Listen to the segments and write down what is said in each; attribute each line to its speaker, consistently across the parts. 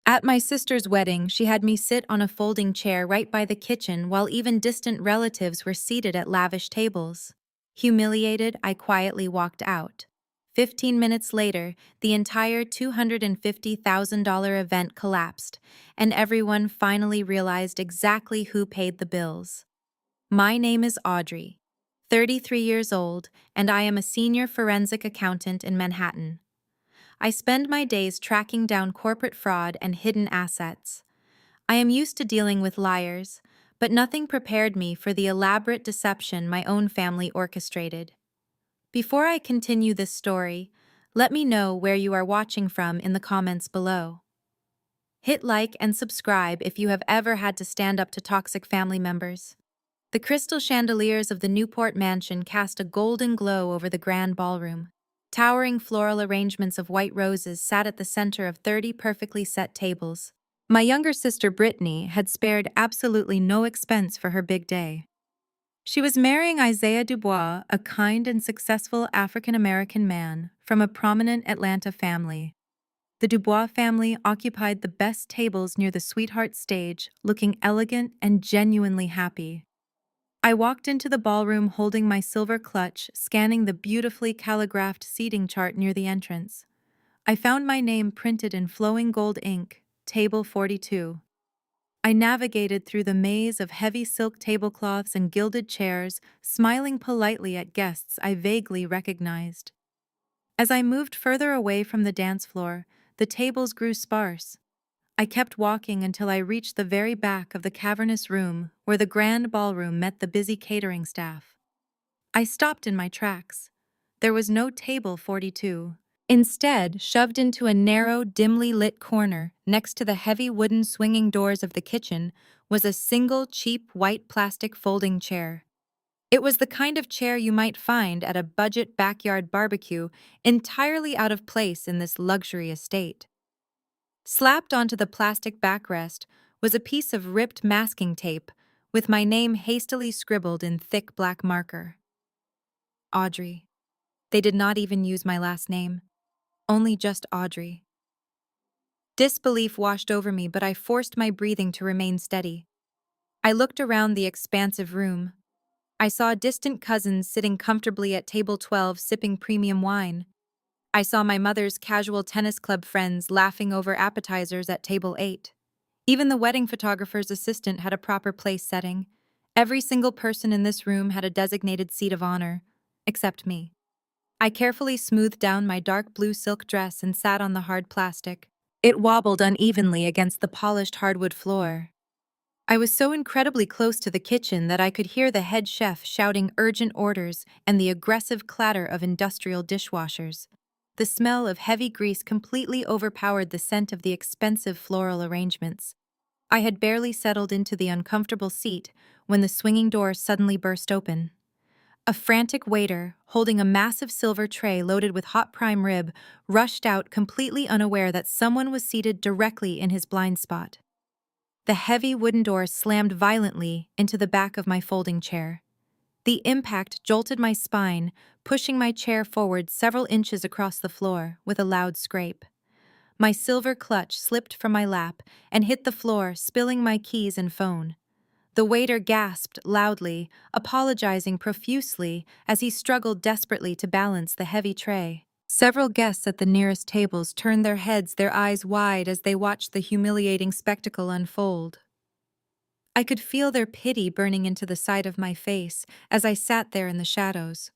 Speaker 1: At my sister's wedding, she had me sit on a folding chair right by the kitchen while even distant relatives were seated at lavish tables. Humiliated, I quietly walked out. 15 minutes later, the entire $250,000 event collapsed, and everyone finally realized exactly who paid the bills. My name is Audrey, 33 years old, and I am a senior forensic accountant in Manhattan. I spend my days tracking down corporate fraud and hidden assets. I am used to dealing with liars, but nothing prepared me for the elaborate deception my own family orchestrated. Before I continue this story, let me know where you are watching from in the comments below. Hit like and subscribe if you have ever had to stand up to toxic family members. The crystal chandeliers of the Newport mansion cast a golden glow over the grand ballroom. Towering floral arrangements of white roses sat at the center of 30 perfectly set tables. My younger sister Brittany had spared absolutely no expense for her big day. She was marrying Isaiah Dubois, a kind and successful African-American man from a prominent Atlanta family. The Dubois family occupied the best tables near the sweetheart stage, looking elegant and genuinely happy. I walked into the ballroom holding my silver clutch, scanning the beautifully calligraphed seating chart near the entrance. I found my name printed in flowing gold ink, Table 42. I navigated through the maze of heavy silk tablecloths and gilded chairs, smiling politely at guests I vaguely recognized. As I moved further away from the dance floor, the tables grew sparse. I kept walking until I reached the very back of the cavernous room where the grand ballroom met the busy catering staff. I stopped in my tracks. There was no table 42. Instead, shoved into a narrow, dimly lit corner next to the heavy wooden swinging doors of the kitchen, was a single cheap white plastic folding chair. It was the kind of chair you might find at a budget backyard barbecue, entirely out of place in this luxury estate. Slapped onto the plastic backrest was a piece of ripped masking tape with my name hastily scribbled in thick black marker. Audrey. They did not even use my last name, only just Audrey. Disbelief washed over me, but I forced my breathing to remain steady. I looked around the expansive room. I saw distant cousins sitting comfortably at table 12 sipping premium wine. I saw my mother's casual tennis club friends laughing over appetizers at table 8. Even the wedding photographer's assistant had a proper place setting. Every single person in this room had a designated seat of honor, except me. I carefully smoothed down my dark blue silk dress and sat on the hard plastic. It wobbled unevenly against the polished hardwood floor. I was so incredibly close to the kitchen that I could hear the head chef shouting urgent orders and the aggressive clatter of industrial dishwashers. The smell of heavy grease completely overpowered the scent of the expensive floral arrangements. I had barely settled into the uncomfortable seat when the swinging door suddenly burst open. A frantic waiter, holding a massive silver tray loaded with hot prime rib, rushed out completely unaware that someone was seated directly in his blind spot. The heavy wooden door slammed violently into the back of my folding chair. The impact jolted my spine, pushing my chair forward several inches across the floor with a loud scrape. My silver clutch slipped from my lap and hit the floor, spilling my keys and phone. The waiter gasped loudly, apologizing profusely as he struggled desperately to balance the heavy tray. Several guests at the nearest tables turned their heads, their eyes wide as they watched the humiliating spectacle unfold. I could feel their pity burning into the side of my face as I sat there in the shadows.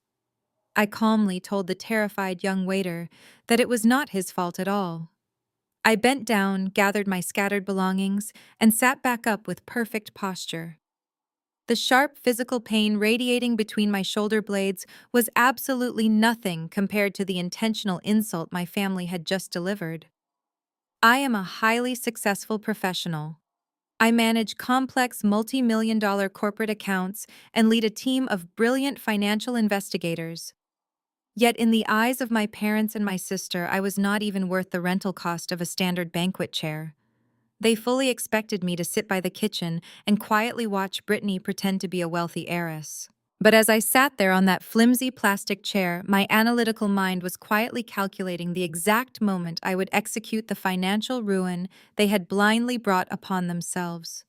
Speaker 1: I calmly told the terrified young waiter that it was not his fault at all. I bent down, gathered my scattered belongings, and sat back up with perfect posture. The sharp physical pain radiating between my shoulder blades was absolutely nothing compared to the intentional insult my family had just delivered. I am a highly successful professional. I manage complex multi-million-dollar corporate accounts and lead a team of brilliant financial investigators. Yet in the eyes of my parents and my sister, I was not even worth the rental cost of a standard banquet chair. They fully expected me to sit by the kitchen and quietly watch Brittany pretend to be a wealthy heiress. But as I sat there on that flimsy plastic chair, my analytical mind was quietly calculating the exact moment I would execute the financial ruin they had blindly brought upon themselves.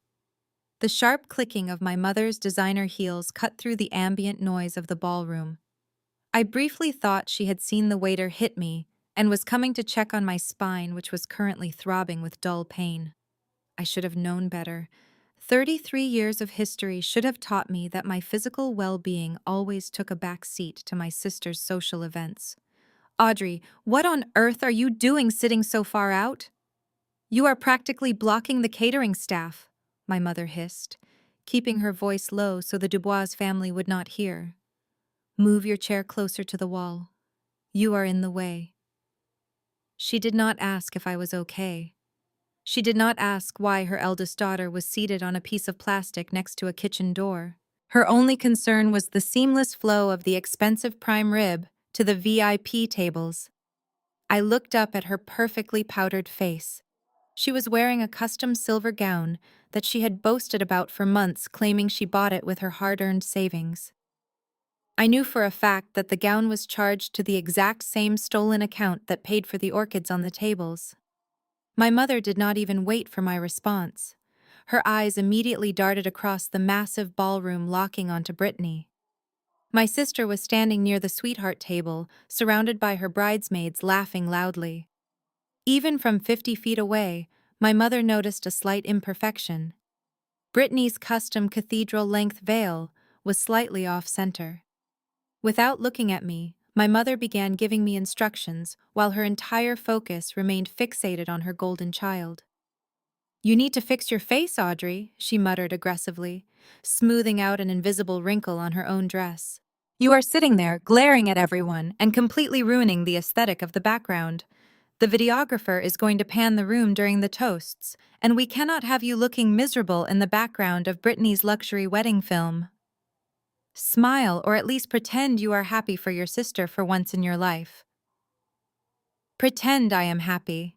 Speaker 1: The sharp clicking of my mother's designer heels cut through the ambient noise of the ballroom. I briefly thought she had seen the waiter hit me and was coming to check on my spine, which was currently throbbing with dull pain. I should have known better. 33 years of history should have taught me that my physical well-being always took a back seat to my sister's social events. Audrey, what on earth are you doing sitting so far out? You are practically blocking the catering staff, my mother hissed, keeping her voice low so the Dubois family would not hear. Move your chair closer to the wall. You are in the way. She did not ask if I was okay. She did not ask why her eldest daughter was seated on a piece of plastic next to a kitchen door. Her only concern was the seamless flow of the expensive prime rib to the VIP tables. I looked up at her perfectly powdered face. She was wearing a custom silver gown that she had boasted about for months, claiming she bought it with her hard-earned savings. I knew for a fact that the gown was charged to the exact same stolen account that paid for the orchids on the tables. My mother did not even wait for my response. Her eyes immediately darted across the massive ballroom, locking onto Brittany. My sister was standing near the sweetheart table, surrounded by her bridesmaids, laughing loudly. Even from 50 feet away, my mother noticed a slight imperfection. Brittany's custom cathedral-length veil was slightly off-center. Without looking at me, my mother began giving me instructions while her entire focus remained fixated on her golden child. You need to fix your face, Audrey, she muttered aggressively, smoothing out an invisible wrinkle on her own dress. You are sitting there, glaring at everyone and completely ruining the aesthetic of the background. The videographer is going to pan the room during the toasts, and we cannot have you looking miserable in the background of Brittany's luxury wedding film. Smile, or at least pretend you are happy for your sister for once in your life. Pretend I am happy.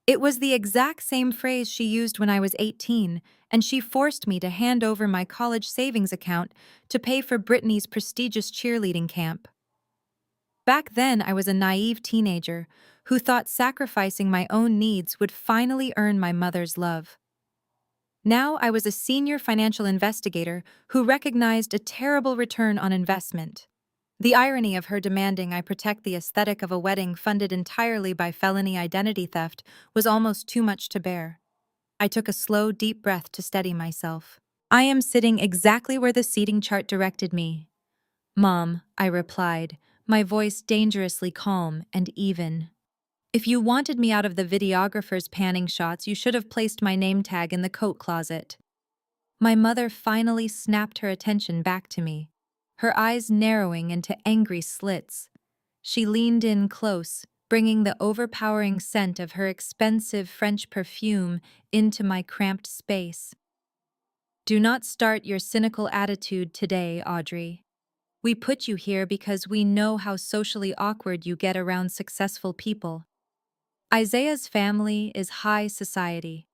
Speaker 1: It was the exact same phrase she used when I was 18, and she forced me to hand over my college savings account to pay for Brittany's prestigious cheerleading camp. Back then, I was a naive teenager who thought sacrificing my own needs would finally earn my mother's love. Now I was a senior financial investigator who recognized a terrible return on investment. The irony of her demanding I protect the aesthetic of a wedding funded entirely by felony identity theft was almost too much to bear. I took a slow, deep breath to steady myself. I am sitting exactly where the seating chart directed me. Mom, I replied, my voice dangerously calm and even. If you wanted me out of the videographer's panning shots, you should have placed my name tag in the coat closet. My mother finally snapped her attention back to me, her eyes narrowing into angry slits. She leaned in close, bringing the overpowering scent of her expensive French perfume into my cramped space. Do not start your cynical attitude today, Audrey. We put you here because we know how socially awkward you get around successful people. Isaiah's family is high society.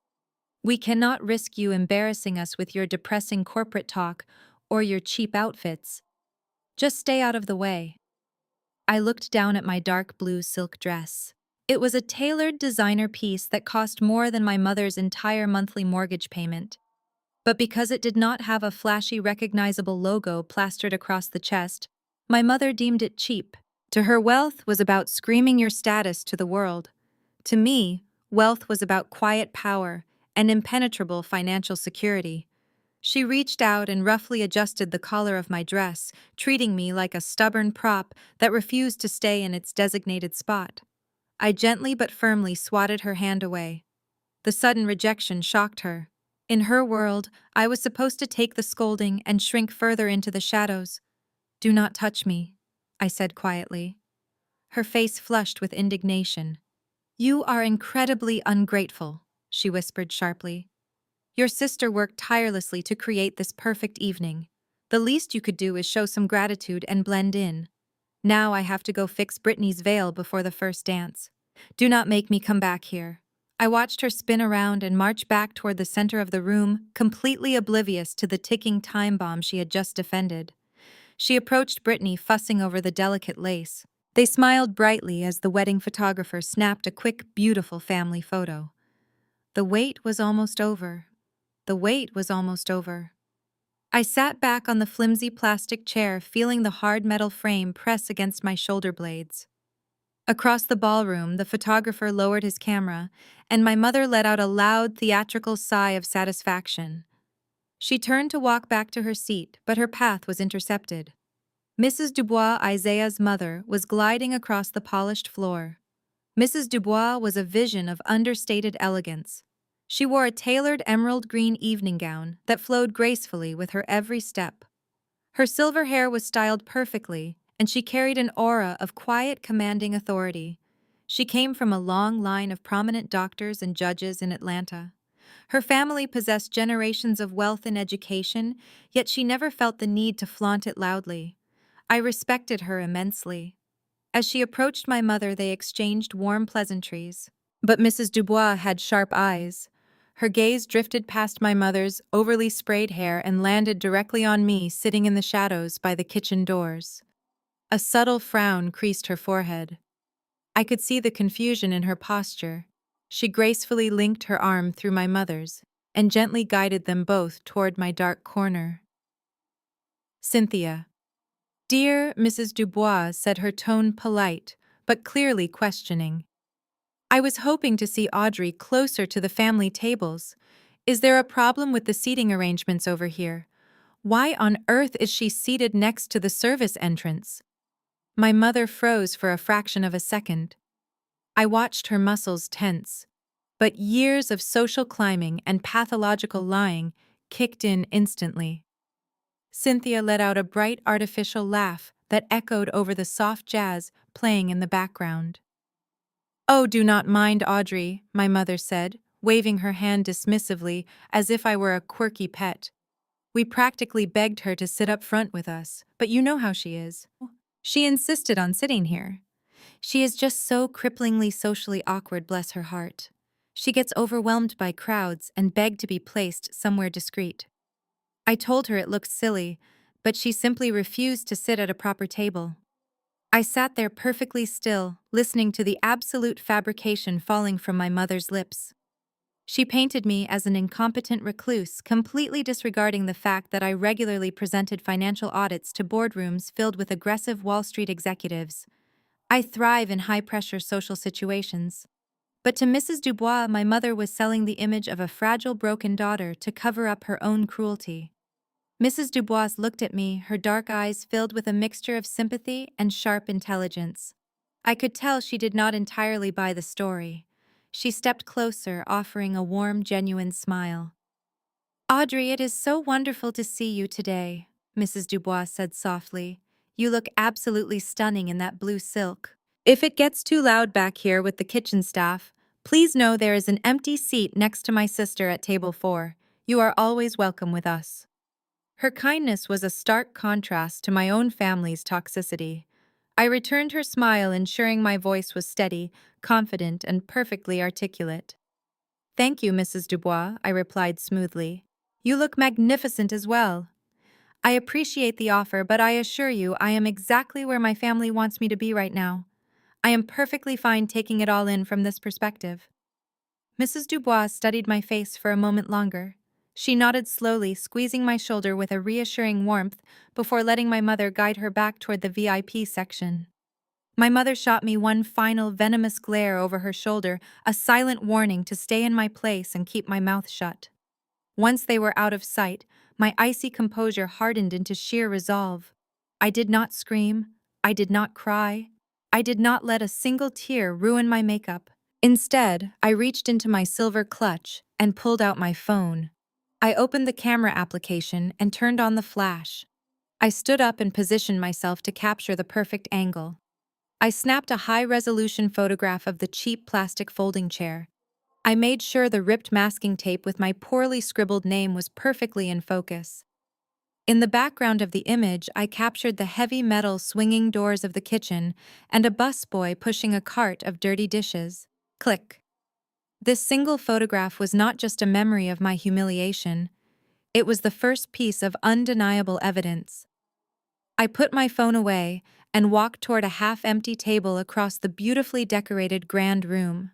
Speaker 1: We cannot risk you embarrassing us with your depressing corporate talk or your cheap outfits. Just stay out of the way. I looked down at my dark blue silk dress. It was a tailored designer piece that cost more than my mother's entire monthly mortgage payment. But because it did not have a flashy, recognizable logo plastered across the chest, my mother deemed it cheap. To her, wealth was about screaming your status to the world. To me, wealth was about quiet power and impenetrable financial security. She reached out and roughly adjusted the collar of my dress, treating me like a stubborn prop that refused to stay in its designated spot. I gently but firmly swatted her hand away. The sudden rejection shocked her. In her world, I was supposed to take the scolding and shrink further into the shadows. Do not touch me, I said quietly. Her face flushed with indignation. You are incredibly ungrateful, she whispered sharply. Your sister worked tirelessly to create this perfect evening. The least you could do is show some gratitude and blend in. Now I have to go fix Brittany's veil before the first dance. Do not make me come back here. I watched her spin around and march back toward the center of the room, completely oblivious to the ticking time bomb she had just defended. She approached Brittany, fussing over the delicate lace. They smiled brightly as the wedding photographer snapped a quick, beautiful family photo. The wait was almost over. The wait was almost over. I sat back on the flimsy plastic chair, feeling the hard metal frame press against my shoulder blades. Across the ballroom, the photographer lowered his camera, and my mother let out a loud, theatrical sigh of satisfaction. She turned to walk back to her seat, but her path was intercepted. Mrs. Dubois, Isaiah's mother, was gliding across the polished floor. Mrs. Dubois was a vision of understated elegance. She wore a tailored emerald green evening gown that flowed gracefully with her every step. Her silver hair was styled perfectly, and she carried an aura of quiet, commanding authority. She came from a long line of prominent doctors and judges in Atlanta. Her family possessed generations of wealth and education, yet she never felt the need to flaunt it loudly. I respected her immensely. As she approached my mother, they exchanged warm pleasantries. But Mrs. Dubois had sharp eyes. Her gaze drifted past my mother's overly sprayed hair and landed directly on me, sitting in the shadows by the kitchen doors. A subtle frown creased her forehead. I could see the confusion in her posture. She gracefully linked her arm through my mother's and gently guided them both toward my dark corner. Cynthia. Dear Mrs. Dubois, said, her tone polite, but clearly questioning. I was hoping to see Audrey closer to the family tables. Is there a problem with the seating arrangements over here? Why on earth is she seated next to the service entrance? My mother froze for a fraction of a second. I watched her muscles tense. But years of social climbing and pathological lying kicked in instantly. Cynthia let out a bright artificial laugh that echoed over the soft jazz playing in the background. Oh, do not mind Audrey, my mother said, waving her hand dismissively as if I were a quirky pet. We practically begged her to sit up front with us, but you know how she is. She insisted on sitting here. She is just so cripplingly socially awkward, bless her heart. She gets overwhelmed by crowds and begged to be placed somewhere discreet. I told her it looked silly, but she simply refused to sit at a proper table. I sat there perfectly still, listening to the absolute fabrication falling from my mother's lips. She painted me as an incompetent recluse, completely disregarding the fact that I regularly presented financial audits to boardrooms filled with aggressive Wall Street executives. I thrive in high-pressure social situations. But to Mrs. Dubois, my mother was selling the image of a fragile, broken daughter to cover up her own cruelty. Mrs. Dubois looked at me, her dark eyes filled with a mixture of sympathy and sharp intelligence. I could tell she did not entirely buy the story. She stepped closer, offering a warm, genuine smile. Audrey, it is so wonderful to see you today, Mrs. Dubois said softly. You look absolutely stunning in that blue silk. If it gets too loud back here with the kitchen staff, please know there is an empty seat next to my sister at table 4. You are always welcome with us. Her kindness was a stark contrast to my own family's toxicity. I returned her smile, ensuring my voice was steady, confident, and perfectly articulate. Thank you, Mrs. Dubois, I replied smoothly. You look magnificent as well. I appreciate the offer, but I assure you I am exactly where my family wants me to be right now. I am perfectly fine taking it all in from this perspective. Mrs. Dubois studied my face for a moment longer. She nodded slowly, squeezing my shoulder with a reassuring warmth before letting my mother guide her back toward the VIP section. My mother shot me one final venomous glare over her shoulder, a silent warning to stay in my place and keep my mouth shut. Once they were out of sight, my icy composure hardened into sheer resolve. I did not scream. I did not cry. I did not let a single tear ruin my makeup. Instead, I reached into my silver clutch and pulled out my phone. I opened the camera application and turned on the flash. I stood up and positioned myself to capture the perfect angle. I snapped a high-resolution photograph of the cheap plastic folding chair. I made sure the ripped masking tape with my poorly scribbled name was perfectly in focus. In the background of the image, I captured the heavy metal swinging doors of the kitchen and a busboy pushing a cart of dirty dishes. Click. This single photograph was not just a memory of my humiliation. It was the first piece of undeniable evidence. I put my phone away and walked toward a half-empty table across the beautifully decorated grand room.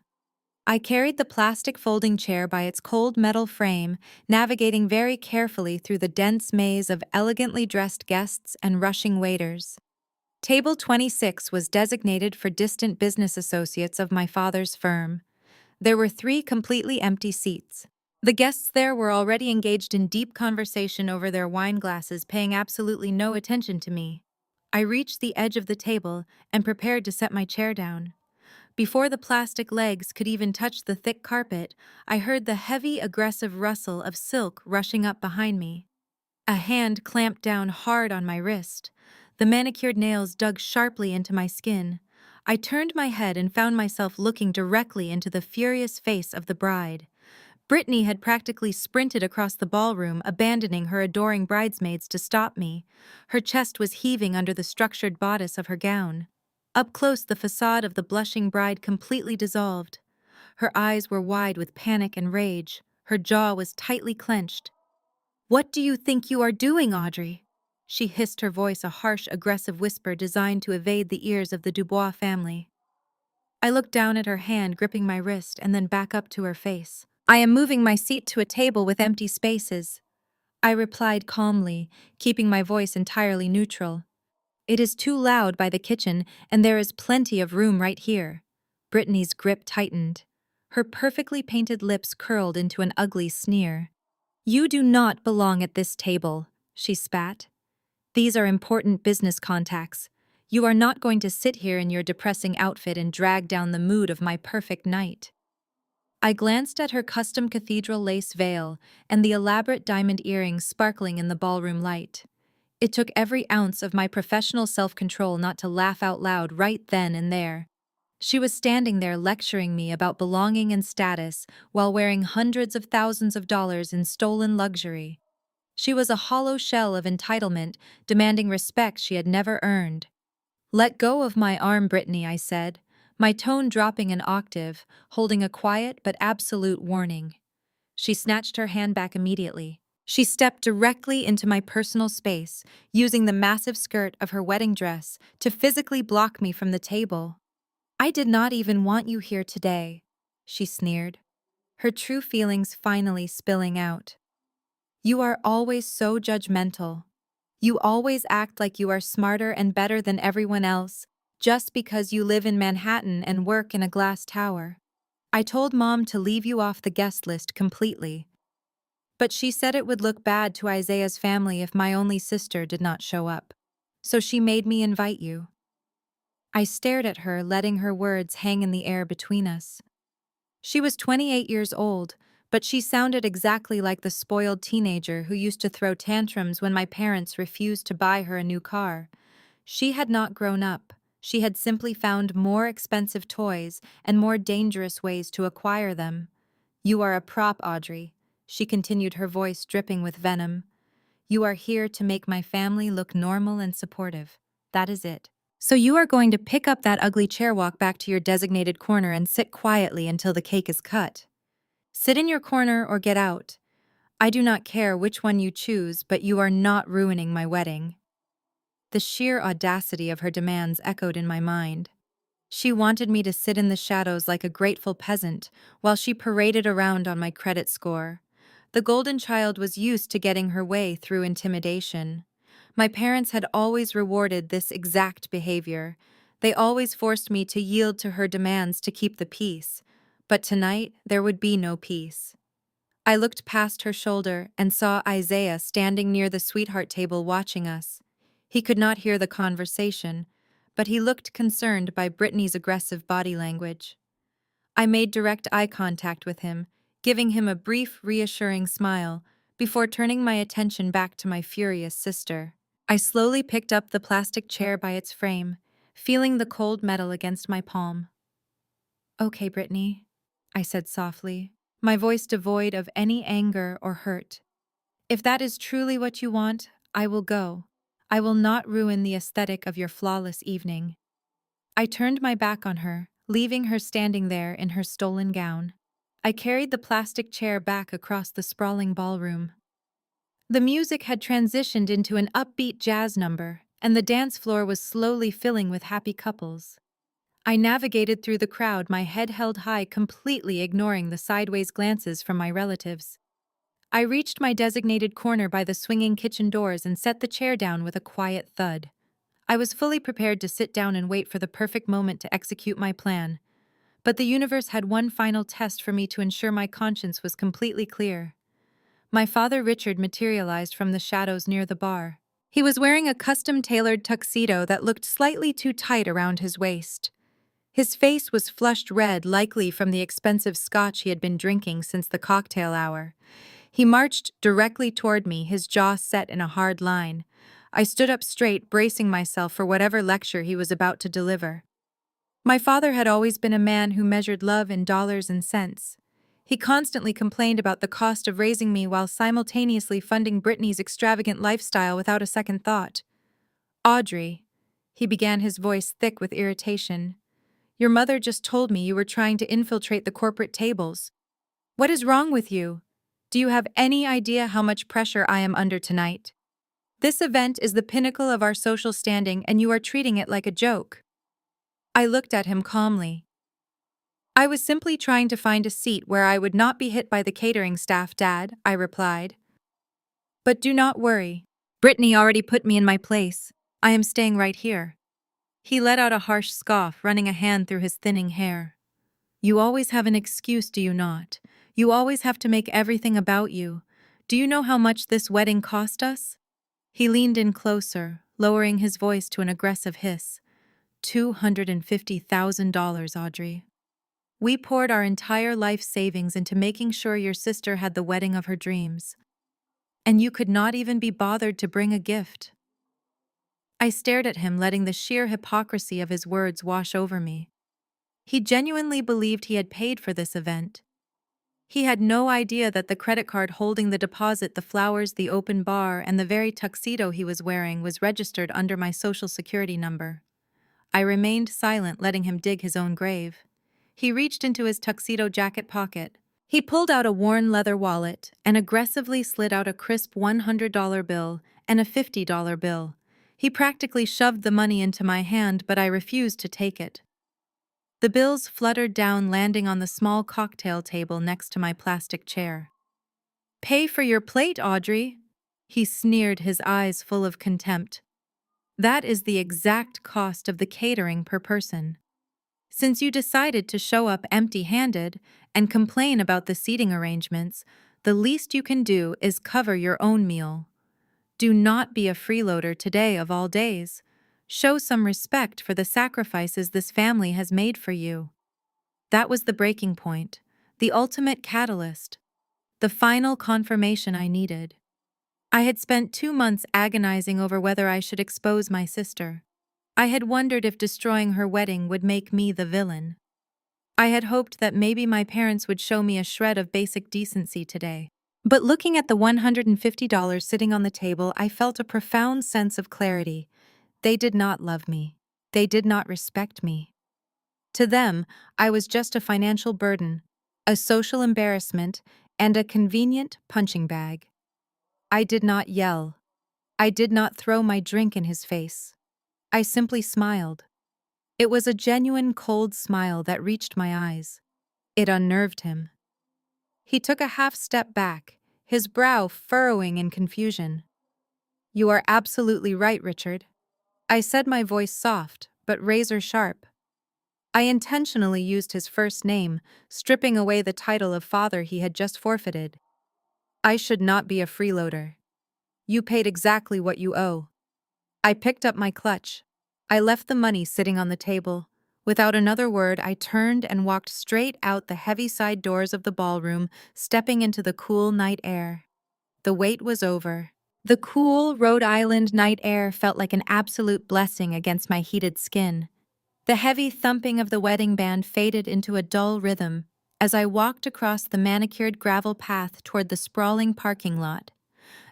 Speaker 1: I carried the plastic folding chair by its cold metal frame, navigating very carefully through the dense maze of elegantly dressed guests and rushing waiters. Table 26 was designated for distant business associates of my father's firm. There were 3 completely empty seats. The guests there were already engaged in deep conversation over their wine glasses, paying absolutely no attention to me. I reached the edge of the table and prepared to set my chair down. Before the plastic legs could even touch the thick carpet, I heard the heavy, aggressive rustle of silk rushing up behind me. A hand clamped down hard on my wrist. The manicured nails dug sharply into my skin. I turned my head and found myself looking directly into the furious face of the bride. Brittany had practically sprinted across the ballroom, abandoning her adoring bridesmaids to stop me. Her chest was heaving under the structured bodice of her gown. Up close, the facade of the blushing bride completely dissolved. Her eyes were wide with panic and rage. Her jaw was tightly clenched. "What do you think you are doing, Audrey?" She hissed, her voice a harsh, aggressive whisper designed to evade the ears of the Dubois family. I looked down at her hand gripping my wrist and then back up to her face. "I am moving my seat to a table with empty spaces," I replied calmly, keeping my voice entirely neutral. "It is too loud by the kitchen, and there is plenty of room right here." Brittany's grip tightened. Her perfectly painted lips curled into an ugly sneer. "You do not belong at this table," she spat. "These are important business contacts. You are not going to sit here in your depressing outfit and drag down the mood of my perfect night." I glanced at her custom cathedral lace veil and the elaborate diamond earrings sparkling in the ballroom light. It took every ounce of my professional self-control not to laugh out loud right then and there. She was standing there lecturing me about belonging and status while wearing hundreds of thousands of dollars in stolen luxury. She was a hollow shell of entitlement, demanding respect she had never earned. "Let go of my arm, Brittany," I said, my tone dropping an octave, holding a quiet but absolute warning. She snatched her hand back immediately. She stepped directly into my personal space, using the massive skirt of her wedding dress to physically block me from the table. "I did not even want you here today," she sneered, her true feelings finally spilling out. "You are always so judgmental. You always act like you are smarter and better than everyone else, just because you live in Manhattan and work in a glass tower. I told Mom to leave you off the guest list completely, but she said it would look bad to Isaiah's family if my only sister did not show up. So she made me invite you." I stared at her, letting her words hang in the air between us. She was 28 years old, but she sounded exactly like the spoiled teenager who used to throw tantrums when my parents refused to buy her a new car. She had not grown up. She had simply found more expensive toys and more dangerous ways to acquire them. "You are a prop, Audrey," she continued, her voice dripping with venom. "You are here to make my family look normal and supportive. That is it. So you are going to pick up that ugly chair, walk back to your designated corner, and sit quietly until the cake is cut. Sit in your corner or get out. I do not care which one you choose, but you are not ruining my wedding." The sheer audacity of her demands echoed in my mind. She wanted me to sit in the shadows like a grateful peasant while she paraded around on my credit score. The golden child was used to getting her way through intimidation. My parents had always rewarded this exact behavior. They always forced me to yield to her demands to keep the peace. But tonight, there would be no peace. I looked past her shoulder and saw Isaiah standing near the sweetheart table watching us. He could not hear the conversation, but he looked concerned by Brittany's aggressive body language. I made direct eye contact with him, giving him a brief, reassuring smile, before turning my attention back to my furious sister. I slowly picked up the plastic chair by its frame, feeling the cold metal against my palm. "Okay, Brittany," I said softly, my voice devoid of any anger or hurt. "If that is truly what you want, I will go. I will not ruin the aesthetic of your flawless evening." I turned my back on her, leaving her standing there in her stolen gown. I carried the plastic chair back across the sprawling ballroom. The music had transitioned into an upbeat jazz number, and the dance floor was slowly filling with happy couples. I navigated through the crowd, my head held high, completely ignoring the sideways glances from my relatives. I reached my designated corner by the swinging kitchen doors and set the chair down with a quiet thud. I was fully prepared to sit down and wait for the perfect moment to execute my plan. But the universe had one final test for me to ensure my conscience was completely clear. My father Richard materialized from the shadows near the bar. He was wearing a custom-tailored tuxedo that looked slightly too tight around his waist. His face was flushed red, likely from the expensive scotch he had been drinking since the cocktail hour. He marched directly toward me, his jaw set in a hard line. I stood up straight, bracing myself for whatever lecture he was about to deliver. My father had always been a man who measured love in dollars and cents. He constantly complained about the cost of raising me while simultaneously funding Brittany's extravagant lifestyle without a second thought. "Audrey," he began, his voice thick with irritation, "your mother just told me you were trying to infiltrate the corporate tables. What is wrong with you? Do you have any idea how much pressure I am under tonight? This event is the pinnacle of our social standing, and you are treating it like a joke." I looked at him calmly. "I was simply trying to find a seat where I would not be hit by the catering staff, Dad," I replied. "But do not worry. Brittany already put me in my place. I am staying right here." He let out a harsh scoff, running a hand through his thinning hair. "You always have an excuse, do you not? You always have to make everything about you. Do you know how much this wedding cost us?" He leaned in closer, lowering his voice to an aggressive hiss. $250,000, Audrey. We poured our entire life savings into making sure your sister had the wedding of her dreams. And you could not even be bothered to bring a gift." I stared at him, letting the sheer hypocrisy of his words wash over me. He genuinely believed he had paid for this event. He had no idea that the credit card holding the deposit, the flowers, the open bar, and the very tuxedo he was wearing was registered under my social security number. I remained silent, letting him dig his own grave. He reached into his tuxedo jacket pocket. He pulled out a worn leather wallet and aggressively slid out a crisp $100 bill and a $50 bill. He practically shoved the money into my hand, but I refused to take it. The bills fluttered down, landing on the small cocktail table next to my plastic chair. "Pay for your plate, Audrey," he sneered, his eyes full of contempt. "That is the exact cost of the catering per person. Since you decided to show up empty-handed and complain about the seating arrangements, the least you can do is cover your own meal. Do not be a freeloader today of all days. Show some respect for the sacrifices this family has made for you." That was the breaking point, the ultimate catalyst, the final confirmation I needed. I had spent 2 months agonizing over whether I should expose my sister. I had wondered if destroying her wedding would make me the villain. I had hoped that maybe my parents would show me a shred of basic decency today. But looking at the $150 sitting on the table, I felt a profound sense of clarity. They did not love me. They did not respect me. To them, I was just a financial burden, a social embarrassment, and a convenient punching bag. I did not yell. I did not throw my drink in his face. I simply smiled. It was a genuine cold smile that reached my eyes. It unnerved him. He took a half step back, his brow furrowing in confusion. "You are absolutely right, Richard." I said, my voice soft, but razor sharp. I intentionally used his first name, stripping away the title of father he had just forfeited. "I should not be a freeloader. You paid exactly what you owe." I picked up my clutch. I left the money sitting on the table. Without another word, I turned and walked straight out the heavy side doors of the ballroom, stepping into the cool night air. The wait was over. The cool Rhode Island night air felt like an absolute blessing against my heated skin. The heavy thumping of the wedding band faded into a dull rhythm as I walked across the manicured gravel path toward the sprawling parking lot.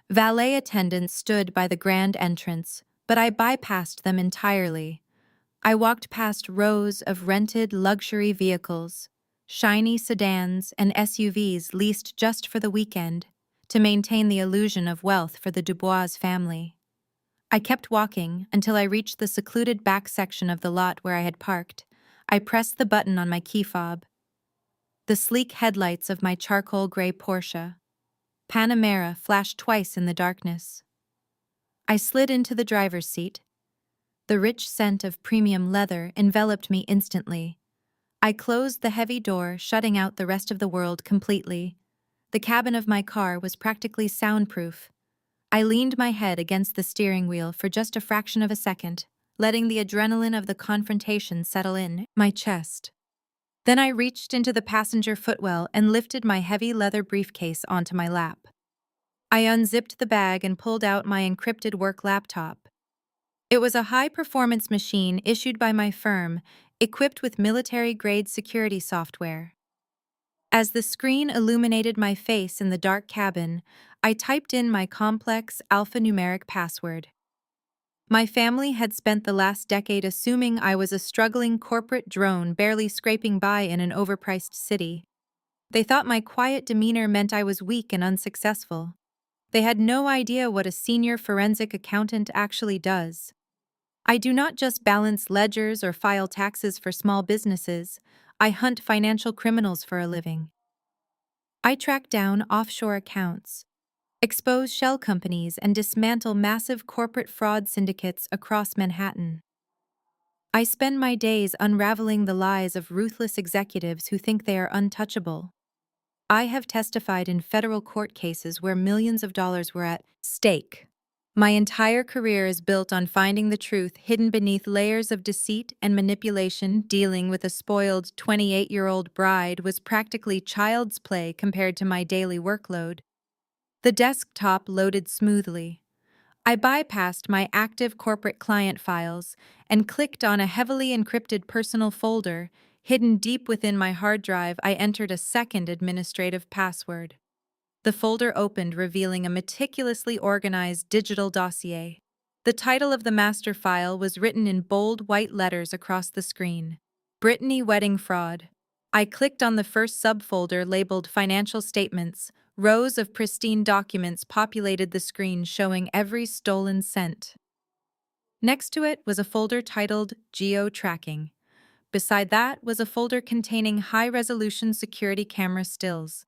Speaker 1: Valet attendants stood by the grand entrance, but I bypassed them entirely. I walked past rows of rented luxury vehicles, shiny sedans and SUVs leased just for the weekend, to maintain the illusion of wealth for the Dubois family. I kept walking until I reached the secluded back section of the lot where I had parked. I pressed the button on my key fob. The sleek headlights of my charcoal gray Porsche Panamera flashed twice in the darkness. I slid into the driver's seat. The rich scent of premium leather enveloped me instantly. I closed the heavy door, shutting out the rest of the world completely. The cabin of my car was practically soundproof. I leaned my head against the steering wheel for just a fraction of a second, letting the adrenaline of the confrontation settle in my chest. Then I reached into the passenger footwell and lifted my heavy leather briefcase onto my lap. I unzipped the bag and pulled out my encrypted work laptop. It was a high-performance machine issued by my firm, equipped with military-grade security software. As the screen illuminated my face in the dark cabin, I typed in my complex alphanumeric password. My family had spent the last decade assuming I was a struggling corporate drone barely scraping by in an overpriced city. They thought my quiet demeanor meant I was weak and unsuccessful. They had no idea what a senior forensic accountant actually does. I do not just balance ledgers or file taxes for small businesses, I hunt financial criminals for a living. I track down offshore accounts, expose shell companies, and dismantle massive corporate fraud syndicates across Manhattan. I spend my days unraveling the lies of ruthless executives who think they are untouchable. I have testified in federal court cases where millions of dollars were at stake. My entire career is built on finding the truth hidden beneath layers of deceit and manipulation. Dealing with a spoiled 28-year-old bride was practically child's play compared to my daily workload. The desktop loaded smoothly. I bypassed my active corporate client files and clicked on a heavily encrypted personal folder. Hidden deep within my hard drive, I entered a second administrative password. The folder opened, revealing a meticulously organized digital dossier. The title of the master file was written in bold white letters across the screen: Brittany Wedding Fraud. I clicked on the first subfolder labeled Financial Statements. Rows of pristine documents populated the screen, showing every stolen cent. Next to it was a folder titled Geo-Tracking. Beside that was a folder containing high-resolution security camera stills.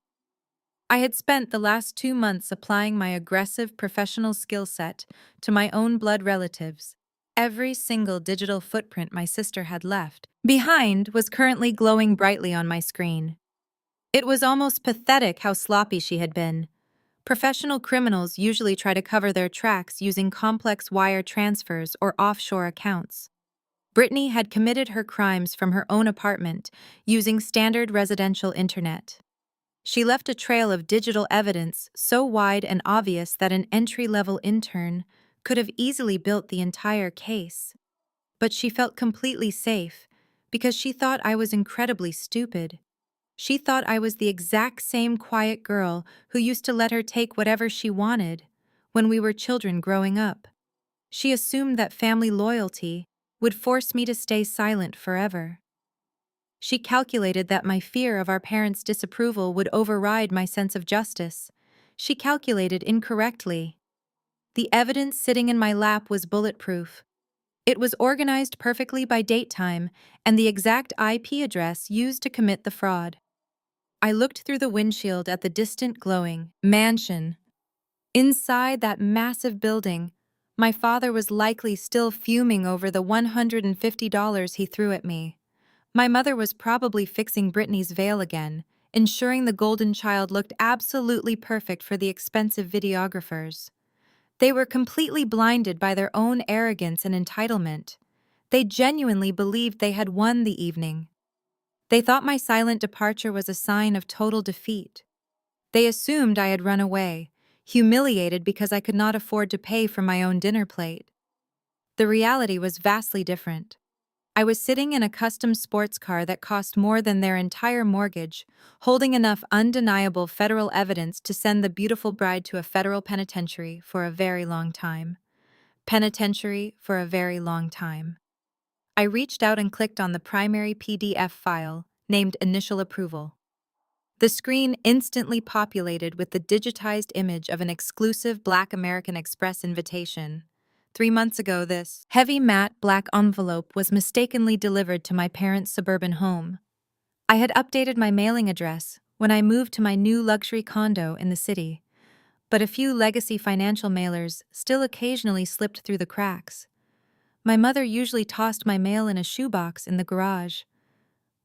Speaker 1: I had spent the last 2 months applying my aggressive professional skill set to my own blood relatives. Every single digital footprint my sister had left behind was currently glowing brightly on my screen. It was almost pathetic how sloppy she had been. Professional criminals usually try to cover their tracks using complex wire transfers or offshore accounts. Brittany had committed her crimes from her own apartment using standard residential internet. She left a trail of digital evidence so wide and obvious that an entry-level intern could have easily built the entire case. But she felt completely safe because she thought I was incredibly stupid. She thought I was the exact same quiet girl who used to let her take whatever she wanted when we were children growing up. She assumed that family loyalty would force me to stay silent forever. She calculated that my fear of our parents' disapproval would override my sense of justice. She calculated incorrectly. The evidence sitting in my lap was bulletproof. It was organized perfectly by date time and the exact IP address used to commit the fraud. I looked through the windshield at the distant glowing mansion. Inside that massive building, my father was likely still fuming over the $150 he threw at me. My mother was probably fixing Brittany's veil again, ensuring the golden child looked absolutely perfect for the expensive videographers. They were completely blinded by their own arrogance and entitlement. They genuinely believed they had won the evening. They thought my silent departure was a sign of total defeat. They assumed I had run away, humiliated because I could not afford to pay for my own dinner plate. The reality was vastly different. I was sitting in a custom sports car that cost more than their entire mortgage, holding enough undeniable federal evidence to send the beautiful bride to a federal penitentiary for a very long time. Penitentiary for a very long time. I reached out and clicked on the primary PDF file, named Initial Approval. The screen instantly populated with the digitized image of an exclusive Black American Express invitation. 3 months ago, this heavy matte black envelope was mistakenly delivered to my parents' suburban home. I had updated my mailing address when I moved to my new luxury condo in the city, but a few legacy financial mailers still occasionally slipped through the cracks. My mother usually tossed my mail in a shoebox in the garage,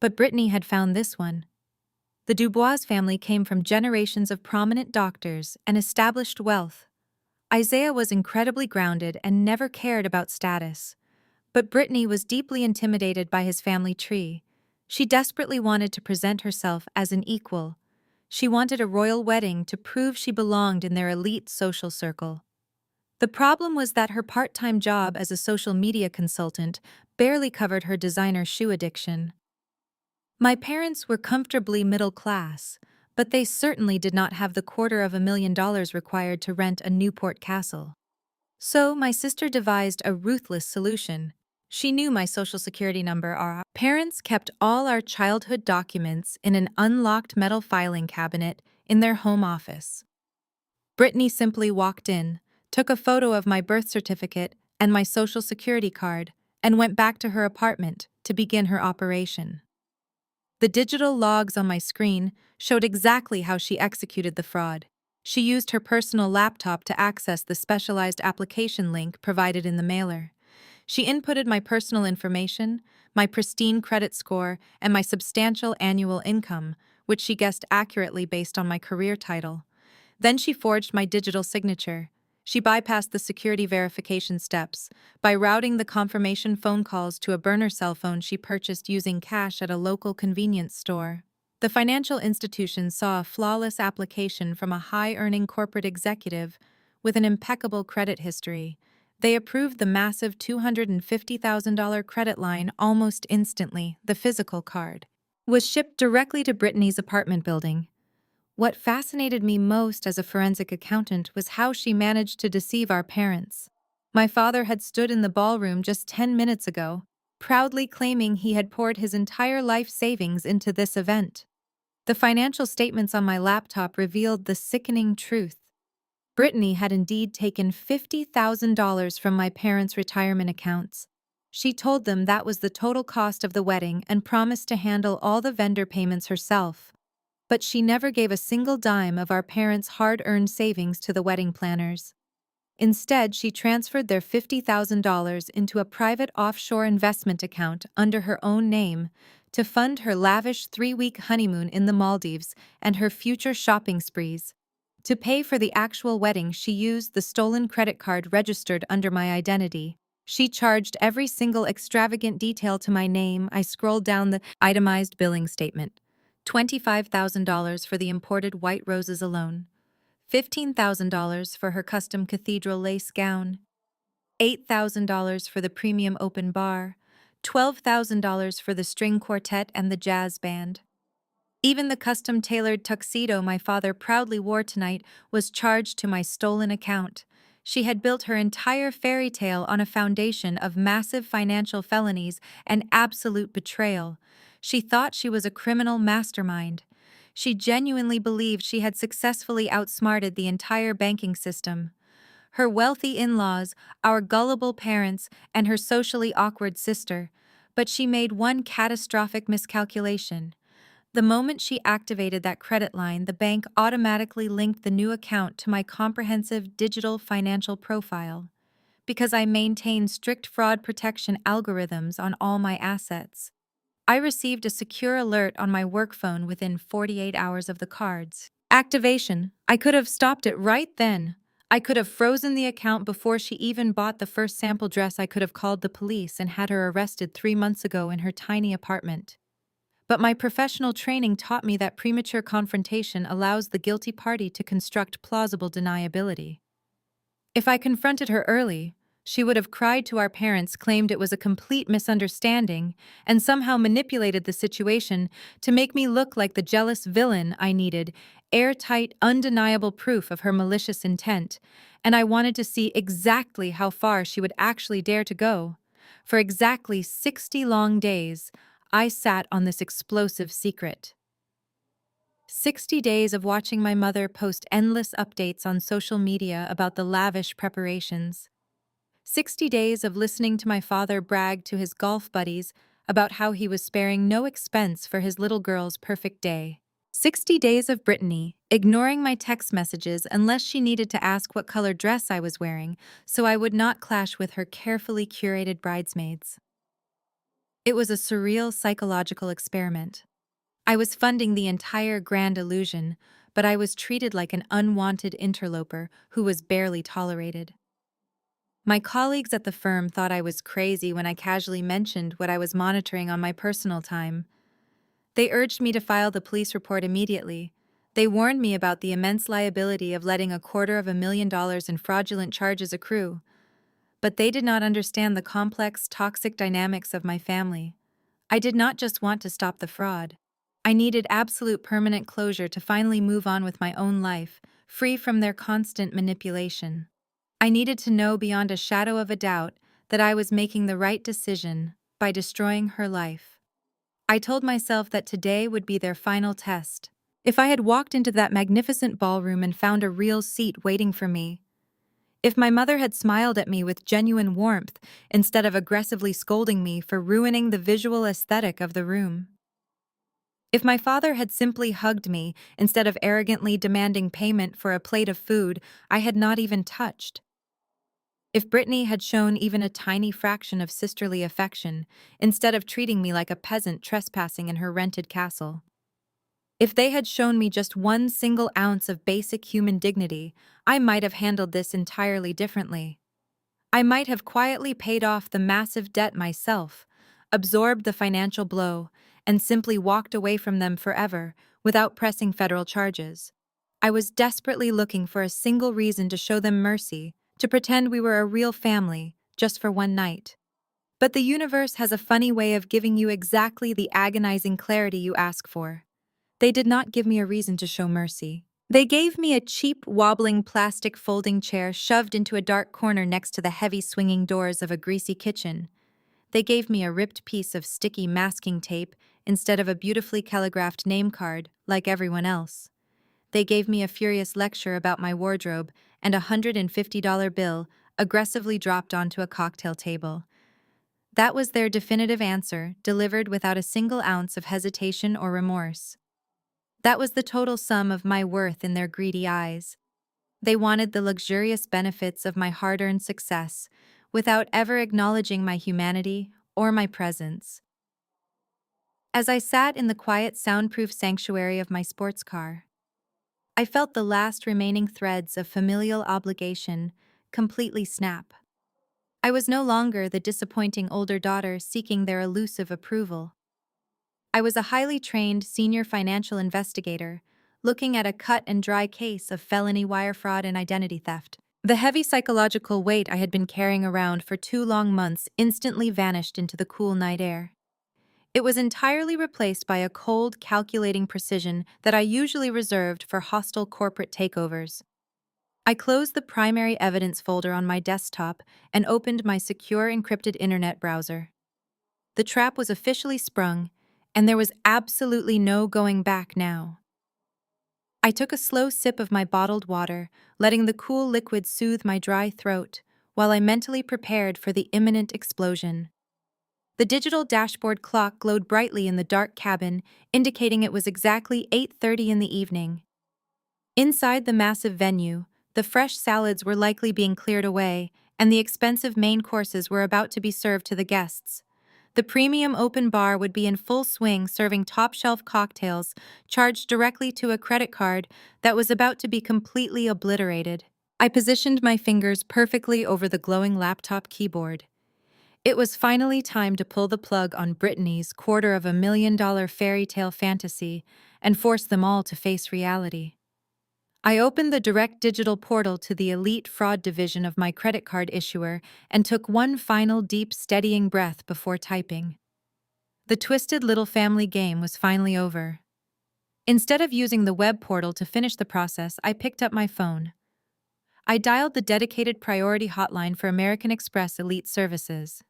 Speaker 1: but Brittany had found this one. The Dubois family came from generations of prominent doctors and established wealth. Isaiah was incredibly grounded and never cared about status. But Brittany was deeply intimidated by his family tree. She desperately wanted to present herself as an equal. She wanted a royal wedding to prove she belonged in their elite social circle. The problem was that her part-time job as a social media consultant barely covered her designer shoe addiction. My parents were comfortably middle class, but they certainly did not have the $250,000 required to rent a Newport castle. So my sister devised a ruthless solution. She knew my social security number. Our parents kept all our childhood documents in an unlocked metal filing cabinet in their home office. Brittany simply walked in, took a photo of my birth certificate and my social security card, and went back to her apartment to begin her operation. The digital logs on my screen showed exactly how she executed the fraud. She used her personal laptop to access the specialized application link provided in the mailer. She inputted my personal information, my pristine credit score, and my substantial annual income, which she guessed accurately based on my career title. Then she forged my digital signature. She bypassed the security verification steps by routing the confirmation phone calls to a burner cell phone she purchased using cash at a local convenience store. The financial institution saw a flawless application from a high-earning corporate executive with an impeccable credit history. They approved the massive $250,000 credit line almost instantly. The physical card was shipped directly to Brittany's apartment building. What fascinated me most as a forensic accountant was how she managed to deceive our parents. My father had stood in the ballroom just 10 minutes ago, proudly claiming he had poured his entire life savings into this event. The financial statements on my laptop revealed the sickening truth. Brittany had indeed taken $50,000 from my parents' retirement accounts. She told them that was the total cost of the wedding and promised to handle all the vendor payments herself. But she never gave a single dime of our parents' hard-earned savings to the wedding planners. Instead, she transferred their $50,000 into a private offshore investment account under her own name to fund her lavish 3-week honeymoon in the Maldives and her future shopping sprees. To pay for the actual wedding, she used the stolen credit card registered under my identity. She charged every single extravagant detail to my name. I scrolled down the itemized billing statement. $25,000 for the imported white roses alone, $15,000 for her custom cathedral lace gown, $8,000 for the premium open bar, $12,000 for the string quartet and the jazz band. Even the custom-tailored tuxedo my father proudly wore tonight was charged to my stolen account. She had built her entire fairy tale on a foundation of massive financial felonies and absolute betrayal. She thought she was a criminal mastermind. She genuinely believed she had successfully outsmarted the entire banking system. Her wealthy in-laws, our gullible parents, and her socially awkward sister. But she made one catastrophic miscalculation. The moment she activated that credit line, the bank automatically linked the new account to my comprehensive digital financial profile. Because I maintain strict fraud protection algorithms on all my assets, I received a secure alert on my work phone within 48 hours of the card's activation. I could have stopped it right then. I could have frozen the account before she even bought the first sample dress. I could have called the police and had her arrested 3 months ago in her tiny apartment. But my professional training taught me that premature confrontation allows the guilty party to construct plausible deniability. If I confronted her early, she would have cried to our parents, claimed it was a complete misunderstanding, and somehow manipulated the situation to make me look like the jealous villain I needed, airtight, undeniable proof of her malicious intent, and I wanted to see exactly how far she would actually dare to go. For exactly 60 long days, I sat on this explosive secret. 60 days of watching my mother post endless updates on social media about the lavish preparations. 60 days of listening to my father brag to his golf buddies about how he was sparing no expense for his little girl's perfect day. 60 days of Brittany, ignoring my text messages unless she needed to ask what color dress I was wearing, so I would not clash with her carefully curated bridesmaids. It was a surreal psychological experiment. I was funding the entire grand illusion, but I was treated like an unwanted interloper who was barely tolerated. My colleagues at the firm thought I was crazy when I casually mentioned what I was monitoring on my personal time. They urged me to file the police report immediately. They warned me about the immense liability of letting $250,000 in fraudulent charges accrue. But they did not understand the complex, toxic dynamics of my family. I did not just want to stop the fraud. I needed absolute permanent closure to finally move on with my own life, free from their constant manipulation. I needed to know beyond a shadow of a doubt that I was making the right decision by destroying her life. I told myself that today would be their final test. If I had walked into that magnificent ballroom and found a real seat waiting for me, if my mother had smiled at me with genuine warmth instead of aggressively scolding me for ruining the visual aesthetic of the room, if my father had simply hugged me instead of arrogantly demanding payment for a plate of food I had not even touched, if Brittany had shown even a tiny fraction of sisterly affection instead of treating me like a peasant trespassing in her rented castle, if they had shown me just one single ounce of basic human dignity, I might have handled this entirely differently. I might have quietly paid off the massive debt myself, absorbed the financial blow, and simply walked away from them forever without pressing federal charges. I was desperately looking for a single reason to show them mercy, to pretend we were a real family, just for one night. But the universe has a funny way of giving you exactly the agonizing clarity you ask for. They did not give me a reason to show mercy. They gave me a cheap, wobbling plastic folding chair shoved into a dark corner next to the heavy swinging doors of a greasy kitchen. They gave me a ripped piece of sticky masking tape instead of a beautifully calligraphed name card, like everyone else. They gave me a furious lecture about my wardrobe and a $150 bill aggressively dropped onto a cocktail table. That was their definitive answer, delivered without a single ounce of hesitation or remorse. That was the total sum of my worth in their greedy eyes. They wanted the luxurious benefits of my hard-earned success, without ever acknowledging my humanity or my presence. As I sat in the quiet, soundproof sanctuary of my sports car, I felt the last remaining threads of familial obligation completely snap. I was no longer the disappointing older daughter seeking their elusive approval. I was a highly trained senior financial investigator, looking at a cut-and-dry case of felony wire fraud and identity theft. The heavy psychological weight I had been carrying around for 2 long months instantly vanished into the cool night air. It was entirely replaced by a cold, calculating precision that I usually reserved for hostile corporate takeovers. I closed the primary evidence folder on my desktop and opened my secure encrypted internet browser. The trap was officially sprung, and there was absolutely no going back now. I took a slow sip of my bottled water, letting the cool liquid soothe my dry throat, while I mentally prepared for the imminent explosion. The digital dashboard clock glowed brightly in the dark cabin, indicating it was exactly 8:30 in the evening. Inside the massive venue, the fresh salads were likely being cleared away, and the expensive main courses were about to be served to the guests. The premium open bar would be in full swing, serving top-shelf cocktails charged directly to a credit card that was about to be completely obliterated. I positioned my fingers perfectly over the glowing laptop keyboard. It was finally time to pull the plug on Brittany's $250,000 fairy tale fantasy and force them all to face reality. I opened the direct digital portal to the elite fraud division of my credit card issuer and took one final deep, steadying breath before typing. The twisted little family game was finally over. Instead of using the web portal to finish the process, I picked up my phone. I dialed the dedicated priority hotline for American Express Elite Services.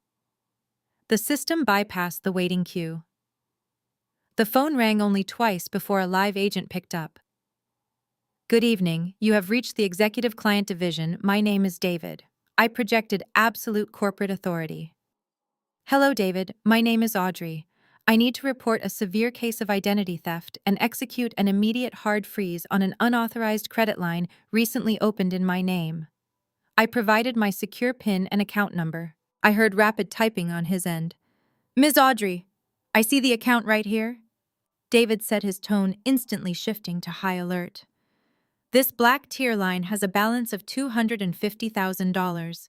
Speaker 1: The system bypassed the waiting queue. The phone rang only twice before a live agent picked up. "Good evening, you have reached the Executive Client Division. My name is David. I projected absolute corporate authority. Hello, David. My name is Audrey. I need to report a severe case of identity theft and execute an immediate hard freeze on an unauthorized credit line recently opened in my name. I provided my secure PIN and account number. I heard rapid typing on his end. Ms. Audrey, I see the account right here. David said, his tone instantly shifting to high alert. This black tier line has a balance of $250,000.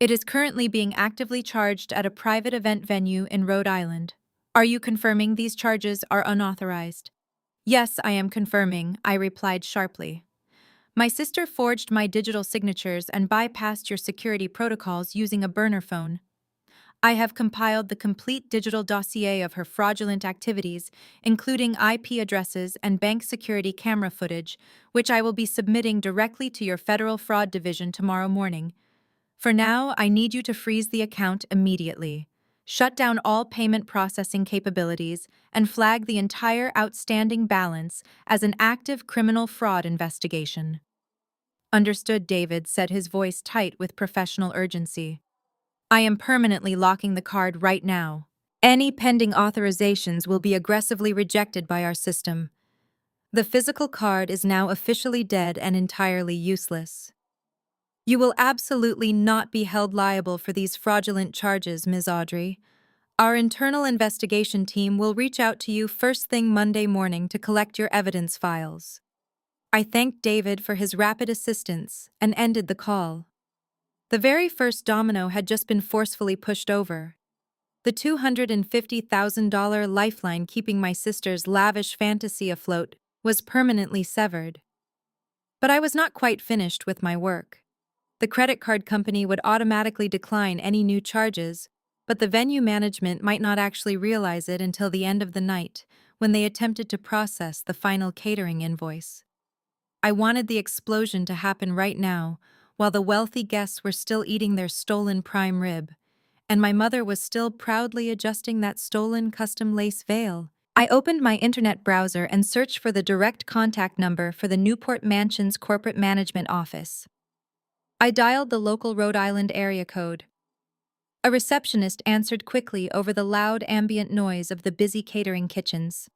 Speaker 1: It is currently being actively charged at a private event venue in Rhode Island. Are you confirming these charges are unauthorized? Yes, I am confirming, I replied sharply. My sister forged my digital signatures and bypassed your security protocols using a burner phone. I have compiled the complete digital dossier of her fraudulent activities, including IP addresses and bank security camera footage, which I will be submitting directly to your Federal Fraud Division tomorrow morning. For now, I need you to freeze the account immediately, shut down all payment processing capabilities, and flag the entire outstanding balance as an active criminal fraud investigation. Understood, David said, his voice tight with professional urgency. I am permanently locking the card right now. Any pending authorizations will be aggressively rejected by our system. The physical card is now officially dead and entirely useless. You will absolutely not be held liable for these fraudulent charges, Ms. Audrey. Our internal investigation team will reach out to you first thing Monday morning to collect your evidence files. I thanked David for his rapid assistance and ended the call. The very first domino had just been forcefully pushed over. The $250,000 lifeline keeping my sister's lavish fantasy afloat was permanently severed. But I was not quite finished with my work. The credit card company would automatically decline any new charges, but the venue management might not actually realize it until the end of the night, when they attempted to process the final catering invoice. I wanted the explosion to happen right now, while the wealthy guests were still eating their stolen prime rib, and my mother was still proudly adjusting that stolen custom lace veil. I opened my internet browser and searched for the direct contact number for the Newport Mansion's corporate management office. I dialed the local Rhode Island area code. A receptionist answered quickly over the loud ambient noise of the busy catering kitchens.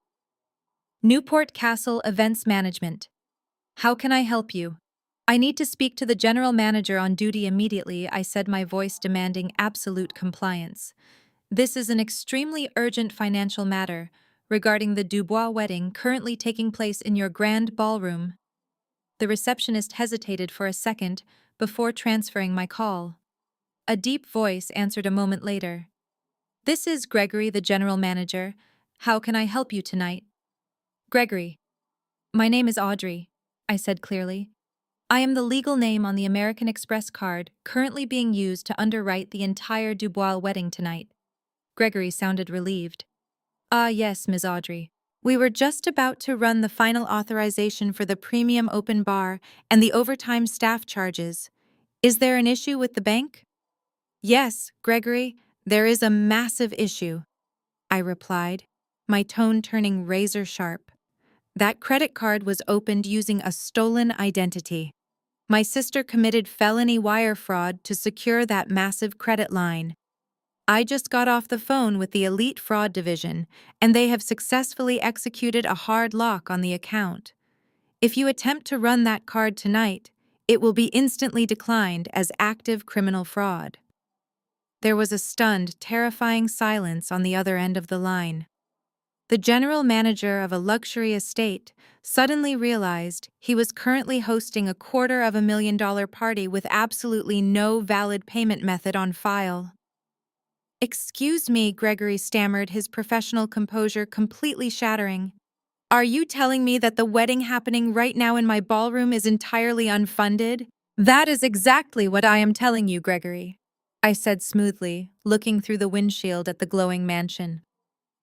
Speaker 1: Newport Castle Events Management. How can I help you? I need to speak to the general manager on duty immediately, I said, my voice demanding absolute compliance. This is an extremely urgent financial matter regarding the Dubois wedding currently taking place in your grand ballroom. The receptionist hesitated for a second before transferring my call. A deep voice answered a moment later. This is Gregory, the general manager. How can I help you tonight? Gregory. My name is Audrey, I said clearly. I am the legal name on the American Express card currently being used to underwrite the entire Dubois wedding tonight. Gregory sounded relieved. Ah, yes, Ms. Audrey. We were just about to run the final authorization for the premium open bar and the overtime staff charges. Is there an issue with the bank? Yes, Gregory, there is a massive issue, I replied, my tone turning razor sharp. That credit card was opened using a stolen identity. My sister committed felony wire fraud to secure that massive credit line. I just got off the phone with the Elite Fraud Division, and they have successfully executed a hard lock on the account. If you attempt to run that card tonight, it will be instantly declined as active criminal fraud. There was a stunned, terrifying silence on the other end of the line. The general manager of a luxury estate suddenly realized he was currently hosting a $250,000 party with absolutely no valid payment method on file. Excuse me, Gregory stammered, his professional composure completely shattering. Are you telling me that the wedding happening right now in my ballroom is entirely unfunded? That is exactly what I am telling you, Gregory, I said smoothly, looking through the windshield at the glowing mansion.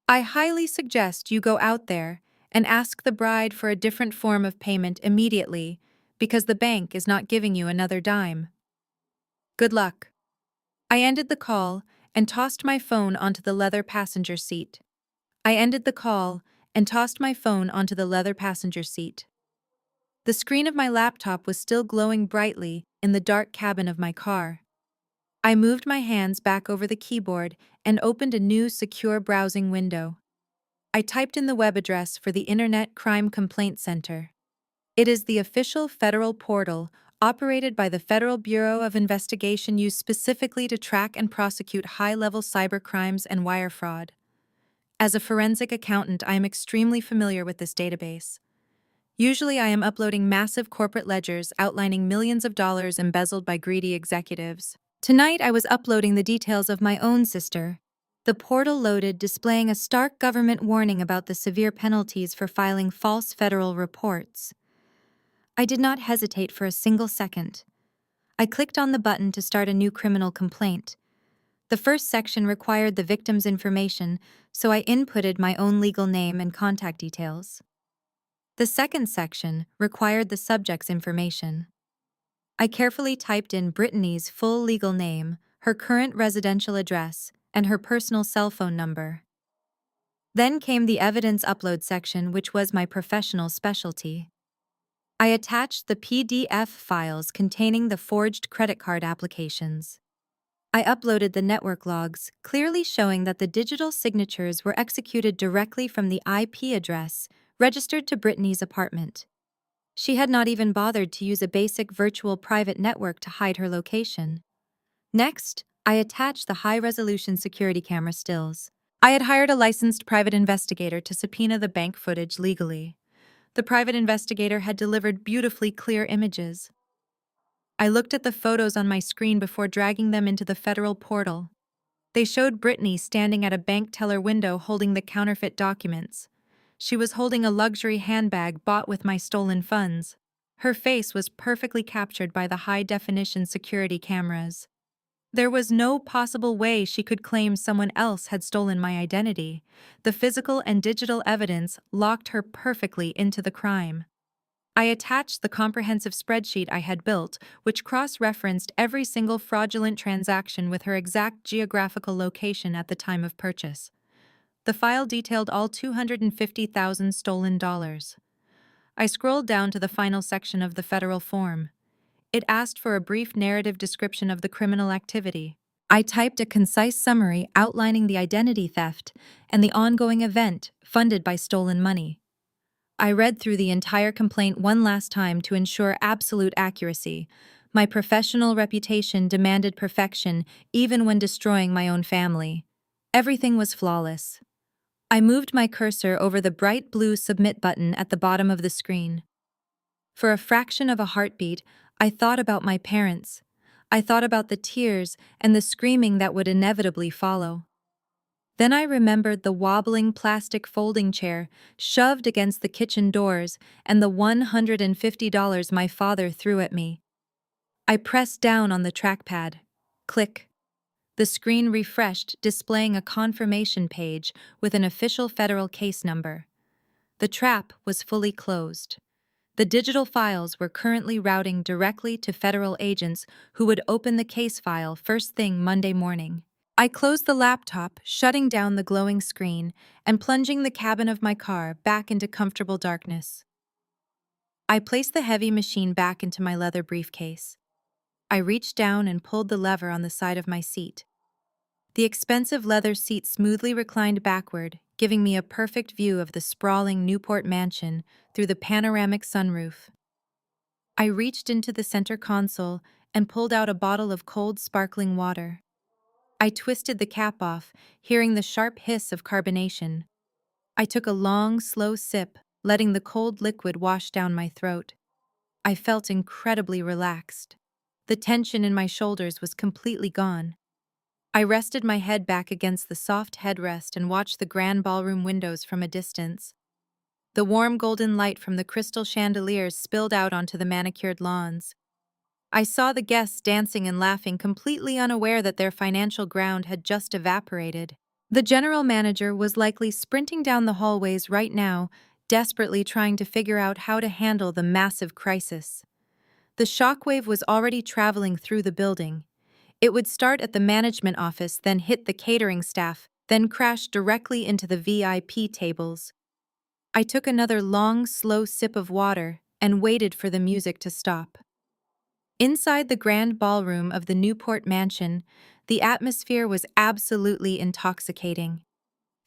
Speaker 1: I highly suggest you go out there and ask the bride for a different form of payment immediately, because the bank is not giving you another dime. Good luck. I ended the call and tossed my phone onto the leather passenger seat. The screen of my laptop was still glowing brightly in the dark cabin of my car. I moved my hands back over the keyboard and opened a new secure browsing window. I typed in the web address for the Internet Crime Complaint Center. It is the official federal portal operated by the Federal Bureau of Investigation used specifically to track and prosecute high-level cybercrimes and wire fraud. As a forensic accountant, I am extremely familiar with this database. Usually, I am uploading massive corporate ledgers outlining millions of dollars embezzled by greedy executives. Tonight, I was uploading the details of my own sister. The portal loaded, displaying a stark government warning about the severe penalties for filing false federal reports. I did not hesitate for a single second. I clicked on the button to start a new criminal complaint. The first section required the victim's information, so I inputted my own legal name and contact details. The second section required the subject's information. I carefully typed in Brittany's full legal name, her current residential address, and her personal cell phone number. Then came the evidence upload section, which was my professional specialty. I attached the PDF files containing the forged credit card applications. I uploaded the network logs, clearly showing that the digital signatures were executed directly from the IP address registered to Brittany's apartment. She had not even bothered to use a basic virtual private network to hide her location. Next, I attached the high-resolution security camera stills. I had hired a licensed private investigator to subpoena the bank footage legally. The private investigator had delivered beautifully clear images. I looked at the photos on my screen before dragging them into the federal portal. They showed Brittany standing at a bank teller window holding the counterfeit documents. She was holding a luxury handbag bought with my stolen funds. Her face was perfectly captured by the high-definition security cameras. There was no possible way she could claim someone else had stolen my identity. The physical and digital evidence locked her perfectly into the crime. I attached the comprehensive spreadsheet I had built, which cross-referenced every single fraudulent transaction with her exact geographical location at the time of purchase. The file detailed all 250,000 stolen dollars. I scrolled down to the final section of the federal form. It asked for a brief narrative description of the criminal activity. I typed a concise summary outlining the identity theft and the ongoing event funded by stolen money. I read through the entire complaint one last time to ensure absolute accuracy. My professional reputation demanded perfection even when destroying my own family. Everything was flawless. I moved my cursor over the bright blue submit button at the bottom of the screen. For a fraction of a heartbeat, I thought about my parents. I thought about the tears and the screaming that would inevitably follow. Then I remembered the wobbling plastic folding chair shoved against the kitchen doors and the $150 my father threw at me. I pressed down on the trackpad. Click. The screen refreshed, displaying a confirmation page with an official federal case number. The trap was fully closed. The digital files were currently routing directly to federal agents who would open the case file first thing Monday morning. I closed the laptop, shutting down the glowing screen and plunging the cabin of my car back into comfortable darkness. I placed the heavy machine back into my leather briefcase. I reached down and pulled the lever on the side of my seat. The expensive leather seat smoothly reclined backward, giving me a perfect view of the sprawling Newport mansion through the panoramic sunroof. I reached into the center console and pulled out a bottle of cold, sparkling water. I twisted the cap off, hearing the sharp hiss of carbonation. I took a long, slow sip, letting the cold liquid wash down my throat. I felt incredibly relaxed. The tension in my shoulders was completely gone. I rested my head back against the soft headrest and watched the grand ballroom windows from a distance. The warm golden light from the crystal chandeliers spilled out onto the manicured lawns. I saw the guests dancing and laughing, completely unaware that their financial ground had just evaporated. The general manager was likely sprinting down the hallways right now, desperately trying to figure out how to handle the massive crisis. The shockwave was already traveling through the building. It would start at the management office, then hit the catering staff, then crash directly into the VIP tables. I took another long, slow sip of water and waited for the music to stop. Inside the grand ballroom of the Newport mansion, the atmosphere was absolutely intoxicating.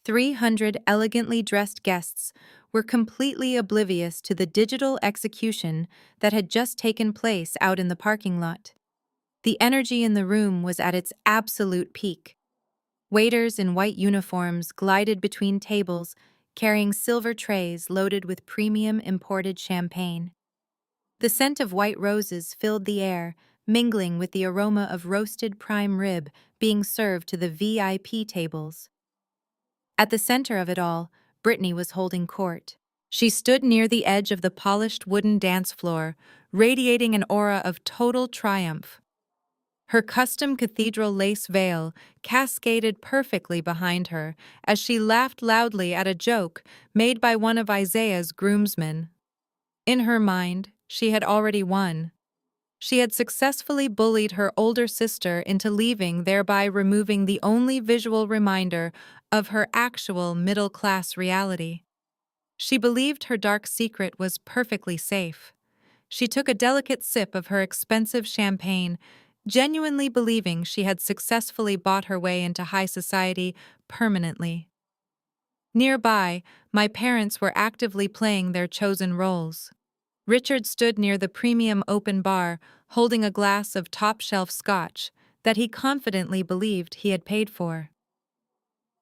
Speaker 1: 300 elegantly dressed guests were completely oblivious to the digital execution that had just taken place out in the parking lot. The energy in the room was at its absolute peak. Waiters in white uniforms glided between tables, carrying silver trays loaded with premium imported champagne. The scent of white roses filled the air, mingling with the aroma of roasted prime rib being served to the VIP tables. At the center of it all, Brittany was holding court. She stood near the edge of the polished wooden dance floor, radiating an aura of total triumph. Her custom cathedral lace veil cascaded perfectly behind her as she laughed loudly at a joke made by one of Isaiah's groomsmen. In her mind, she had already won. She had successfully bullied her older sister into leaving, thereby removing the only visual reminder of her actual middle-class reality. She believed her dark secret was perfectly safe. She took a delicate sip of her expensive champagne, genuinely believing she had successfully bought her way into high society permanently. Nearby, my parents were actively playing their chosen roles. Richard stood near the premium open bar, holding a glass of top-shelf scotch that he confidently believed he had paid for.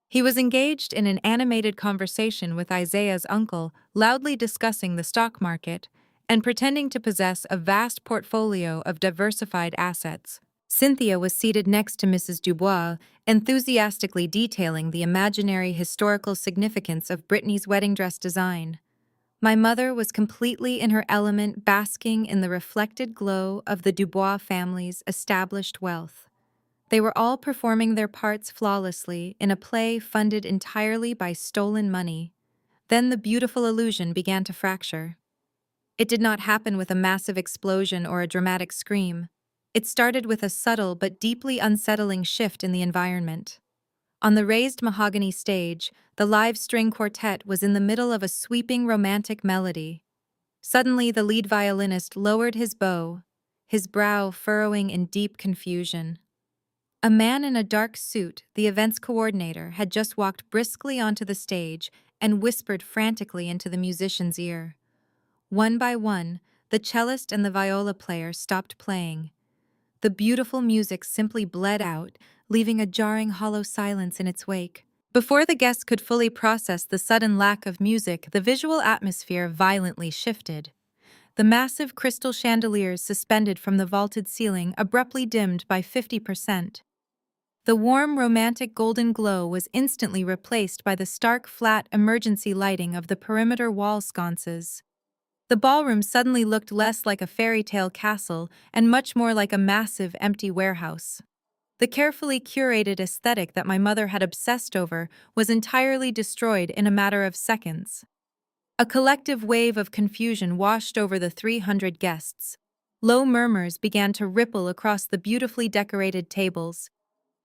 Speaker 1: He was engaged in an animated conversation with Isaiah's uncle, loudly discussing the stock market and pretending to possess a vast portfolio of diversified assets. Cynthia was seated next to Mrs. Dubois, enthusiastically detailing the imaginary historical significance of Brittany's wedding dress design. My mother was completely in her element, basking in the reflected glow of the Dubois family's established wealth. They were all performing their parts flawlessly in a play funded entirely by stolen money. Then the beautiful illusion began to fracture. It did not happen with a massive explosion or a dramatic scream. It started with a subtle but deeply unsettling shift in the environment. On the raised mahogany stage, the live string quartet was in the middle of a sweeping romantic melody. Suddenly, the lead violinist lowered his bow, his brow furrowing in deep confusion. A man in a dark suit, the events coordinator, had just walked briskly onto the stage and whispered frantically into the musician's ear. One by one, the cellist and the viola player stopped playing. The beautiful music simply bled out, leaving a jarring, hollow silence in its wake. Before the guests could fully process the sudden lack of music, the visual atmosphere violently shifted. The massive crystal chandeliers suspended from the vaulted ceiling abruptly dimmed by 50%. The warm, romantic golden glow was instantly replaced by the stark, flat emergency lighting of the perimeter wall sconces. The ballroom suddenly looked less like a fairy tale castle and much more like a massive, empty warehouse. The carefully curated aesthetic that my mother had obsessed over was entirely destroyed in a matter of seconds. A collective wave of confusion washed over the 300 guests. Low murmurs began to ripple across the beautifully decorated tables.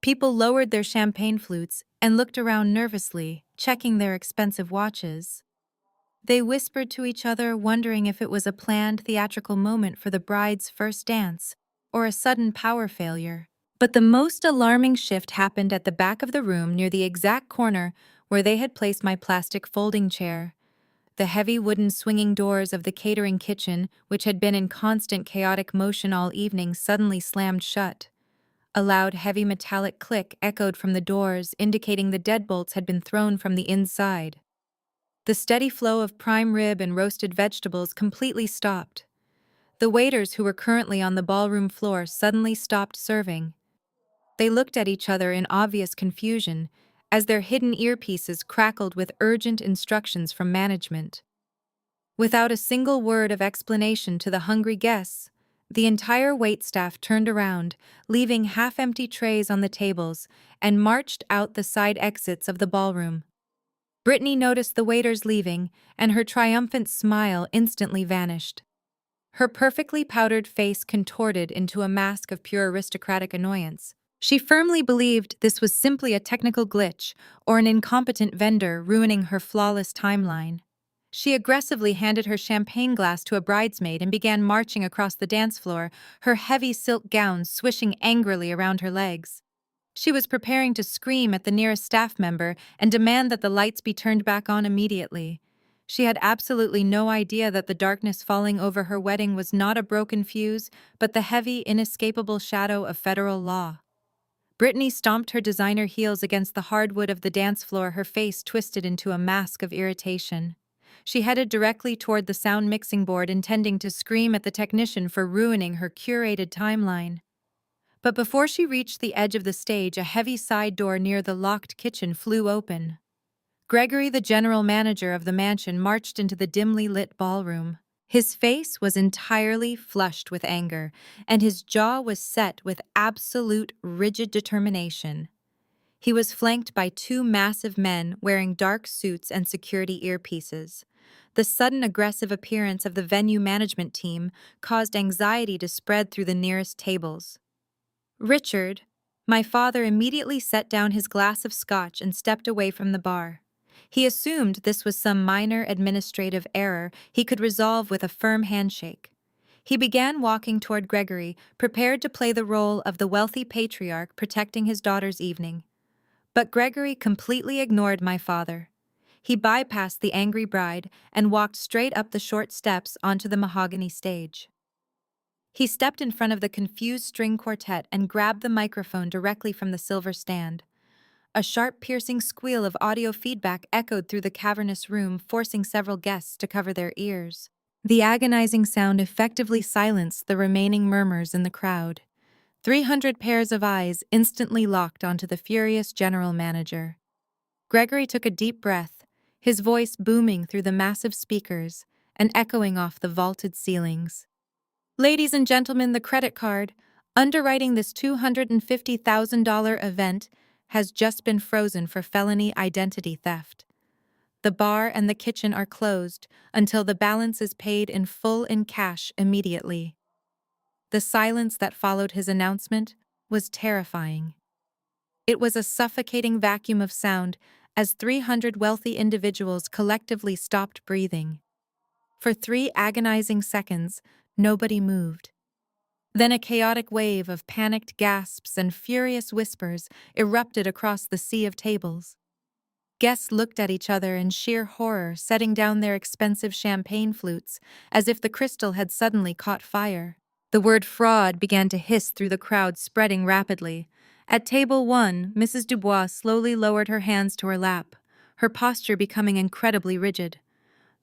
Speaker 1: People lowered their champagne flutes and looked around nervously, checking their expensive watches. They whispered to each other, wondering if it was a planned theatrical moment for the bride's first dance, or a sudden power failure. But the most alarming shift happened at the back of the room near the exact corner where they had placed my plastic folding chair. The heavy wooden swinging doors of the catering kitchen, which had been in constant chaotic motion all evening, suddenly slammed shut. A loud, heavy metallic click echoed from the doors, indicating the deadbolts had been thrown from the inside. The steady flow of prime rib and roasted vegetables completely stopped. The waiters who were currently on the ballroom floor suddenly stopped serving. They looked at each other in obvious confusion as their hidden earpieces crackled with urgent instructions from management. Without a single word of explanation to the hungry guests, the entire waitstaff turned around, leaving half-empty trays on the tables, and marched out the side exits of the ballroom. Brittany noticed the waiters leaving, and her triumphant smile instantly vanished. Her perfectly powdered face contorted into a mask of pure aristocratic annoyance. She firmly believed this was simply a technical glitch or an incompetent vendor ruining her flawless timeline. She aggressively handed her champagne glass to a bridesmaid and began marching across the dance floor, her heavy silk gown swishing angrily around her legs. She was preparing to scream at the nearest staff member and demand that the lights be turned back on immediately. She had absolutely no idea that the darkness falling over her wedding was not a broken fuse, but the heavy, inescapable shadow of federal law. Brittany stomped her designer heels against the hardwood of the dance floor, her face twisted into a mask of irritation. She headed directly toward the sound mixing board, intending to scream at the technician for ruining her curated timeline. But before she reached the edge of the stage, a heavy side door near the locked kitchen flew open. Gregory, the general manager of the mansion, marched into the dimly lit ballroom. His face was entirely flushed with anger, and his jaw was set with absolute rigid determination. He was flanked by two massive men wearing dark suits and security earpieces. The sudden aggressive appearance of the venue management team caused anxiety to spread through the nearest tables. Richard, my father immediately set down his glass of scotch and stepped away from the bar. He assumed this was some minor administrative error he could resolve with a firm handshake. He began walking toward Gregory, prepared to play the role of the wealthy patriarch protecting his daughter's evening. But Gregory completely ignored my father. He bypassed the angry bride and walked straight up the short steps onto the mahogany stage. He stepped in front of the confused string quartet and grabbed the microphone directly from the silver stand. A sharp, piercing squeal of audio feedback echoed through the cavernous room, forcing several guests to cover their ears. The agonizing sound effectively silenced the remaining murmurs in the crowd. 300 pairs of eyes instantly locked onto the furious general manager. Gregory took a deep breath, his voice booming through the massive speakers and echoing off the vaulted ceilings. Ladies and gentlemen, the credit card underwriting this $250,000 event has just been frozen for felony identity theft. The bar and the kitchen are closed until the balance is paid in full in cash immediately. The silence that followed his announcement was terrifying. It was a suffocating vacuum of sound as 300 wealthy individuals collectively stopped breathing. For 3 agonizing seconds, nobody moved. Then a chaotic wave of panicked gasps and furious whispers erupted across the sea of tables. Guests looked at each other in sheer horror, setting down their expensive champagne flutes, as if the crystal had suddenly caught fire. The word fraud began to hiss through the crowd, spreading rapidly. At table 1, Mrs. Dubois slowly lowered her hands to her lap, her posture becoming incredibly rigid.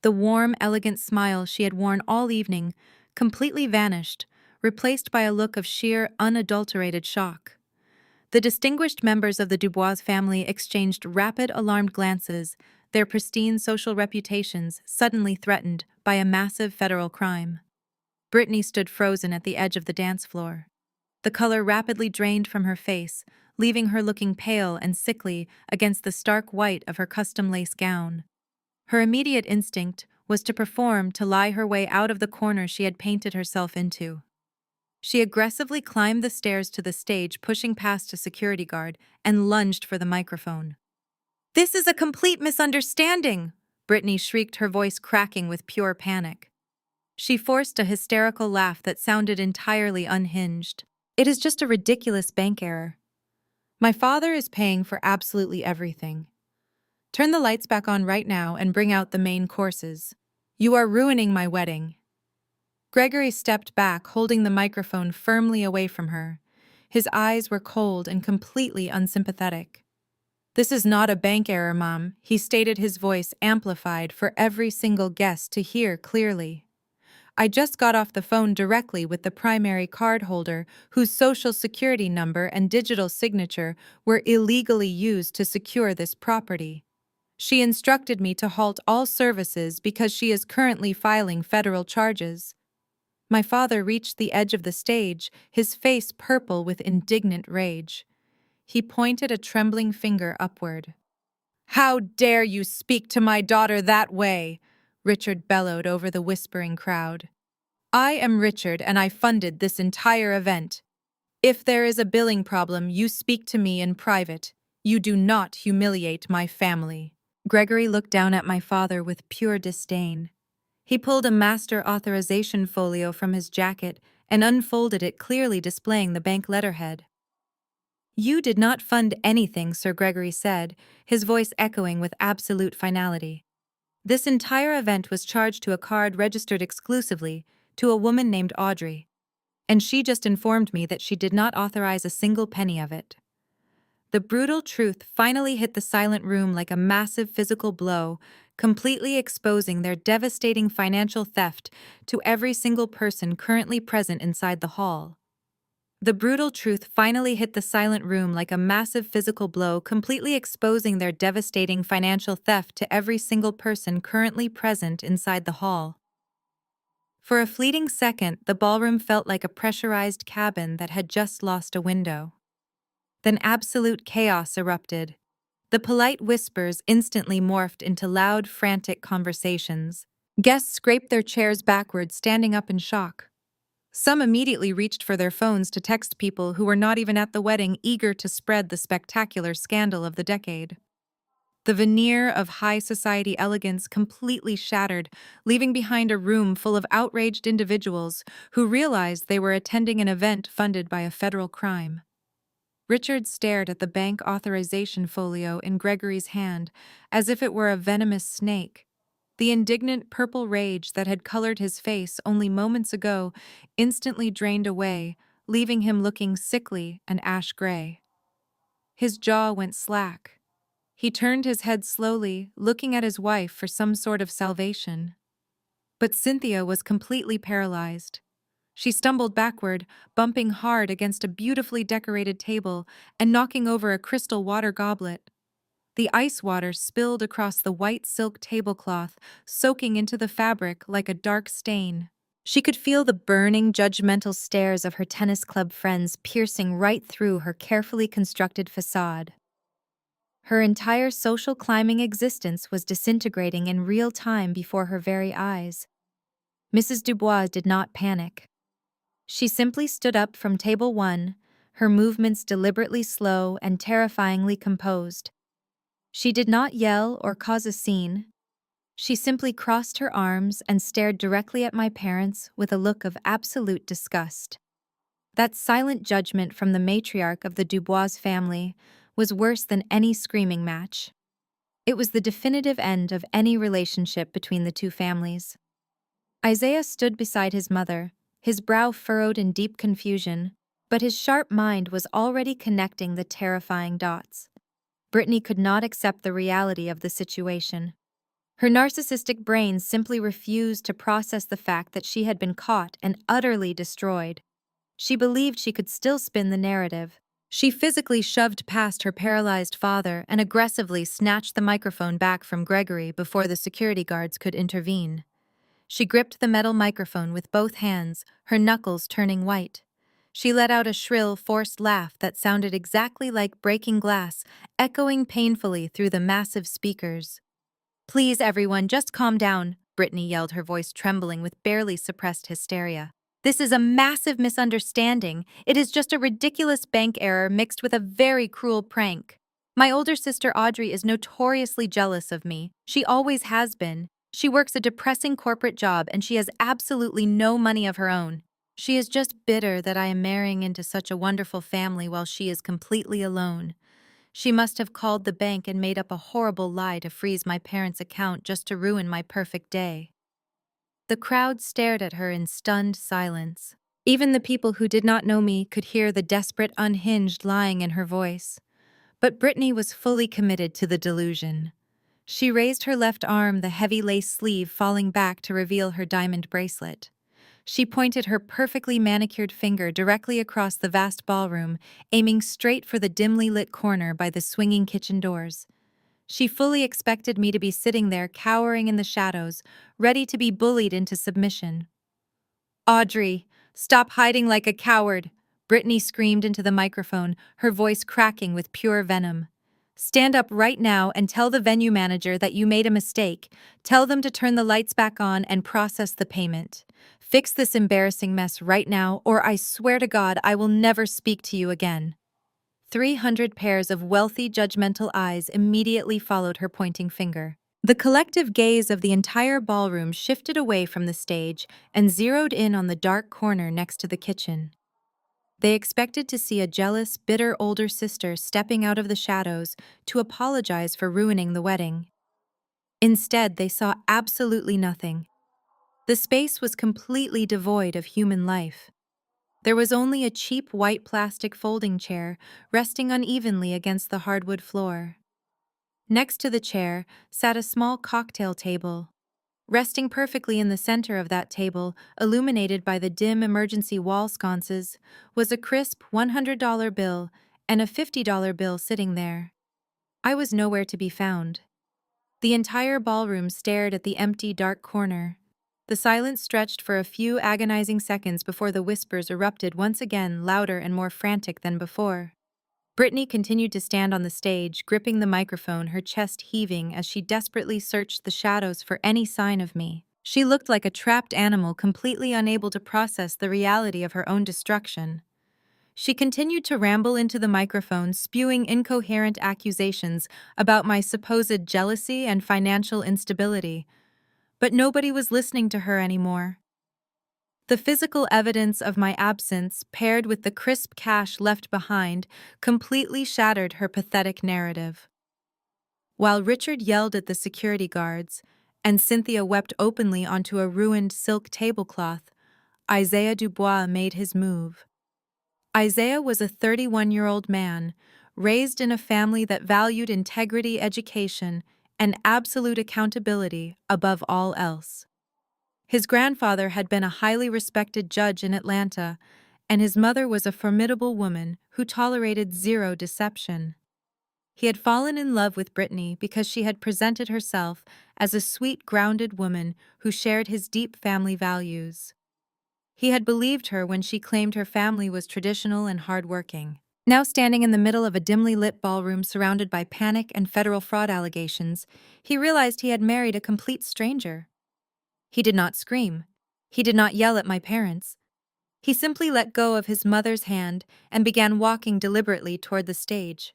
Speaker 1: The warm, elegant smile she had worn all evening completely vanished, replaced by a look of sheer, unadulterated shock. The distinguished members of the Dubois family exchanged rapid, alarmed glances, their pristine social reputations suddenly threatened by a massive federal crime. Brittany stood frozen at the edge of the dance floor. The color rapidly drained from her face, leaving her looking pale and sickly against the stark white of her custom lace gown. Her immediate instinct was to perform to lie her way out of the corner she had painted herself into. She aggressively climbed the stairs to the stage, pushing past a security guard, and lunged for the microphone. "This is a complete misunderstanding!" Brittany shrieked, her voice cracking with pure panic. She forced a hysterical laugh that sounded entirely unhinged. "It is just a ridiculous bank error. My father is paying for absolutely everything. Turn the lights back on right now and bring out the main courses. You are ruining my wedding." Gregory stepped back, holding the microphone firmly away from her. His eyes were cold and completely unsympathetic. "This is not a bank error, Mom," he stated, his voice amplified for every single guest to hear clearly. "I just got off the phone directly with the primary cardholder whose social security number and digital signature were illegally used to secure this property. She instructed me to halt all services because she is currently filing federal charges." My father reached the edge of the stage, his face purple with indignant rage. He pointed a trembling finger upward. "How dare you speak to my daughter that way?" Richard bellowed over the whispering crowd. "I am Richard and I funded this entire event. If there is a billing problem, you speak to me in private. You do not humiliate my family." Gregory looked down at my father with pure disdain. He pulled a master authorization folio from his jacket and unfolded it, clearly displaying the bank letterhead. "You did not fund anything," Sir Gregory said, his voice echoing with absolute finality. "This entire event was charged to a card registered exclusively to a woman named Audrey, and she just informed me that she did not authorize a single penny of it." The brutal truth finally hit the silent room like a massive physical blow, completely exposing their devastating financial theft to every single person currently present inside the hall. The brutal truth finally hit the silent room like a massive physical blow, completely exposing their devastating financial theft to every single person currently present inside the hall. For a fleeting second, the ballroom felt like a pressurized cabin that had just lost a window. Then absolute chaos erupted. The polite whispers instantly morphed into loud, frantic conversations. Guests scraped their chairs backward, standing up in shock. Some immediately reached for their phones to text people who were not even at the wedding, eager to spread the spectacular scandal of the decade. The veneer of high society elegance completely shattered, leaving behind a room full of outraged individuals who realized they were attending an event funded by a federal crime. Richard stared at the bank authorization folio in Gregory's hand as if it were a venomous snake. The indignant purple rage that had colored his face only moments ago instantly drained away, leaving him looking sickly and ash-gray. His jaw went slack. He turned his head slowly, looking at his wife for some sort of salvation. But Cynthia was completely paralyzed. She stumbled backward, bumping hard against a beautifully decorated table and knocking over a crystal water goblet. The ice water spilled across the white silk tablecloth, soaking into the fabric like a dark stain. She could feel the burning, judgmental stares of her tennis club friends piercing right through her carefully constructed facade. Her entire social climbing existence was disintegrating in real time before her very eyes. Mrs. Dubois did not panic. She simply stood up from table one, her movements deliberately slow and terrifyingly composed. She did not yell or cause a scene. She simply crossed her arms and stared directly at my parents with a look of absolute disgust. That silent judgment from the matriarch of the Dubois family was worse than any screaming match. It was the definitive end of any relationship between the two families. Isaiah stood beside his mother, his brow furrowed in deep confusion, but his sharp mind was already connecting the terrifying dots. Brittany could not accept the reality of the situation. Her narcissistic brain simply refused to process the fact that she had been caught and utterly destroyed. She believed she could still spin the narrative. She physically shoved past her paralyzed father and aggressively snatched the microphone back from Gregory before the security guards could intervene. She gripped the metal microphone with both hands, her knuckles turning white. She let out a shrill, forced laugh that sounded exactly like breaking glass, echoing painfully through the massive speakers. "Please, everyone, just calm down," Brittany yelled, her voice trembling with barely suppressed hysteria. "This is a massive misunderstanding. It is just a ridiculous bank error mixed with a very cruel prank. My older sister Audrey is notoriously jealous of me. She always has been. She works a depressing corporate job and she has absolutely no money of her own. She is just bitter that I am marrying into such a wonderful family while she is completely alone. She must have called the bank and made up a horrible lie to freeze my parents' account just to ruin my perfect day." The crowd stared at her in stunned silence. Even the people who did not know me could hear the desperate, unhinged lying in her voice. But Brittany was fully committed to the delusion. She raised her left arm, the heavy lace sleeve falling back to reveal her diamond bracelet. She pointed her perfectly manicured finger directly across the vast ballroom, aiming straight for the dimly lit corner by the swinging kitchen doors. She fully expected me to be sitting there, cowering in the shadows, ready to be bullied into submission. "Audrey, stop hiding like a coward!" Brittany screamed into the microphone, her voice cracking with pure venom. "Stand up right now and tell the venue manager that you made a mistake. Tell them to turn the lights back on and process the payment. Fix this embarrassing mess right now, or I swear to God I will never speak to you again." 300 pairs of wealthy, judgmental eyes immediately followed her pointing finger. The collective gaze of the entire ballroom shifted away from the stage and zeroed in on the dark corner next to the kitchen. They expected to see a jealous, bitter older sister stepping out of the shadows to apologize for ruining the wedding. Instead, they saw absolutely nothing. The space was completely devoid of human life. There was only a cheap white plastic folding chair resting unevenly against the hardwood floor. Next to the chair sat a small cocktail table. Resting perfectly in the center of that table, illuminated by the dim emergency wall sconces, was a crisp $100 bill and a $50 bill sitting there. I was nowhere to be found. The entire ballroom stared at the empty, dark corner. The silence stretched for a few agonizing seconds before the whispers erupted once again, louder and more frantic than before. Brittany continued to stand on the stage, gripping the microphone, her chest heaving as she desperately searched the shadows for any sign of me. She looked like a trapped animal, completely unable to process the reality of her own destruction. She continued to ramble into the microphone, spewing incoherent accusations about my supposed jealousy and financial instability. But nobody was listening to her anymore. The physical evidence of my absence, paired with the crisp cash left behind, completely shattered her pathetic narrative. While Richard yelled at the security guards, and Cynthia wept openly onto a ruined silk tablecloth, Isaiah Dubois made his move. Isaiah was a 31-year-old man, raised in a family that valued integrity, education, and absolute accountability above all else. His grandfather had been a highly respected judge in Atlanta, and his mother was a formidable woman who tolerated zero deception. He had fallen in love with Brittany because she had presented herself as a sweet, grounded woman who shared his deep family values. He had believed her when she claimed her family was traditional and hardworking. Now standing in the middle of a dimly lit ballroom surrounded by panic and federal fraud allegations, he realized he had married a complete stranger. He did not scream. He did not yell at my parents. He simply let go of his mother's hand and began walking deliberately toward the stage.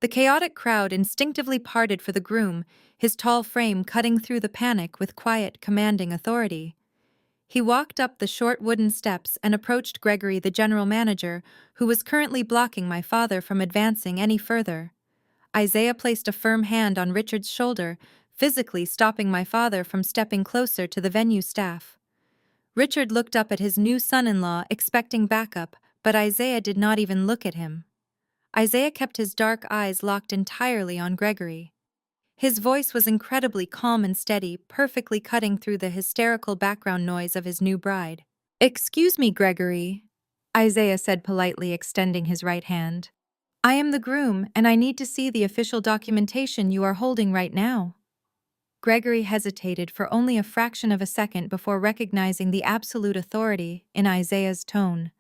Speaker 1: The chaotic crowd instinctively parted for the groom, his tall frame cutting through the panic with quiet, commanding authority. He walked up the short wooden steps and approached Gregory, the general manager, who was currently blocking my father from advancing any further. Isaiah placed a firm hand on Richard's shoulder, physically stopping my father from stepping closer to the venue staff. Richard looked up at his new son-in-law, expecting backup, but Isaiah did not even look at him. Isaiah kept his dark eyes locked entirely on Gregory. His voice was incredibly calm and steady, perfectly cutting through the hysterical background noise of his new bride. "Excuse me, Gregory," Isaiah said politely, extending his right hand. "I am the groom, and I need to see the official documentation you are holding right now." Gregory hesitated for only a fraction of a second before recognizing the absolute authority in Isaiah's tone.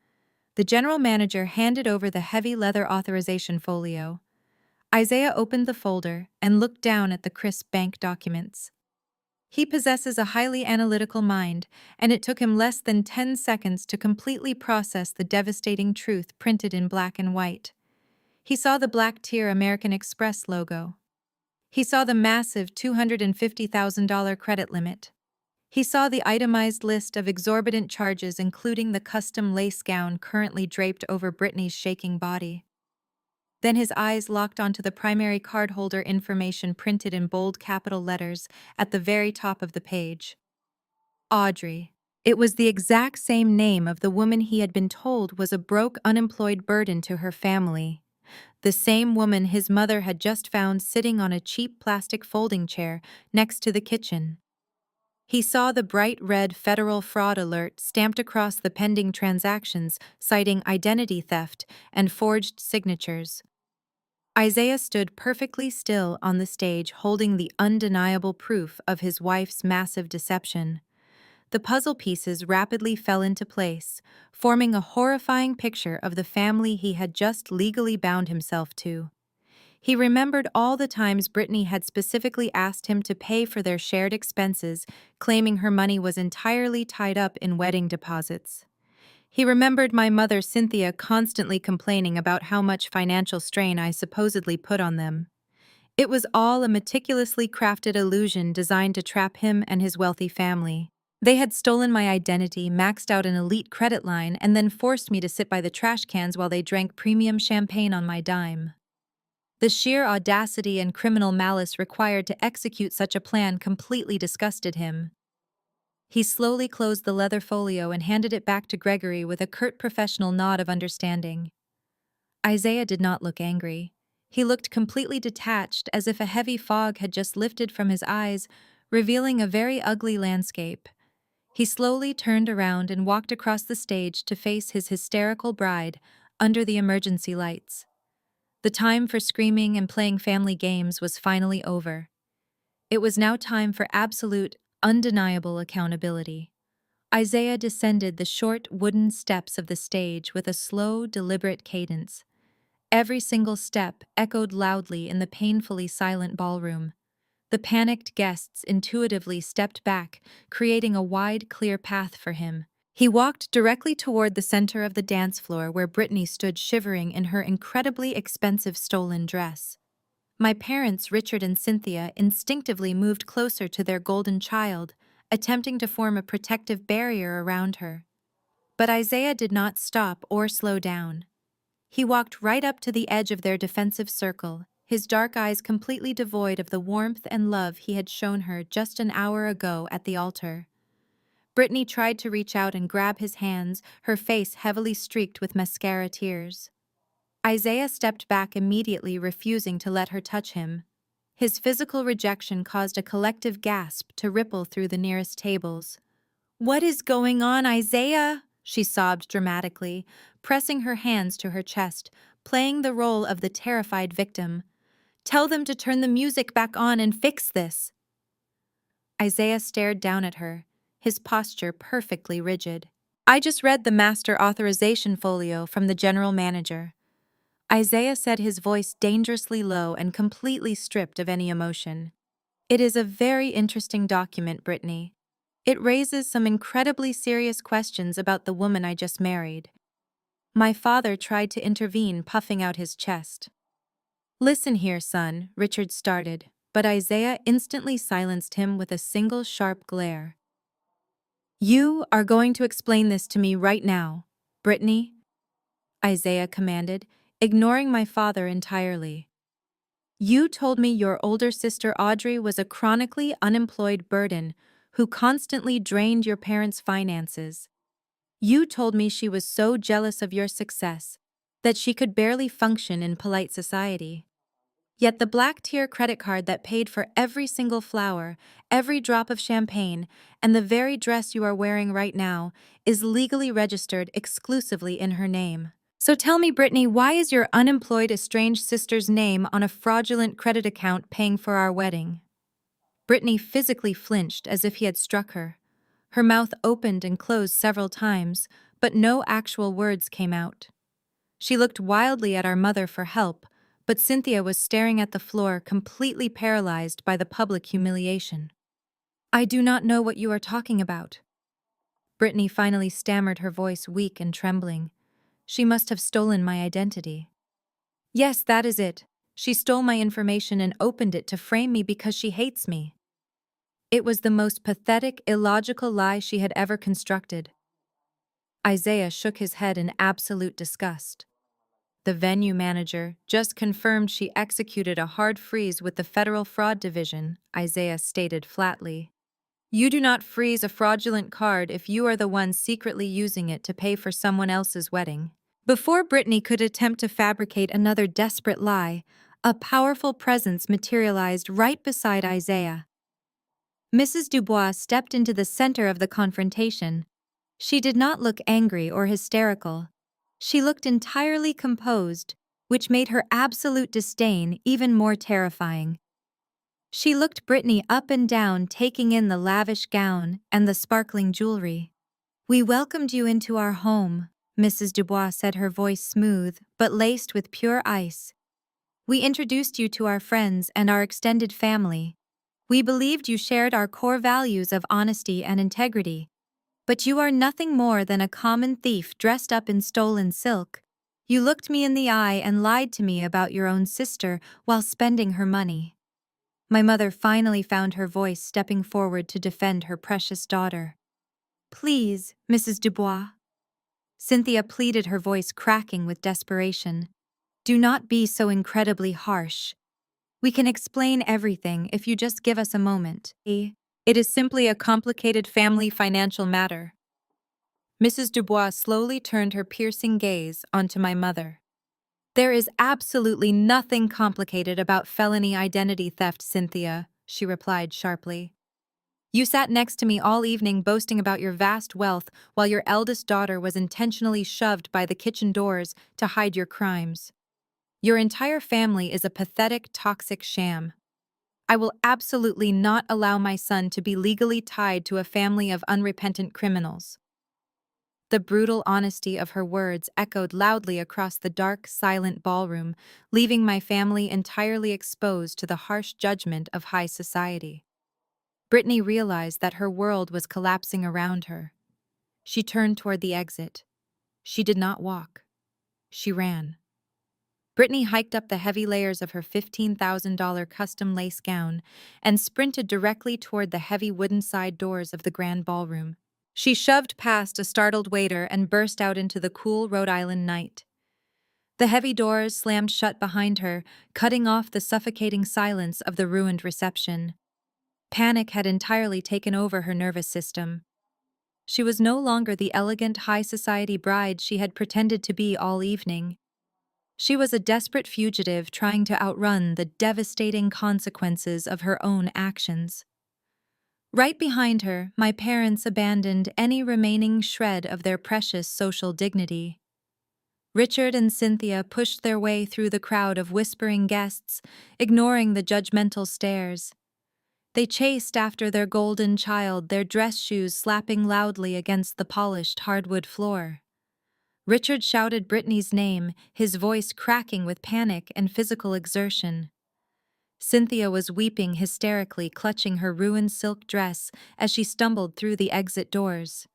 Speaker 1: The general manager handed over the heavy leather authorization folio. Isaiah opened the folder and looked down at the crisp bank documents. He possesses a highly analytical mind, and it took him less than 10 seconds to completely process the devastating truth printed in black and white. He saw the black tier American Express logo. He saw the massive $250,000 credit limit. He saw the itemized list of exorbitant charges, including the custom lace gown currently draped over Brittany's shaking body. Then his eyes locked onto the primary cardholder information printed in bold capital letters at the very top of the page. Audrey. It was the exact same name of the woman he had been told was a broke, unemployed burden to her family. The same woman his mother had just found sitting on a cheap plastic folding chair next to the kitchen. He saw the bright red federal fraud alert stamped across the pending transactions, citing identity theft and forged signatures. Isaiah stood perfectly still on the stage, holding the undeniable proof of his wife's massive deception. The puzzle pieces rapidly fell into place, forming a horrifying picture of the family he had just legally bound himself to. He remembered all the times Brittany had specifically asked him to pay for their shared expenses, claiming her money was entirely tied up in wedding deposits. He remembered my mother Cynthia constantly complaining about how much financial strain I supposedly put on them. It was all a meticulously crafted illusion designed to trap him and his wealthy family. They had stolen my identity, maxed out an elite credit line, and then forced me to sit by the trash cans while they drank premium champagne on my dime. The sheer audacity and criminal malice required to execute such a plan completely disgusted him. He slowly closed the leather folio and handed it back to Gregory with a curt professional nod of understanding. Isaiah did not look angry. He looked completely detached, as if a heavy fog had just lifted from his eyes, revealing a very ugly landscape. He slowly turned around and walked across the stage to face his hysterical bride under the emergency lights. The time for screaming and playing family games was finally over. It was now time for absolute, undeniable accountability. Isaiah descended the short wooden steps of the stage with a slow, deliberate cadence. Every single step echoed loudly in the painfully silent ballroom. The panicked guests intuitively stepped back, creating a wide, clear path for him. He walked directly toward the center of the dance floor where Brittany stood shivering in her incredibly expensive stolen dress. My parents, Richard and Cynthia, instinctively moved closer to their golden child, attempting to form a protective barrier around her. But Isaiah did not stop or slow down. He walked right up to the edge of their defensive circle, his dark eyes completely devoid of the warmth and love he had shown her just an hour ago at the altar. Brittany tried to reach out and grab his hands, her face heavily streaked with mascara tears. Isaiah stepped back immediately, refusing to let her touch him. His physical rejection caused a collective gasp to ripple through the nearest tables. "What is going on, Isaiah?" she sobbed dramatically, pressing her hands to her chest, playing the role of the terrified victim. "Tell them to turn the music back on and fix this." Isaiah stared down at her, his posture perfectly rigid. "I just read the master authorization folio from the general manager," Isaiah said, his voice dangerously low and completely stripped of any emotion. "It is a very interesting document, Brittany. It raises some incredibly serious questions about the woman I just married." My father tried to intervene, puffing out his chest. "Listen here, son," Richard started, but Isaiah instantly silenced him with a single sharp glare. "You are going to explain this to me right now, Brittany," Isaiah commanded, ignoring my father entirely. "You told me your older sister Audrey was a chronically unemployed burden who constantly drained your parents' finances. You told me she was so jealous of your success that she could barely function in polite society. Yet the black tier credit card that paid for every single flower, every drop of champagne, and the very dress you are wearing right now is legally registered exclusively in her name. So tell me, Brittany, why is your unemployed estranged sister's name on a fraudulent credit account paying for our wedding?" Brittany physically flinched as if he had struck her. Her mouth opened and closed several times, but no actual words came out. She looked wildly at our mother for help, but Cynthia was staring at the floor, completely paralyzed by the public humiliation. "I do not know what you are talking about." Brittany finally stammered, her voice weak and trembling. "She must have stolen my identity." "Yes, that is it. She stole my information and opened it to frame me because she hates me." It was the most pathetic, illogical lie she had ever constructed. Isaiah shook his head in absolute disgust. "The venue manager just confirmed she executed a hard freeze with the Federal Fraud Division," Isaiah stated flatly. "You do not freeze a fraudulent card if you are the one secretly using it to pay for someone else's wedding." Before Brittany could attempt to fabricate another desperate lie, a powerful presence materialized right beside Isaiah. Mrs. Dubois stepped into the center of the confrontation. She did not look angry or hysterical. She looked entirely composed, which made her absolute disdain even more terrifying. She looked Brittany up and down, taking in the lavish gown and the sparkling jewelry. "We welcomed you into our home," Mrs. Dubois said, her voice smooth but laced with pure ice. "We introduced you to our friends and our extended family. We believed you shared our core values of honesty and integrity. But you are nothing more than a common thief dressed up in stolen silk. You looked me in the eye and lied to me about your own sister while spending her money. My mother finally found her voice, stepping forward to defend her precious daughter. Please, Mrs. Dubois. Cynthia pleaded, her voice cracking with desperation. Do not be so incredibly harsh. We can explain everything if you just give us a moment. It is simply a complicated family financial matter. Mrs. Dubois slowly turned her piercing gaze onto my mother. There is absolutely nothing complicated about felony identity theft, Cynthia, she replied sharply. You sat next to me all evening boasting about your vast wealth while your eldest daughter was intentionally shoved by the kitchen doors to hide your crimes. Your entire family is a pathetic, toxic sham. I will absolutely not allow my son to be legally tied to a family of unrepentant criminals. The brutal honesty of her words echoed loudly across the dark, silent ballroom, leaving my family entirely exposed to the harsh judgment of high society. Brittany realized that her world was collapsing around her. She turned toward the exit. She did not walk. She ran. Brittany hiked up the heavy layers of her $15,000 custom lace gown and sprinted directly toward the heavy wooden side doors of the grand ballroom. She shoved past a startled waiter and burst out into the cool Rhode Island night. The heavy doors slammed shut behind her, cutting off the suffocating silence of the ruined reception. Panic had entirely taken over her nervous system. She was no longer the elegant high society bride she had pretended to be all evening. She was a desperate fugitive trying to outrun the devastating consequences of her own actions. Right behind her, my parents abandoned any remaining shred of their precious social dignity. Richard and Cynthia pushed their way through the crowd of whispering guests, ignoring the judgmental stares. They chased after their golden child, their dress shoes slapping loudly against the polished hardwood floor. Richard shouted Brittany's name, his voice cracking with panic and physical exertion. Cynthia was weeping hysterically, clutching her ruined silk dress as she stumbled through the exit doors.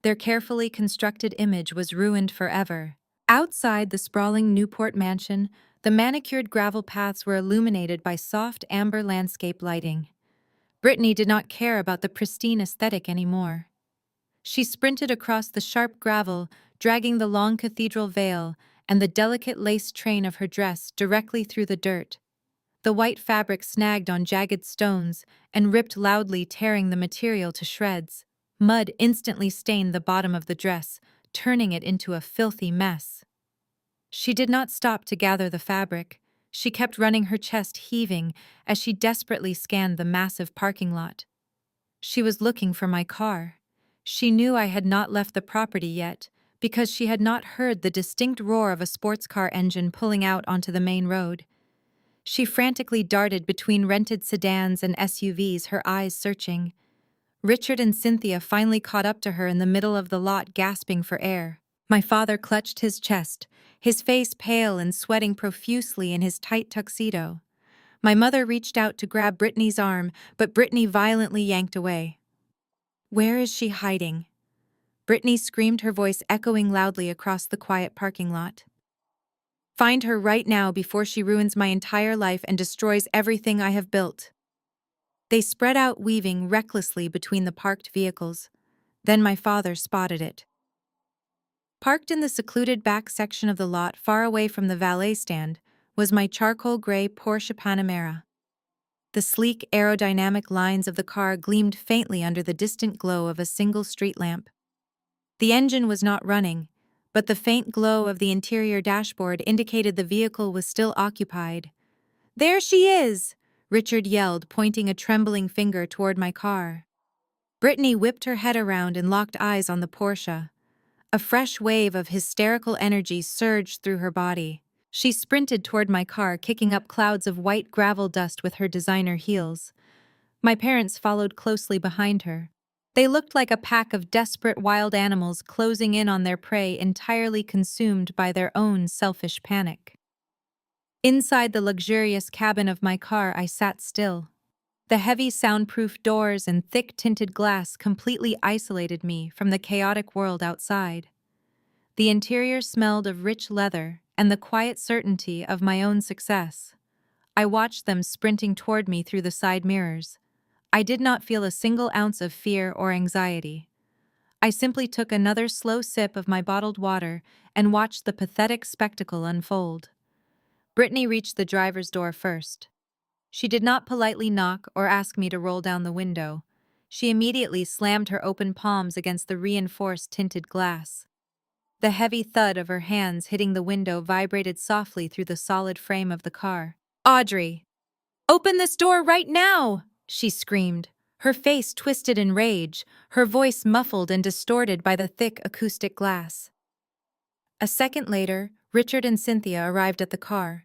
Speaker 1: Their carefully constructed image was ruined forever. Outside the sprawling Newport mansion, the manicured gravel paths were illuminated by soft amber landscape lighting. Brittany did not care about the pristine aesthetic anymore. She sprinted across the sharp gravel, dragging the long cathedral veil and the delicate lace train of her dress directly through the dirt. The white fabric snagged on jagged stones and ripped loudly, tearing the material to shreds. Mud instantly stained the bottom of the dress, turning it into a filthy mess. She did not stop to gather the fabric. She kept running, her chest heaving as she desperately scanned the massive parking lot. She was looking for my car. She knew I had not left the property yet, because she had not heard the distinct roar of a sports car engine pulling out onto the main road. She frantically darted between rented sedans and SUVs, her eyes searching. Richard and Cynthia finally caught up to her in the middle of the lot, gasping for air. My father clutched his chest, his face pale and sweating profusely in his tight tuxedo. My mother reached out to grab Brittany's arm, but Brittany violently yanked away. Where is she hiding? Brittany screamed, her voice echoing loudly across the quiet parking lot. Find her right now before she ruins my entire life and destroys everything I have built. They spread out, weaving recklessly between the parked vehicles. Then my father spotted it. Parked in the secluded back section of the lot, far away from the valet stand, was my charcoal gray Porsche Panamera. The sleek, aerodynamic lines of the car gleamed faintly under the distant glow of a single street lamp. The engine was not running, but the faint glow of the interior dashboard indicated the vehicle was still occupied. There she is! Richard yelled, pointing a trembling finger toward my car. Brittany whipped her head around and locked eyes on the Porsche. A fresh wave of hysterical energy surged through her body. She sprinted toward my car, kicking up clouds of white gravel dust with her designer heels. My parents followed closely behind her. They looked like a pack of desperate wild animals closing in on their prey, entirely consumed by their own selfish panic. Inside the luxurious cabin of my car, I sat still. The heavy soundproof doors and thick tinted glass completely isolated me from the chaotic world outside. The interior smelled of rich leather and the quiet certainty of my own success. I watched them sprinting toward me through the side mirrors. I did not feel a single ounce of fear or anxiety. I simply took another slow sip of my bottled water and watched the pathetic spectacle unfold. Brittany reached the driver's door first. She did not politely knock or ask me to roll down the window. She immediately slammed her open palms against the reinforced tinted glass. The heavy thud of her hands hitting the window vibrated softly through the solid frame of the car. "Audrey, open this door right now!" she screamed, her face twisted in rage, her voice muffled and distorted by the thick acoustic glass. A second later, Richard and Cynthia arrived at the car.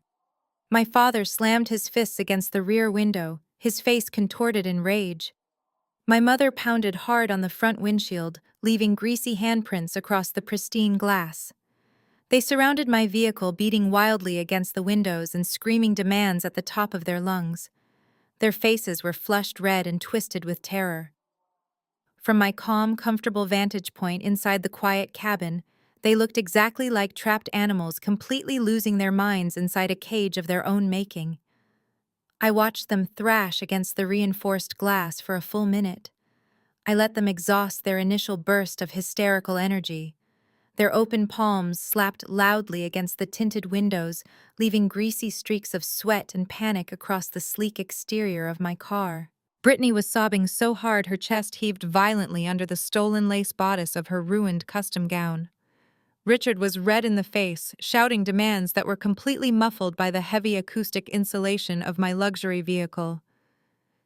Speaker 1: My father slammed his fists against the rear window, his face contorted in rage. My mother pounded hard on the front windshield, leaving greasy handprints across the pristine glass. They surrounded my vehicle, beating wildly against the windows and screaming demands at the top of their lungs. Their faces were flushed red and twisted with terror. From my calm, comfortable vantage point inside the quiet cabin, they looked exactly like trapped animals completely losing their minds inside a cage of their own making. I watched them thrash against the reinforced glass for a full minute. I let them exhaust their initial burst of hysterical energy. Their open palms slapped loudly against the tinted windows, leaving greasy streaks of sweat and panic across the sleek exterior of my car. Brittany was sobbing so hard her chest heaved violently under the stolen lace bodice of her ruined custom gown. Richard was red in the face, shouting demands that were completely muffled by the heavy acoustic insulation of my luxury vehicle.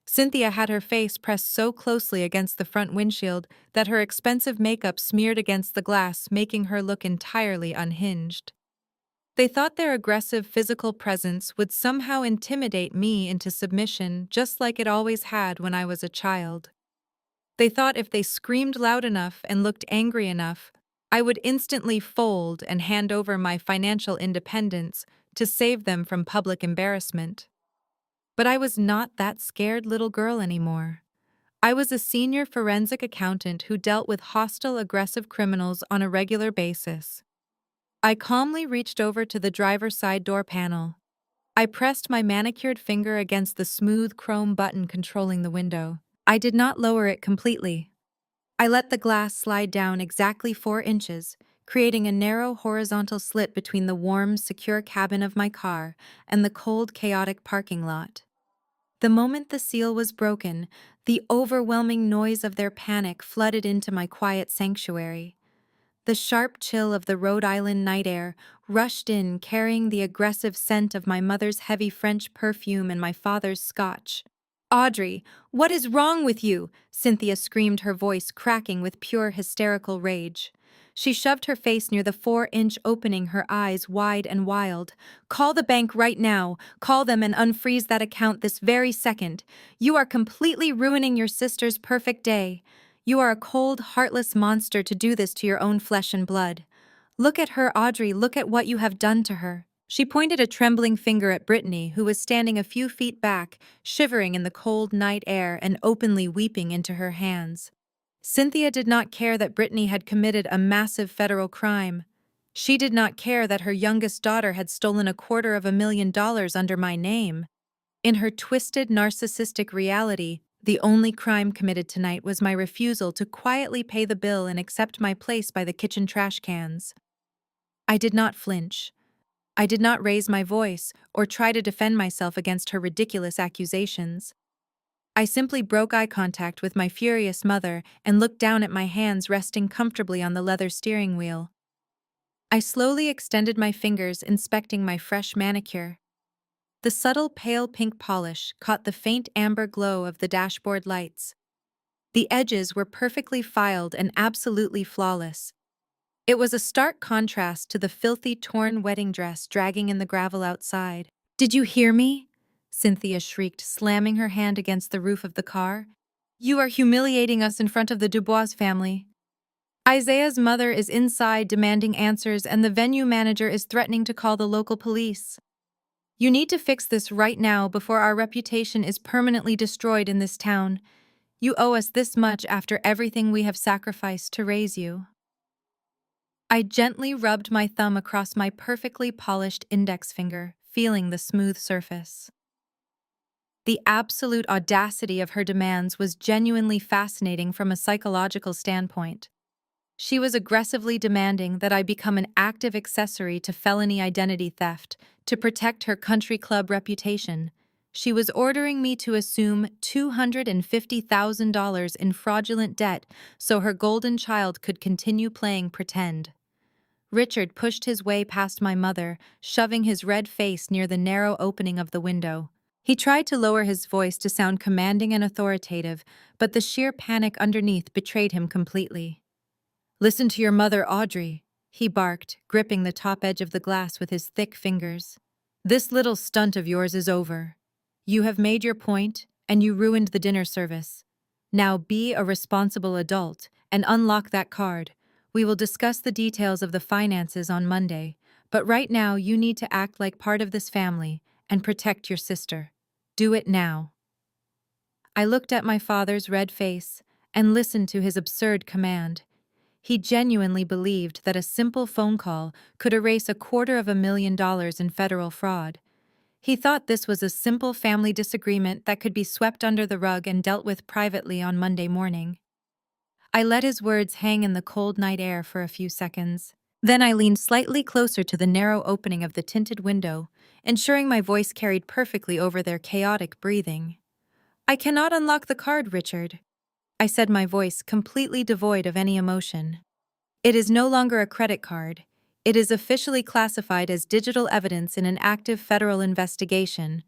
Speaker 1: Cynthia had her face pressed so closely against the front windshield that her expensive makeup smeared against the glass, making her look entirely unhinged. They thought their aggressive physical presence would somehow intimidate me into submission, just like it always had when I was a child. They thought if they screamed loud enough and looked angry enough, I would instantly fold and hand over my financial independence to save them from public embarrassment. But I was not that scared little girl anymore. I was a senior forensic accountant who dealt with hostile, aggressive criminals on a regular basis. I calmly reached over to the driver's side door panel. I pressed my manicured finger against the smooth chrome button controlling the window. I did not lower it completely. I let the glass slide down exactly 4 inches, creating a narrow horizontal slit between the warm, secure cabin of my car and the cold, chaotic parking lot. The moment the seal was broken, the overwhelming noise of their panic flooded into my quiet sanctuary. The sharp chill of the Rhode Island night air rushed in, carrying the aggressive scent of my mother's heavy French perfume and my father's Scotch. "Audrey, what is wrong with you?" Cynthia screamed, her voice cracking with pure hysterical rage. She shoved her face near the 4-inch opening, her eyes wide and wild. "Call the bank right now. Call them and unfreeze that account this very second. You are completely ruining your sister's perfect day. You are a cold, heartless monster to do this to your own flesh and blood. Look at her, Audrey, look at what you have done to her." She pointed a trembling finger at Brittany, who was standing a few feet back, shivering in the cold night air and openly weeping into her hands. Cynthia did not care that Brittany had committed a massive federal crime. She did not care that her youngest daughter had stolen $250,000 under my name. In her twisted, narcissistic reality, the only crime committed tonight was my refusal to quietly pay the bill and accept my place by the kitchen trash cans. I did not flinch. I did not raise my voice or try to defend myself against her ridiculous accusations. I simply broke eye contact with my furious mother and looked down at my hands resting comfortably on the leather steering wheel. I slowly extended my fingers, inspecting my fresh manicure. The subtle pale pink polish caught the faint amber glow of the dashboard lights. The edges were perfectly filed and absolutely flawless. It was a stark contrast to the filthy, torn wedding dress dragging in the gravel outside. "Did you hear me?" Cynthia shrieked, slamming her hand against the roof of the car. "You are humiliating us in front of the Dubois family. Isaiah's mother is inside demanding answers, and the venue manager is threatening to call the local police." You need to fix this right now before our reputation is permanently destroyed in this town. You owe us this much after everything we have sacrificed to raise you." I gently rubbed my thumb across my perfectly polished index finger, feeling the smooth surface. The absolute audacity of her demands was genuinely fascinating from a psychological standpoint. She was aggressively demanding that I become an active accessory to felony identity theft to protect her country club reputation. She was ordering me to assume $250,000 in fraudulent debt so her golden child could continue playing pretend. Richard pushed his way past my mother, shoving his red face near the narrow opening of the window. He tried to lower his voice to sound commanding and authoritative, but the sheer panic underneath betrayed him completely. "Listen to your mother, Audrey," he barked, gripping the top edge of the glass with his thick fingers. "This little stunt of yours is over. You have made your point, and you ruined the dinner service. Now be a responsible adult and unlock that card. We will discuss the details of the finances on Monday, but right now you need to act like part of this family and protect your sister. Do it now." I looked at my father's red face and listened to his absurd command. He genuinely believed that a simple phone call could erase $250,000 in federal fraud. He thought this was a simple family disagreement that could be swept under the rug and dealt with privately on Monday morning. I let his words hang in the cold night air for a few seconds. Then I leaned slightly closer to the narrow opening of the tinted window, ensuring my voice carried perfectly over their chaotic breathing. "I cannot unlock the card, Richard," I said, my voice completely devoid of any emotion. "It is no longer a credit card. It is officially classified as digital evidence in an active federal investigation.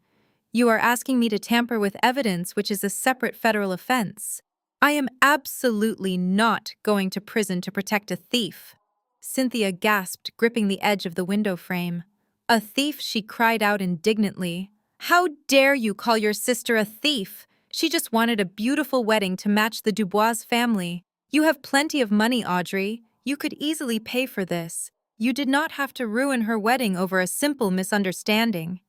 Speaker 1: You are asking me to tamper with evidence, which is a separate federal offense. I am absolutely not going to prison to protect a thief." Cynthia gasped, gripping the edge of the window frame. "A thief?" she cried out indignantly. "How dare you call your sister a thief? She just wanted a beautiful wedding to match the Dubois family. You have plenty of money, Audrey. You could easily pay for this. You did not have to ruin her wedding over a simple misunderstanding."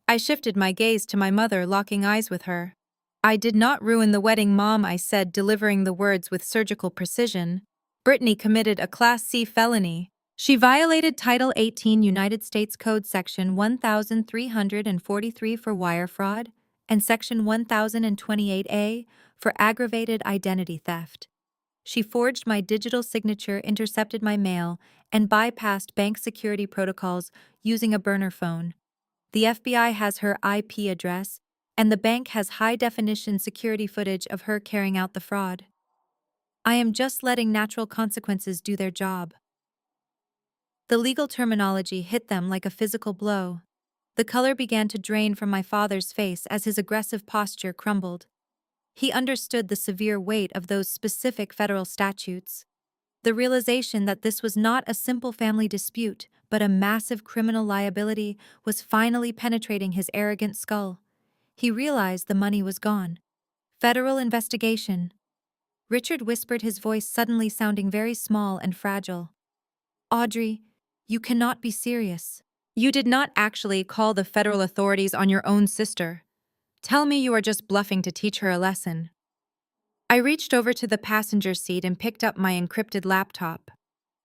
Speaker 1: I shifted my gaze to my mother, locking eyes with her. "I did not ruin the wedding, Mom," I said, delivering the words with surgical precision. "Brittany committed a Class C felony. She violated Title 18 United States Code Section 1343 for wire fraud and Section 1028A for aggravated identity theft. She forged my digital signature, intercepted my mail, and bypassed bank security protocols using a burner phone. The FBI has her IP address, and the bank has high-definition security footage of her carrying out the fraud. I am just letting natural consequences do their job." The legal terminology hit them like a physical blow. The color began to drain from my father's face as his aggressive posture crumbled. He understood the severe weight of those specific federal statutes. The realization that this was not a simple family dispute, but a massive criminal liability, was finally penetrating his arrogant skull. He realized the money was gone. "Federal investigation." Richard whispered, his voice suddenly sounding very small and fragile. "Audrey, you cannot be serious. You did not actually call the federal authorities on your own sister. Tell me you are just bluffing to teach her a lesson." I reached over to the passenger seat and picked up my encrypted laptop.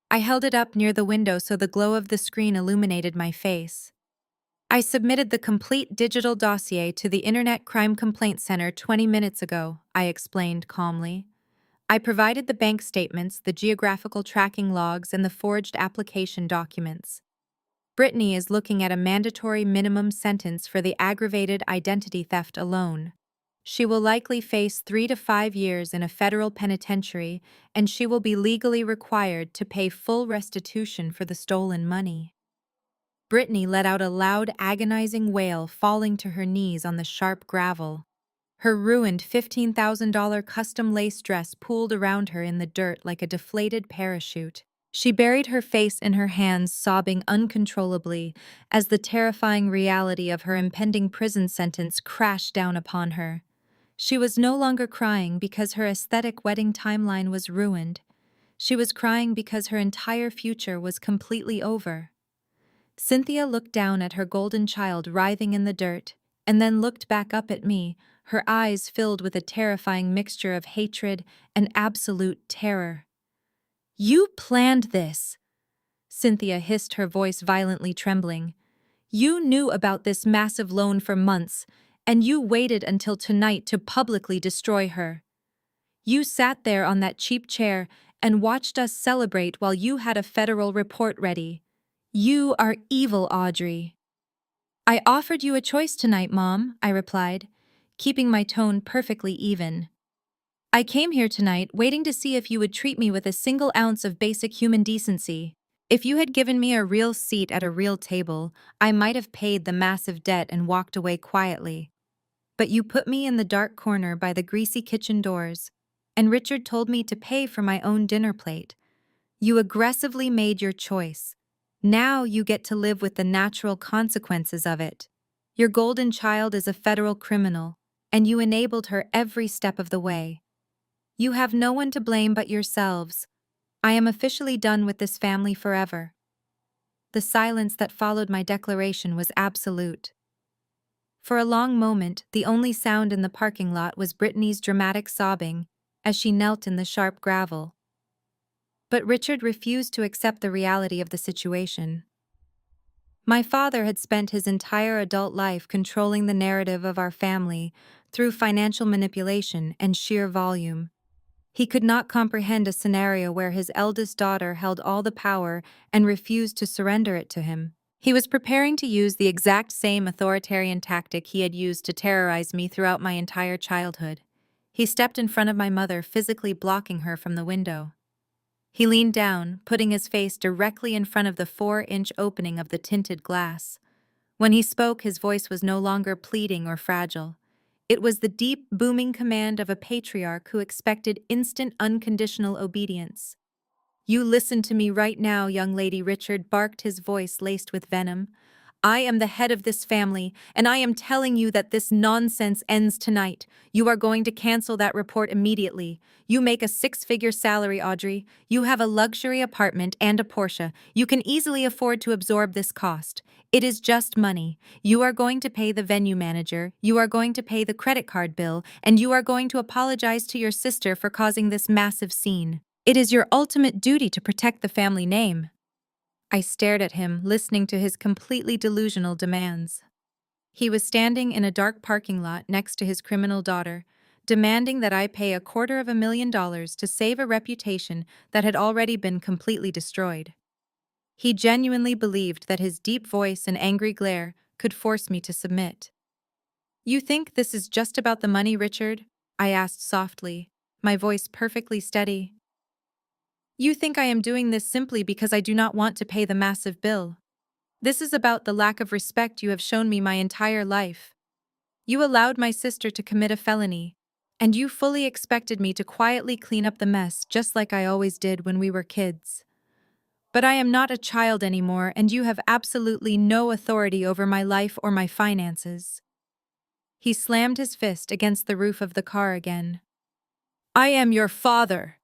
Speaker 1: I held it up near the window so the glow of the screen illuminated my face. "I submitted the complete digital dossier to the Internet Crime Complaint Center 20 minutes ago," I explained calmly. "I provided the bank statements, the geographical tracking logs, and the forged application documents. Brittany is looking at a mandatory minimum sentence for the aggravated identity theft alone. She will likely face 3 to 5 years in a federal penitentiary, and she will be legally required to pay full restitution for the stolen money." Brittany let out a loud, agonizing wail, falling to her knees on the sharp gravel. Her ruined $15,000 custom lace dress pooled around her in the dirt like a deflated parachute. She buried her face in her hands, sobbing uncontrollably as the terrifying reality of her impending prison sentence crashed down upon her. She was no longer crying because her aesthetic wedding timeline was ruined. She was crying because her entire future was completely over. Cynthia looked down at her golden child writhing in the dirt, and then looked back up at me, her eyes filled with a terrifying mixture of hatred and absolute terror. "You planned this," Cynthia hissed, her voice violently trembling. "You knew about this massive loan for months, and you waited until tonight to publicly destroy her. You sat there on that cheap chair and watched us celebrate while you had a federal report ready. You are evil, Audrey." "I offered you a choice tonight, Mom," I replied, keeping my tone perfectly even. "I came here tonight waiting to see if you would treat me with a single ounce of basic human decency. If you had given me a real seat at a real table, I might have paid the massive debt and walked away quietly. But you put me in the dark corner by the greasy kitchen doors, and Richard told me to pay for my own dinner plate. You aggressively made your choice. Now you get to live with the natural consequences of it. Your golden child is a federal criminal, and you enabled her every step of the way. You have no one to blame but yourselves. I am officially done with this family forever." The silence that followed my declaration was absolute. For a long moment, the only sound in the parking lot was Brittany's dramatic sobbing as she knelt in the sharp gravel. But Richard refused to accept the reality of the situation. My father had spent his entire adult life controlling the narrative of our family through financial manipulation and sheer volume. He could not comprehend a scenario where his eldest daughter held all the power and refused to surrender it to him. He was preparing to use the exact same authoritarian tactic he had used to terrorize me throughout my entire childhood. He stepped in front of my mother, physically blocking her from the window. He leaned down, putting his face directly in front of the 4-inch opening of the tinted glass. When he spoke, his voice was no longer pleading or fragile. It was the deep, booming command of a patriarch who expected instant, unconditional obedience. "You listen to me right now, young lady," Richard barked, his voice laced with venom. "I am the head of this family, and I am telling you that this nonsense ends tonight. You are going to cancel that report immediately. You make a 6-figure salary, Audrey. You have a luxury apartment and a Porsche. You can easily afford to absorb this cost. It is just money. You are going to pay the venue manager, you are going to pay the credit card bill, and you are going to apologize to your sister for causing this massive scene. It is your ultimate duty to protect the family name." I stared at him, listening to his completely delusional demands. He was standing in a dark parking lot next to his criminal daughter, demanding that I pay $250,000 to save a reputation that had already been completely destroyed. He genuinely believed that his deep voice and angry glare could force me to submit. "You think this is just about the money, Richard?" I asked softly, my voice perfectly steady. "You think I am doing this simply because I do not want to pay the massive bill? This is about the lack of respect you have shown me my entire life. You allowed my sister to commit a felony, and you fully expected me to quietly clean up the mess just like I always did when we were kids. But I am not a child anymore, and you have absolutely no authority over my life or my finances." He slammed his fist against the roof of the car again. "I am your father,"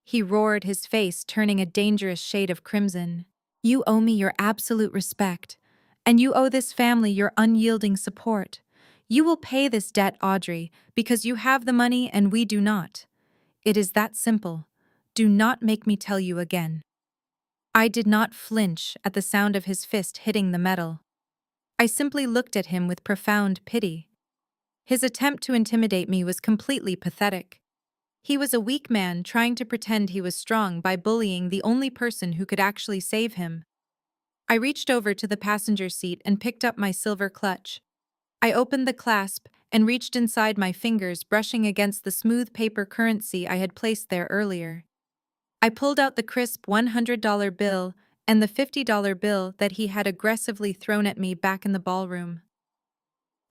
Speaker 1: he roared, his face turning a dangerous shade of crimson. "You owe me your absolute respect, and you owe this family your unyielding support. You will pay this debt, Audrey, because you have the money and we do not. It is that simple. Do not make me tell you again." I did not flinch at the sound of his fist hitting the metal. I simply looked at him with profound pity. His attempt to intimidate me was completely pathetic. He was a weak man trying to pretend he was strong by bullying the only person who could actually save him. I reached over to the passenger seat and picked up my silver clutch. I opened the clasp and reached inside, my fingers brushing against the smooth paper currency I had placed there earlier. I pulled out the crisp $100 bill and the $50 bill that he had aggressively thrown at me back in the ballroom.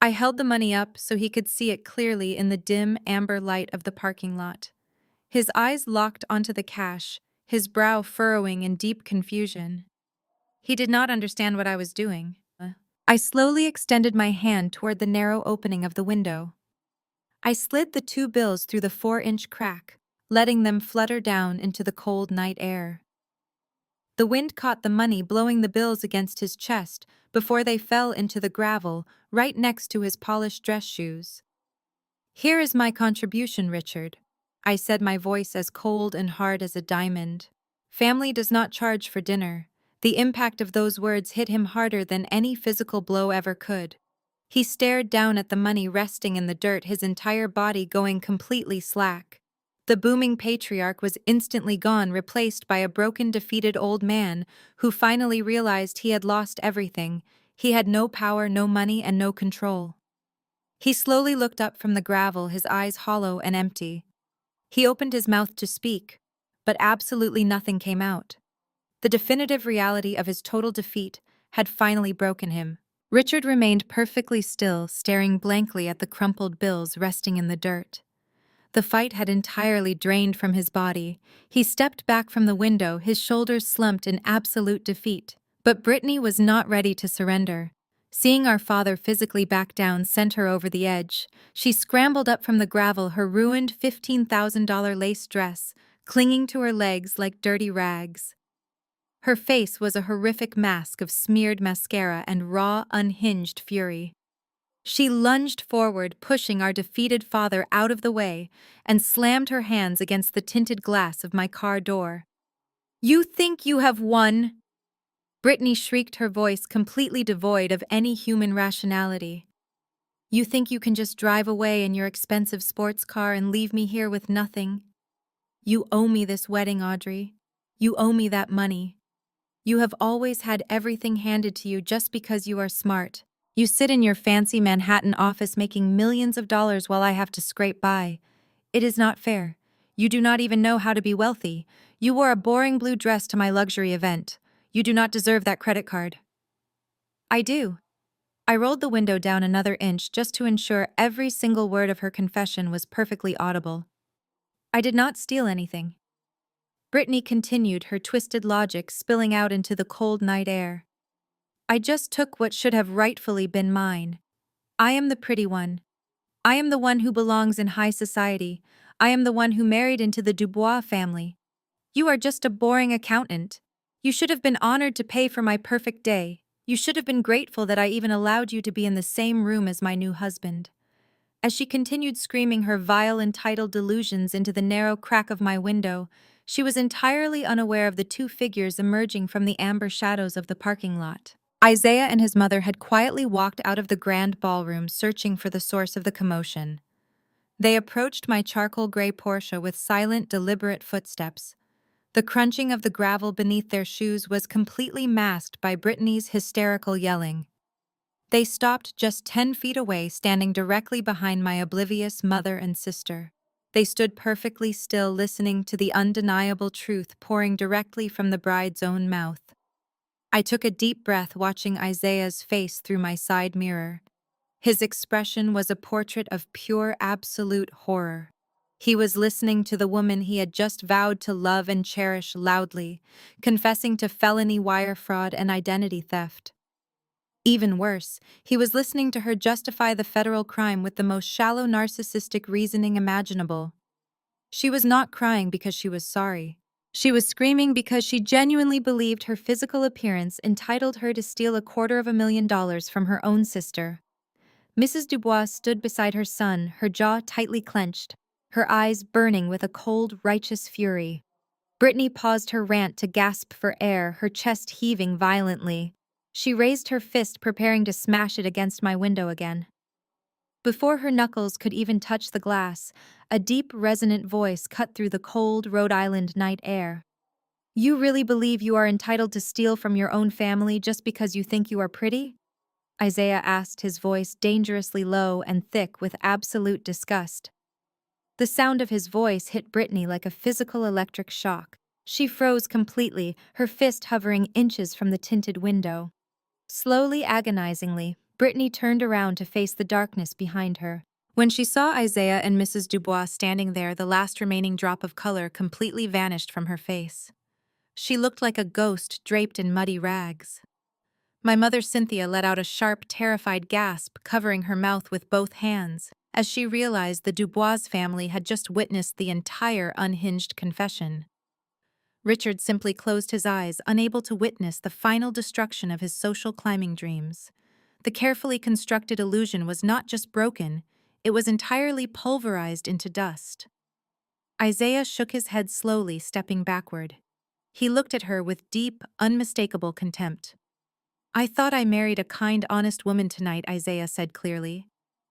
Speaker 1: I held the money up so he could see it clearly in the dim amber light of the parking lot. His eyes locked onto the cash, his brow furrowing in deep confusion. He did not understand what I was doing. I slowly extended my hand toward the narrow opening of the window. I slid the 2 bills through the 4-inch crack, letting them flutter down into the cold night air. The wind caught the money, blowing the bills against his chest before they fell into the gravel right next to his polished dress shoes. "Here is my contribution, Richard," I said, my voice as cold and hard as a diamond. "Family does not charge for dinner." The impact of those words hit him harder than any physical blow ever could. He stared down at the money resting in the dirt, his entire body going completely slack. The booming patriarch was instantly gone, replaced by a broken, defeated old man who finally realized he had lost everything. He had no power, no money, and no control. He slowly looked up from the gravel, his eyes hollow and empty. He opened his mouth to speak, but absolutely nothing came out. The definitive reality of his total defeat had finally broken him. Richard remained perfectly still, staring blankly at the crumpled bills resting in the dirt. The fight had entirely drained from his body. He stepped back from the window, his shoulders slumped in absolute defeat. But Brittany was not ready to surrender. Seeing our father physically back down sent her over the edge. She scrambled up from the gravel, her ruined $15,000 lace dress clinging to her legs like dirty rags. Her face was a horrific mask of smeared mascara and raw, unhinged fury. She lunged forward, pushing our defeated father out of the way, and slammed her hands against the tinted glass of my car door. "You think you have won?" Brittany shrieked, her voice completely devoid of any human rationality. "You think you can just drive away in your expensive sports car and leave me here with nothing? You owe me this wedding, Audrey. You owe me that money. You have always had everything handed to you just because you are smart. You sit in your fancy Manhattan office making millions of dollars while I have to scrape by. It is not fair. You do not even know how to be wealthy. You wore a boring blue dress to my luxury event. You do not deserve that credit card." "I do." I rolled the window down another inch just to ensure every single word of her confession was perfectly audible. "I did not steal anything." Brittany continued, her twisted logic spilling out into the cold night air. "I just took what should have rightfully been mine. I am the pretty one. I am the one who belongs in high society. I am the one who married into the Dubois family. You are just a boring accountant. You should have been honored to pay for my perfect day. You should have been grateful that I even allowed you to be in the same room as my new husband." As she continued screaming her vile, entitled delusions into the narrow crack of my window, she was entirely unaware of the two figures emerging from the amber shadows of the parking lot. Isaiah and his mother had quietly walked out of the grand ballroom, searching for the source of the commotion. They approached my charcoal gray Porsche with silent, deliberate footsteps. The crunching of the gravel beneath their shoes was completely masked by Brittany's hysterical yelling. They stopped just 10 feet away, standing directly behind my oblivious mother and sister. They stood perfectly still, listening to the undeniable truth pouring directly from the bride's own mouth. I took a deep breath, watching Isaiah's face through my side mirror. His expression was a portrait of pure, absolute horror. He was listening to the woman he had just vowed to love and cherish loudly, confessing to felony wire fraud and identity theft. Even worse, he was listening to her justify the federal crime with the most shallow, narcissistic reasoning imaginable. She was not crying because she was sorry. She was screaming because she genuinely believed her physical appearance entitled her to steal $250,000 from her own sister. Mrs. Dubois stood beside her son, her jaw tightly clenched, her eyes burning with a cold, righteous fury. Brittany paused her rant to gasp for air, her chest heaving violently. She raised her fist, preparing to smash it against my window again. Before her knuckles could even touch the glass, a deep, resonant voice cut through the cold Rhode Island night air. "You really believe you are entitled to steal from your own family just because you think you are pretty?" Isaiah asked, his voice dangerously low and thick with absolute disgust. The sound of his voice hit Brittany like a physical electric shock. She froze completely, her fist hovering inches from the tinted window. Slowly, agonizingly, Brittany turned around to face the darkness behind her. When she saw Isaiah and Mrs. Dubois standing there, the last remaining drop of color completely vanished from her face. She looked like a ghost draped in muddy rags. My mother Cynthia let out a sharp, terrified gasp, covering her mouth with both hands, as she realized the Dubois family had just witnessed the entire unhinged confession. Richard simply closed his eyes, unable to witness the final destruction of his social climbing dreams. The carefully constructed illusion was not just broken, it was entirely pulverized into dust. Isaiah shook his head slowly, stepping backward. He looked at her with deep, unmistakable contempt. "I thought I married a kind, honest woman tonight," Isaiah said clearly.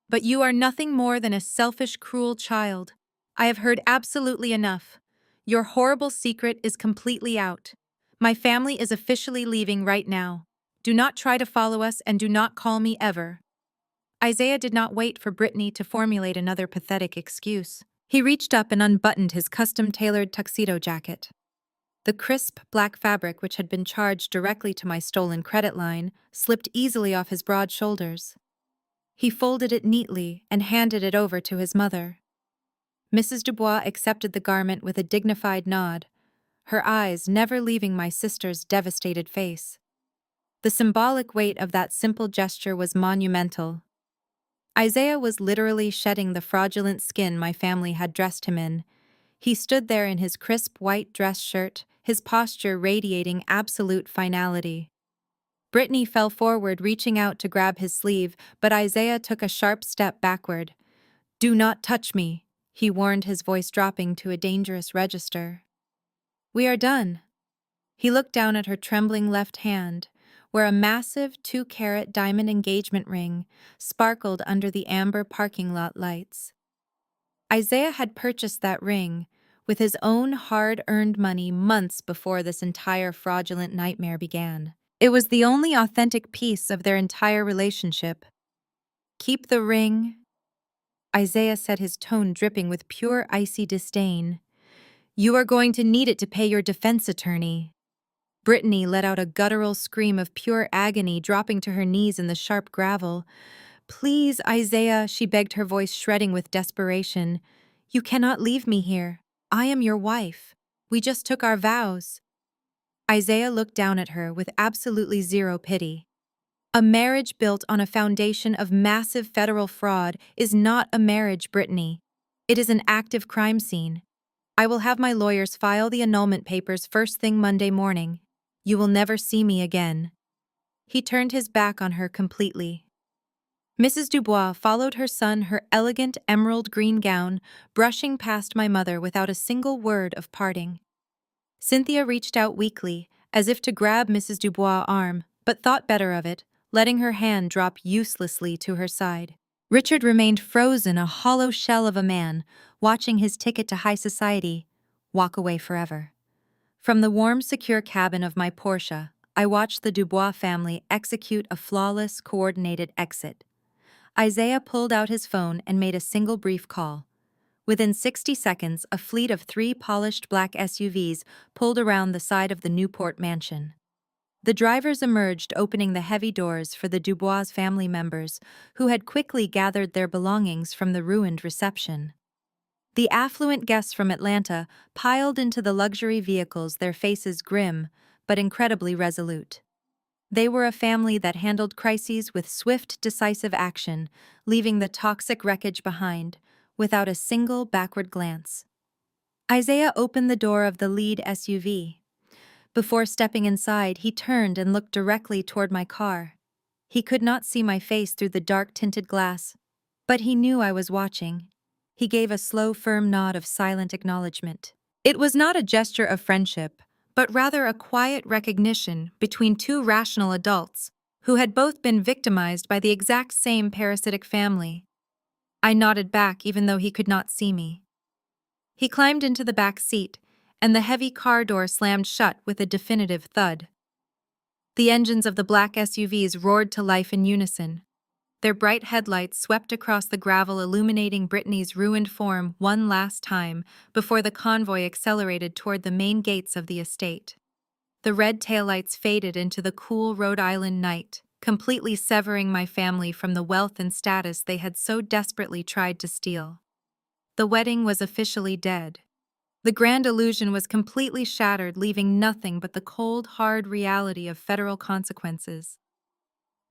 Speaker 1: "But you are nothing more than a selfish, cruel child. I have heard absolutely enough. Your horrible secret is completely out. My family is officially leaving right now. Do not try to follow us and do not call me ever." Isaiah did not wait for Brittany to formulate another pathetic excuse. He reached up and unbuttoned his custom-tailored tuxedo jacket. The crisp, black fabric which had been charged directly to my stolen credit line slipped easily off his broad shoulders. He folded it neatly and handed it over to his mother. Mrs. Dubois accepted the garment with a dignified nod, her eyes never leaving my sister's devastated face. The symbolic weight of that simple gesture was monumental. Isaiah was literally shedding the fraudulent skin my family had dressed him in. He stood there in his crisp white dress shirt, his posture radiating absolute finality. Brittany fell forward, reaching out to grab his sleeve, but Isaiah took a sharp step backward. "Do not touch me," he warned, his voice dropping to a dangerous register. "We are done." He looked down at her trembling left hand, where a massive 2-carat diamond engagement ring sparkled under the amber parking lot lights. Isaiah had purchased that ring with his own hard-earned money months before this entire fraudulent nightmare began. It was the only authentic piece of their entire relationship. "Keep the ring," Isaiah said, his tone dripping with pure icy disdain. "You are going to need it to pay your defense attorney." Brittany let out a guttural scream of pure agony, dropping to her knees in the sharp gravel. "Please, Isaiah," she begged, her voice shredding with desperation. "You cannot leave me here. I am your wife. We just took our vows." Isaiah looked down at her with absolutely zero pity. "A marriage built on a foundation of massive federal fraud is not a marriage, Brittany. It is an active crime scene. I will have my lawyers file the annulment papers first thing Monday morning. You will never see me again." He turned his back on her completely. Mrs. Dubois followed her son, her elegant emerald green gown, brushing past my mother without a single word of parting. Cynthia reached out weakly, as if to grab Mrs. Dubois' arm, but thought better of it, letting her hand drop uselessly to her side. Richard remained frozen, a hollow shell of a man, watching his ticket to high society walk away forever. From the warm, secure cabin of my Porsche, I watched the Dubois family execute a flawless, coordinated exit. Isaiah pulled out his phone and made a single brief call. Within 60 seconds, a fleet of 3 polished black SUVs pulled around the side of the Newport mansion. The drivers emerged, opening the heavy doors for the Dubois family members, who had quickly gathered their belongings from the ruined reception. The affluent guests from Atlanta piled into the luxury vehicles, their faces grim but incredibly resolute. They were a family that handled crises with swift, decisive action, leaving the toxic wreckage behind, without a single backward glance. Isaiah opened the door of the lead SUV. Before stepping inside, he turned and looked directly toward my car. He could not see my face through the dark-tinted glass, but he knew I was watching. He gave a slow, firm nod of silent acknowledgement. It was not a gesture of friendship, but rather a quiet recognition between two rational adults who had both been victimized by the exact same parasitic family. I nodded back even though he could not see me. He climbed into the back seat, and the heavy car door slammed shut with a definitive thud. The engines of the black SUVs roared to life in unison. Their bright headlights swept across the gravel, illuminating Brittany's ruined form one last time before the convoy accelerated toward the main gates of the estate. The red taillights faded into the cool Rhode Island night, completely severing my family from the wealth and status they had so desperately tried to steal. The wedding was officially dead. The grand illusion was completely shattered, leaving nothing but the cold, hard reality of federal consequences.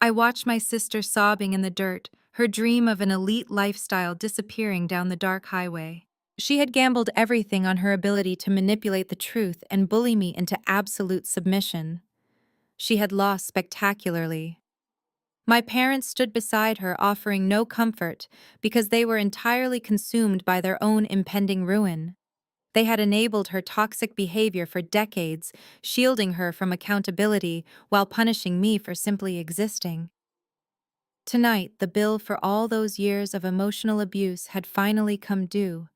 Speaker 1: I watched my sister sobbing in the dirt, her dream of an elite lifestyle disappearing down the dark highway. She had gambled everything on her ability to manipulate the truth and bully me into absolute submission. She had lost spectacularly. My parents stood beside her, offering no comfort because they were entirely consumed by their own impending ruin. They had enabled her toxic behavior for decades, shielding her from accountability while punishing me for simply existing. Tonight, the bill for all those years of emotional abuse had finally come due,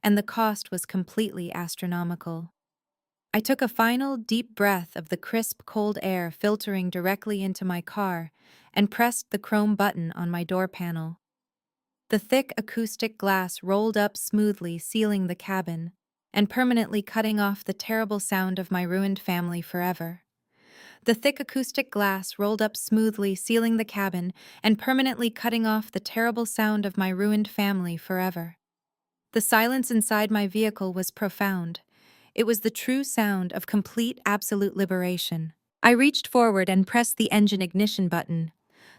Speaker 1: and the cost was completely astronomical. I took a final deep breath of the crisp, cold air filtering directly into my car and pressed the chrome button on my door panel. The thick acoustic glass rolled up smoothly, sealing the cabin and permanently cutting off the terrible sound of my ruined family forever. The thick acoustic glass rolled up smoothly, sealing the cabin and permanently cutting off the terrible sound of my ruined family forever. The silence inside my vehicle was profound. It was the true sound of complete, absolute liberation. I reached forward and pressed the engine ignition button.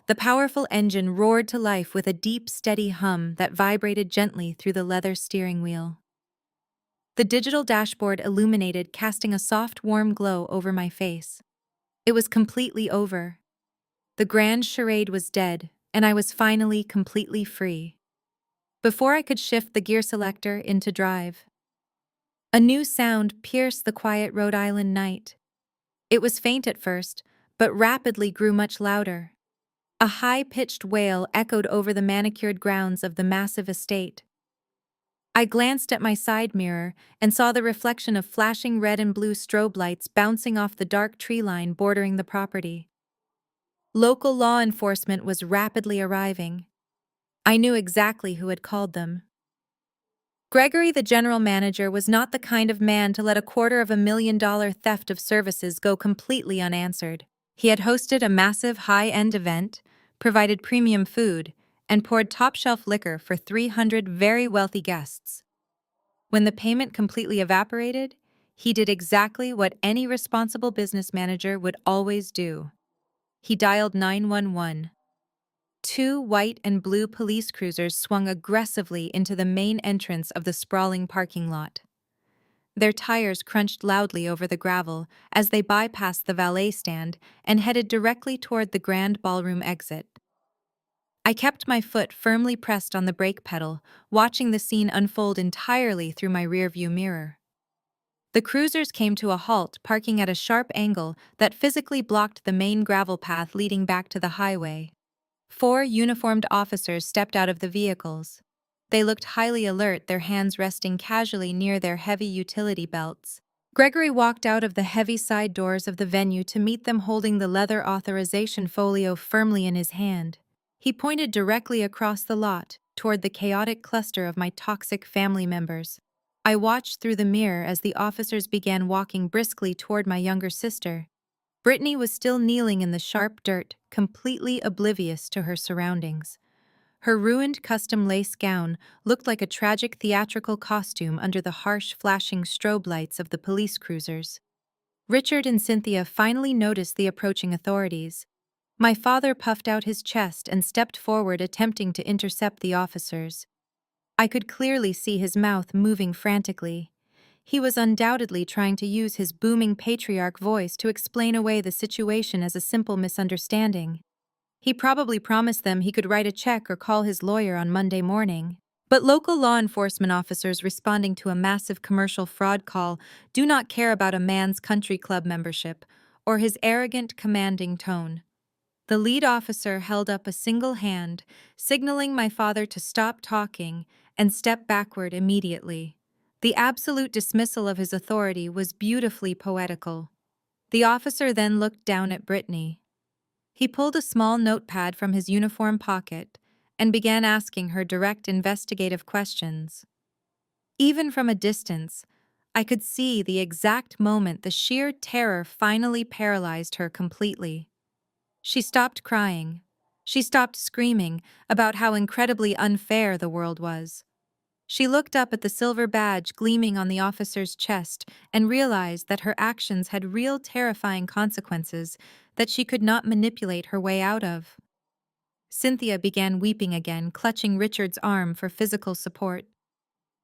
Speaker 1: The powerful engine roared to life with a deep, steady hum that vibrated gently through the leather steering wheel. The digital dashboard illuminated, casting a soft, warm glow over my face. It was completely over. The grand charade was dead, and I was finally completely free. Before I could shift the gear selector into drive, a new sound pierced the quiet Rhode Island night. It was faint at first, but rapidly grew much louder. A high-pitched wail echoed over the manicured grounds of the massive estate. I glanced at my side mirror and saw the reflection of flashing red and blue strobe lights bouncing off the dark tree line bordering the property. Local law enforcement was rapidly arriving. I knew exactly who had called them. Gregory, the general manager, was not the kind of man to let a $250,000 theft of services go completely unanswered. He had hosted a massive high-end event, provided premium food, and poured top-shelf liquor for 300 very wealthy guests. When the payment completely evaporated, he did exactly what any responsible business manager would always do. He dialed 911. Two white and blue police cruisers swung aggressively into the main entrance of the sprawling parking lot. Their tires crunched loudly over the gravel as they bypassed the valet stand and headed directly toward the grand ballroom exit. I kept my foot firmly pressed on the brake pedal, watching the scene unfold entirely through my rearview mirror. The cruisers came to a halt, parking at a sharp angle that physically blocked the main gravel path leading back to the highway. 4 uniformed officers stepped out of the vehicles. They looked highly alert, their hands resting casually near their heavy utility belts. Gregory walked out of the heavy side doors of the venue to meet them, holding the leather authorization folio firmly in his hand. He pointed directly across the lot, toward the chaotic cluster of my toxic family members. I watched through the mirror as the officers began walking briskly toward my younger sister. Brittany was still kneeling in the sharp dirt, completely oblivious to her surroundings. Her ruined custom lace gown looked like a tragic theatrical costume under the harsh, flashing strobe lights of the police cruisers. Richard and Cynthia finally noticed the approaching authorities. My father puffed out his chest and stepped forward, attempting to intercept the officers. I could clearly see his mouth moving frantically. He was undoubtedly trying to use his booming patriarch voice to explain away the situation as a simple misunderstanding. He probably promised them he could write a check or call his lawyer on Monday morning. But local law enforcement officers responding to a massive commercial fraud call do not care about a man's country club membership or his arrogant, commanding tone. The lead officer held up a single hand, signaling my father to stop talking and step backward immediately. The absolute dismissal of his authority was beautifully poetical. The officer then looked down at Brittany. He pulled a small notepad from his uniform pocket and began asking her direct investigative questions. Even from a distance, I could see the exact moment the sheer terror finally paralyzed her completely. She stopped crying. She stopped screaming about how incredibly unfair the world was. She looked up at the silver badge gleaming on the officer's chest and realized that her actions had real terrifying consequences that she could not manipulate her way out of. Cynthia began weeping again, clutching Richard's arm for physical support.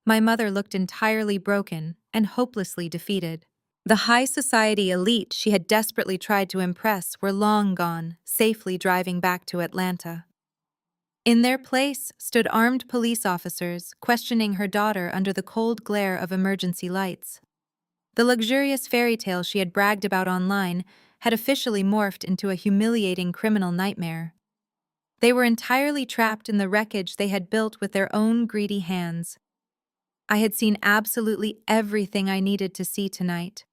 Speaker 1: My mother looked entirely broken and hopelessly defeated. The high society elite she had desperately tried to impress were long gone, safely driving back to Atlanta. In their place stood armed police officers questioning her daughter under the cold glare of emergency lights. The luxurious fairy tale she had bragged about online had officially morphed into a humiliating criminal nightmare. They were entirely trapped in the wreckage they had built with their own greedy hands. I had seen absolutely everything I needed to see tonight.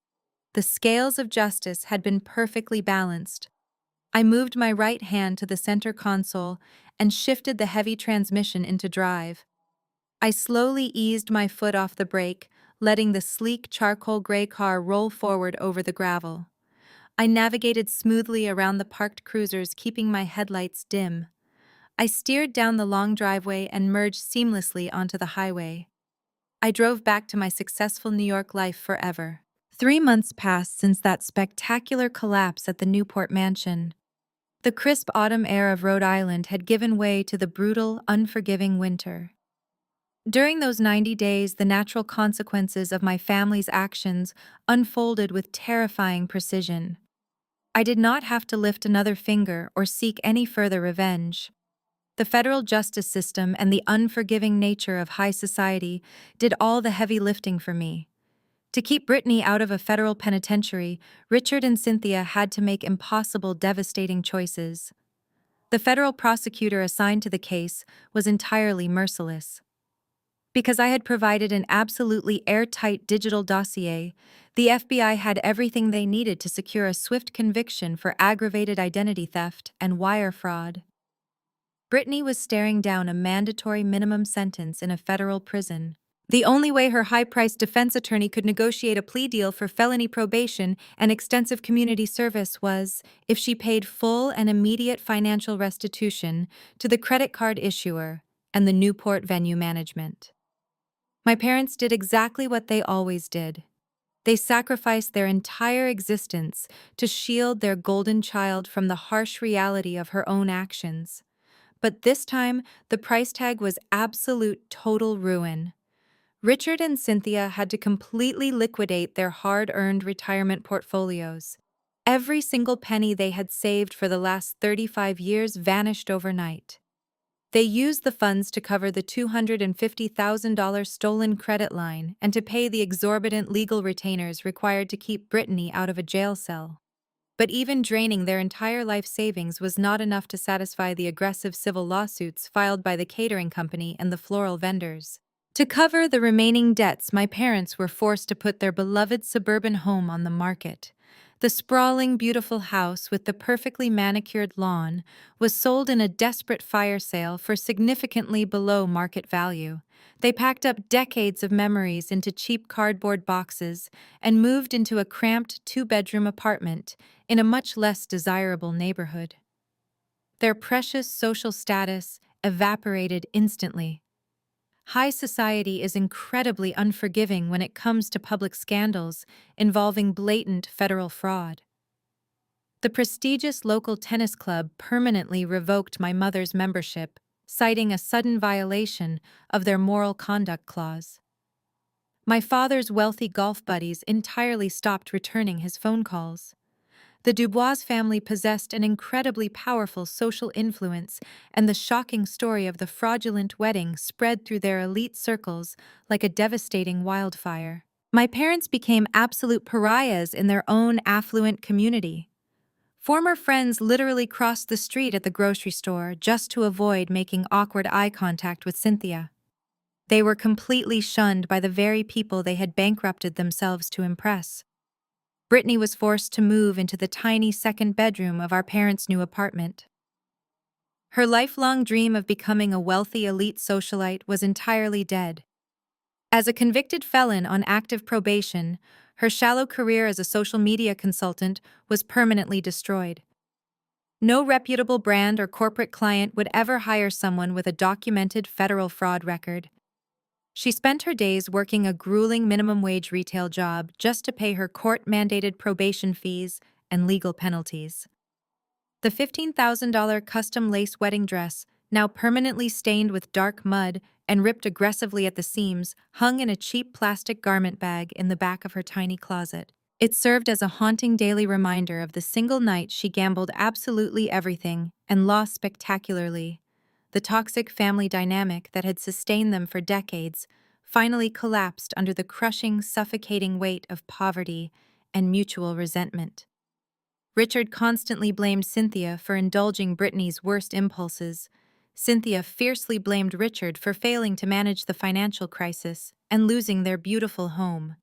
Speaker 1: The scales of justice had been perfectly balanced. I moved my right hand to the center console and shifted the heavy transmission into drive. I slowly eased my foot off the brake, letting the sleek charcoal gray car roll forward over the gravel. I navigated smoothly around the parked cruisers, keeping my headlights dim. I steered down the long driveway and merged seamlessly onto the highway. I drove back to my successful New York life forever. 3 months passed since that spectacular collapse at the Newport mansion. The crisp autumn air of Rhode Island had given way to the brutal, unforgiving winter. During those 90 days, the natural consequences of my family's actions unfolded with terrifying precision. I did not have to lift another finger or seek any further revenge. The federal justice system and the unforgiving nature of high society did all the heavy lifting for me. To keep Brittany out of a federal penitentiary, Richard and Cynthia had to make impossible, devastating choices. The federal prosecutor assigned to the case was entirely merciless. Because I had provided an absolutely airtight digital dossier, the FBI had everything they needed to secure a swift conviction for aggravated identity theft and wire fraud. Brittany was staring down a mandatory minimum sentence in a federal prison. The only way her high-priced defense attorney could negotiate a plea deal for felony probation and extensive community service was if she paid full and immediate financial restitution to the credit card issuer and the Newport venue management. My parents did exactly what they always did. They sacrificed their entire existence to shield their golden child from the harsh reality of her own actions. But this time, the price tag was absolute total ruin. Richard and Cynthia had to completely liquidate their hard-earned retirement portfolios. Every single penny they had saved for the last 35 years vanished overnight. They used the funds to cover the $250,000 stolen credit line and to pay the exorbitant legal retainers required to keep Brittany out of a jail cell. But even draining their entire life savings was not enough to satisfy the aggressive civil lawsuits filed by the catering company and the floral vendors. To cover the remaining debts, my parents were forced to put their beloved suburban home on the market. The sprawling, beautiful house with the perfectly manicured lawn was sold in a desperate fire sale for significantly below market value. They packed up decades of memories into cheap cardboard boxes and moved into a cramped two-bedroom apartment in a much less desirable neighborhood. Their precious social status evaporated instantly. High society is incredibly unforgiving when it comes to public scandals involving blatant federal fraud. The prestigious local tennis club permanently revoked my mother's membership, citing a sudden violation of their moral conduct clause. My father's wealthy golf buddies entirely stopped returning his phone calls. The Dubois family possessed an incredibly powerful social influence, and the shocking story of the fraudulent wedding spread through their elite circles like a devastating wildfire. My parents became absolute pariahs in their own affluent community. Former friends literally crossed the street at the grocery store just to avoid making awkward eye contact with Cynthia. They were completely shunned by the very people they had bankrupted themselves to impress. Brittany was forced to move into the tiny second bedroom of our parents' new apartment. Her lifelong dream of becoming a wealthy elite socialite was entirely dead. As a convicted felon on active probation, her shallow career as a social media consultant was permanently destroyed. No reputable brand or corporate client would ever hire someone with a documented federal fraud record. She spent her days working a grueling minimum wage retail job just to pay her court-mandated probation fees and legal penalties. The $15,000 custom lace wedding dress now permanently stained with dark mud and ripped aggressively at the seams, hung in a cheap plastic garment bag in the back of her tiny closet. It served as a haunting daily reminder of the single night she gambled absolutely everything and lost spectacularly. The toxic family dynamic that had sustained them for decades finally collapsed under the crushing, suffocating weight of poverty and mutual resentment. Richard constantly blamed Cynthia for indulging Brittany's worst impulses. Cynthia fiercely blamed Richard for failing to manage the financial crisis and losing their beautiful home.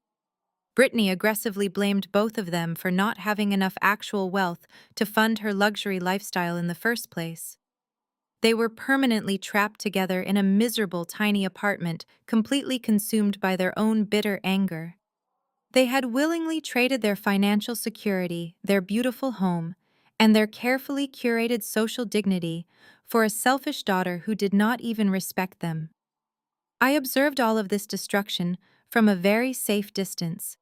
Speaker 1: Brittany aggressively blamed both of them for not having enough actual wealth to fund her luxury lifestyle in the first place. They were permanently trapped together in a miserable tiny apartment, completely consumed by their own bitter anger. They had willingly traded their financial security, their beautiful home, and their carefully curated social dignity for a selfish daughter who did not even respect them. I observed all of this destruction from a very safe distance.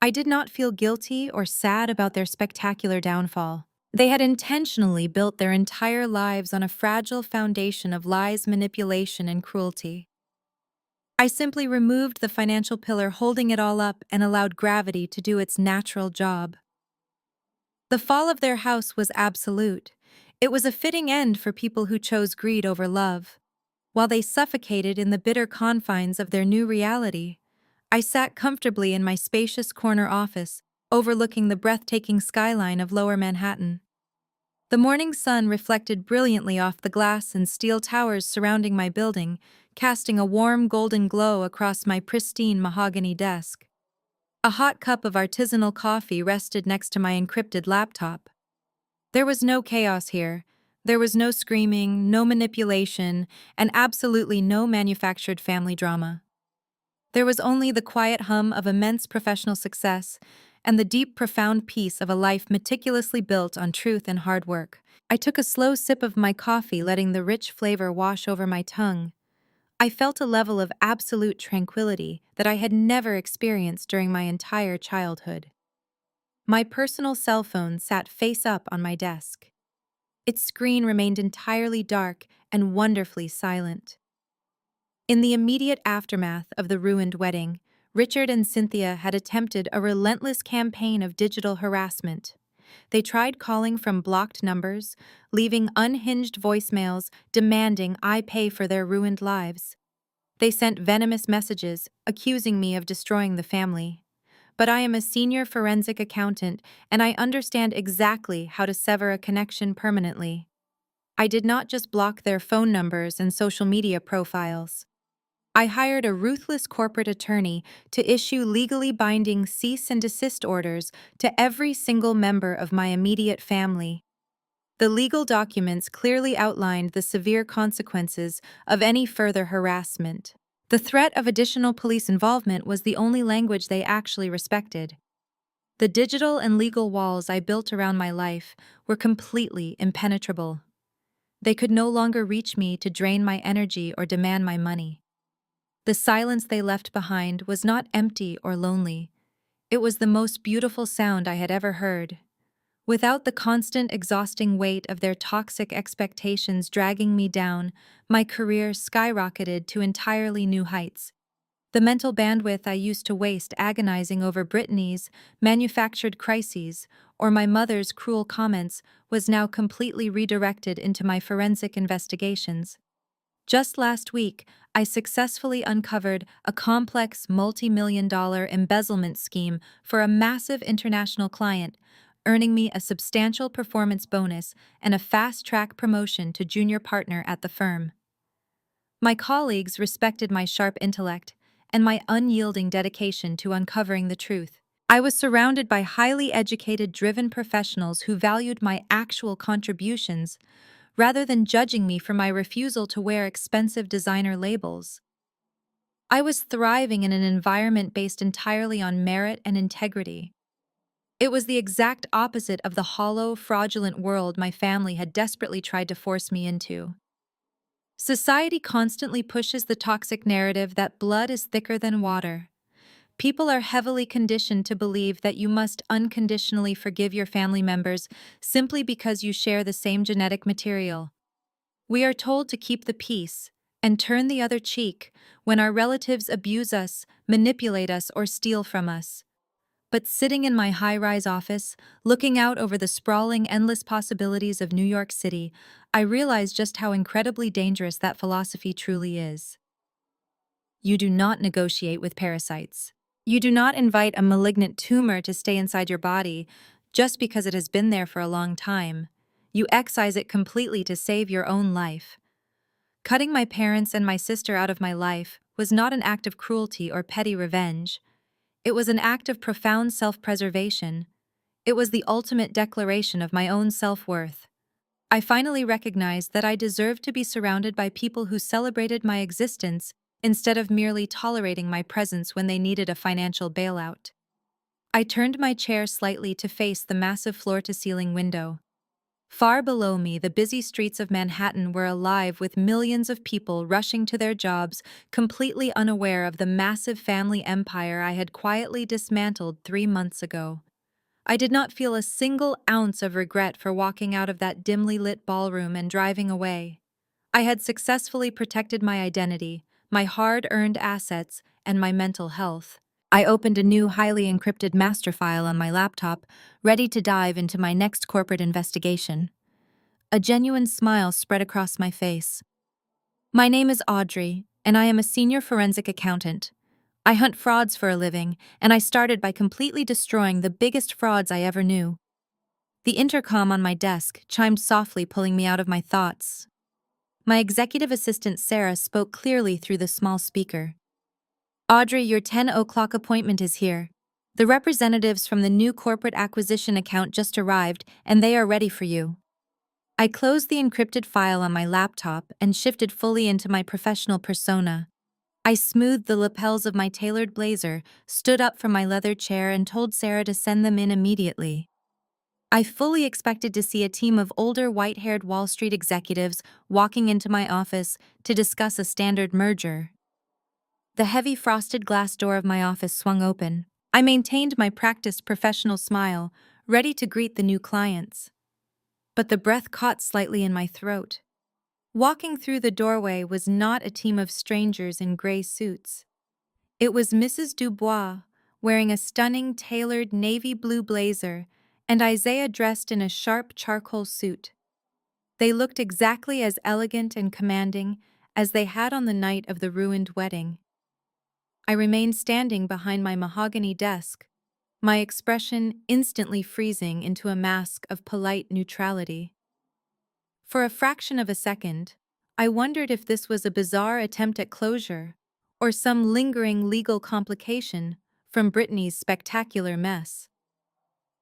Speaker 1: I did not feel guilty or sad about their spectacular downfall. They had intentionally built their entire lives on a fragile foundation of lies, manipulation, and cruelty. I simply removed the financial pillar holding it all up and allowed gravity to do its natural job. The fall of their house was absolute. It was a fitting end for people who chose greed over love. While they suffocated in the bitter confines of their new reality, I sat comfortably in my spacious corner office, overlooking the breathtaking skyline of Lower Manhattan. The morning sun reflected brilliantly off the glass and steel towers surrounding my building, casting a warm golden glow across my pristine mahogany desk. A hot cup of artisanal coffee rested next to my encrypted laptop. There was no chaos here. There was no screaming, no manipulation, and absolutely no manufactured family drama. There was only the quiet hum of immense professional success and the deep, profound peace of a life meticulously built on truth and hard work. I took a slow sip of my coffee, letting the rich flavor wash over my tongue. I felt a level of absolute tranquility that I had never experienced during my entire childhood. My personal cell phone sat face up on my desk. Its screen remained entirely dark and wonderfully silent. In the immediate aftermath of the ruined wedding, Richard and Cynthia had attempted a relentless campaign of digital harassment. They tried calling from blocked numbers, leaving unhinged voicemails demanding I pay for their ruined lives. They sent venomous messages, accusing me of destroying the family. But I am a senior forensic accountant, and I understand exactly how to sever a connection permanently. I did not just block their phone numbers and social media profiles. I hired a ruthless corporate attorney to issue legally binding cease and desist orders to every single member of my immediate family. The legal documents clearly outlined the severe consequences of any further harassment. The threat of additional police involvement was the only language they actually respected. The digital and legal walls I built around my life were completely impenetrable. They could no longer reach me to drain my energy or demand my money. The silence they left behind was not empty or lonely. It was the most beautiful sound I had ever heard. Without the constant, exhausting weight of their toxic expectations dragging me down, my career skyrocketed to entirely new heights. The mental bandwidth I used to waste agonizing over Brittany's manufactured crises or my mother's cruel comments was now completely redirected into my forensic investigations. Just last week, I successfully uncovered a complex multi-million-dollar embezzlement scheme for a massive international client, earning me a substantial performance bonus and a fast-track promotion to junior partner at the firm. My colleagues respected my sharp intellect and my unyielding dedication to uncovering the truth. I was surrounded by highly educated, driven professionals who valued my actual contributions rather than judging me for my refusal to wear expensive designer labels. I was thriving in an environment based entirely on merit and integrity. It was the exact opposite of the hollow, fraudulent world my family had desperately tried to force me into. Society constantly pushes the toxic narrative that blood is thicker than water. People are heavily conditioned to believe that you must unconditionally forgive your family members simply because you share the same genetic material. We are told to keep the peace and turn the other cheek when our relatives abuse us, manipulate us, or steal from us. But sitting in my high-rise office, looking out over the sprawling, endless possibilities of New York City, I realize just how incredibly dangerous that philosophy truly is. You do not negotiate with parasites. You do not invite a malignant tumor to stay inside your body just because it has been there for a long time. You excise it completely to save your own life. Cutting my parents and my sister out of my life was not an act of cruelty or petty revenge. It was an act of profound self-preservation. It was the ultimate declaration of my own self-worth. I finally recognized that I deserved to be surrounded by people who celebrated my existence instead of merely tolerating my presence when they needed a financial bailout. I turned my chair slightly to face the massive floor-to-ceiling window. Far below me, the busy streets of Manhattan were alive with millions of people rushing to their jobs, completely unaware of the massive family empire I had quietly dismantled 3 months ago. I did not feel a single ounce of regret for walking out of that dimly lit ballroom and driving away. I had successfully protected my identity, my hard-earned assets, and my mental health. I opened a new, highly encrypted master file on my laptop, ready to dive into my next corporate investigation. A genuine smile spread across my face. My name is Audrey, and I am a senior forensic accountant. I hunt frauds for a living, and I started by completely destroying the biggest frauds I ever knew. The intercom on my desk chimed softly, pulling me out of my thoughts. My executive assistant Sarah spoke clearly through the small speaker. Audrey, your 10 o'clock appointment is here. The representatives from the new corporate acquisition account just arrived, and they are ready for you. I closed the encrypted file on my laptop and shifted fully into my professional persona. I smoothed the lapels of my tailored blazer, stood up from my leather chair, and told Sarah to send them in immediately. I fully expected to see a team of older, white-haired Wall Street executives walking into my office to discuss a standard merger. The heavy frosted glass door of my office swung open. I maintained my practiced professional smile, ready to greet the new clients. But the breath caught slightly in my throat. Walking through the doorway was not a team of strangers in gray suits. It was Mrs. Dubois, wearing a stunning tailored navy blue blazer, and Isaiah dressed in a sharp charcoal suit. They looked exactly as elegant and commanding as they had on the night of the ruined wedding. I remained standing behind my mahogany desk, my expression instantly freezing into a mask of polite neutrality. For a fraction of a second, I wondered if this was a bizarre attempt at closure or some lingering legal complication from Brittany's spectacular mess.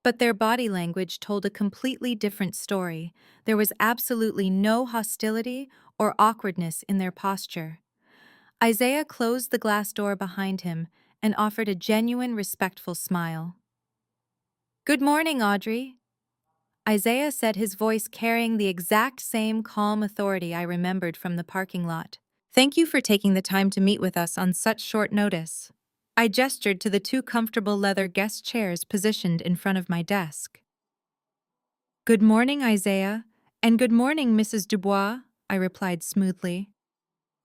Speaker 1: But their body language told a completely different story. There was absolutely no hostility or awkwardness in their posture. Isaiah closed the glass door behind him and offered a genuine, respectful smile. "Good morning, Audrey," Isaiah said, his voice carrying the exact same calm authority I remembered from the parking lot. "Thank you for taking the time to meet with us on such short notice." I gestured to the two comfortable leather guest chairs positioned in front of my desk. "Good morning, Isaiah, and good morning, Mrs. Dubois," I replied smoothly.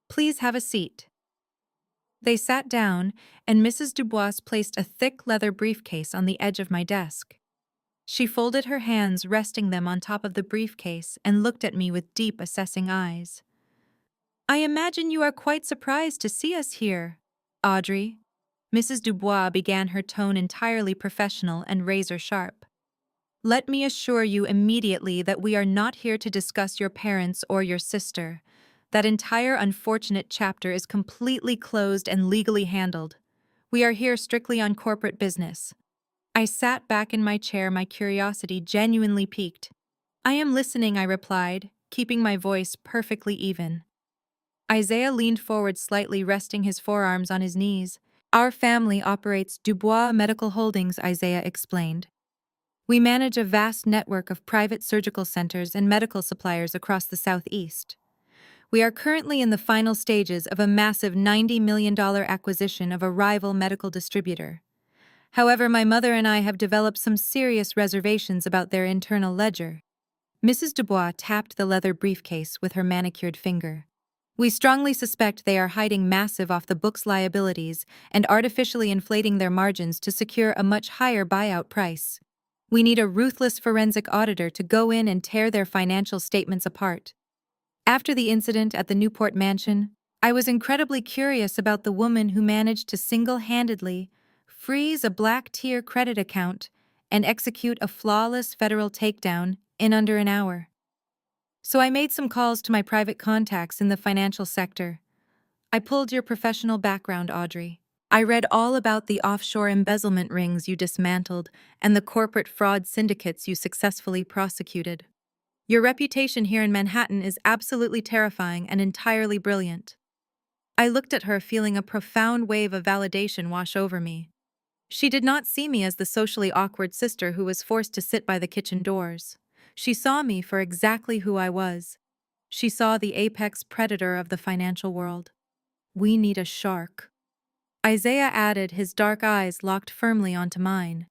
Speaker 1: "Please have a seat." They sat down, and Mrs. Dubois placed a thick leather briefcase on the edge of my desk. She folded her hands, resting them on top of the briefcase, and looked at me with deep, assessing eyes. "I imagine you are quite surprised to see us here, Audrey." Mrs. Dubois began, her tone entirely professional and razor-sharp. "Let me assure you immediately that we are not here to discuss your parents or your sister. That entire unfortunate chapter is completely closed and legally handled. We are here strictly on corporate business." I sat back in my chair, my curiosity genuinely piqued. "I am listening," I replied, keeping my voice perfectly even. Isaiah leaned forward slightly, resting his forearms on his knees. "Our family operates Dubois Medical Holdings," Isaiah explained. "We manage a vast network of private surgical centers and medical suppliers across the Southeast. We are currently in the final stages of a massive $90 million acquisition of a rival medical distributor. However, my mother and I have developed some serious reservations about their internal ledger." Mrs. Dubois tapped the leather briefcase with her manicured finger. We strongly suspect they are hiding massive off-the-books liabilities and artificially inflating their margins to secure a much higher buyout price. We need a ruthless forensic auditor to go in and tear their financial statements apart. After the incident at the Newport mansion, I was incredibly curious about the woman who managed to single-handedly freeze a black-tier credit account and execute a flawless federal takedown in under an hour. So I made some calls to my private contacts in the financial sector. I pulled your professional background, Audrey. I read all about the offshore embezzlement rings you dismantled and the corporate fraud syndicates you successfully prosecuted. Your reputation here in Manhattan is absolutely terrifying and entirely brilliant. I looked at her, feeling a profound wave of validation wash over me. She did not see me as the socially awkward sister who was forced to sit by the kitchen doors. She saw me for exactly who I was. She saw the apex predator of the financial world. We need a shark. Isaiah added, his dark eyes locked firmly onto mine.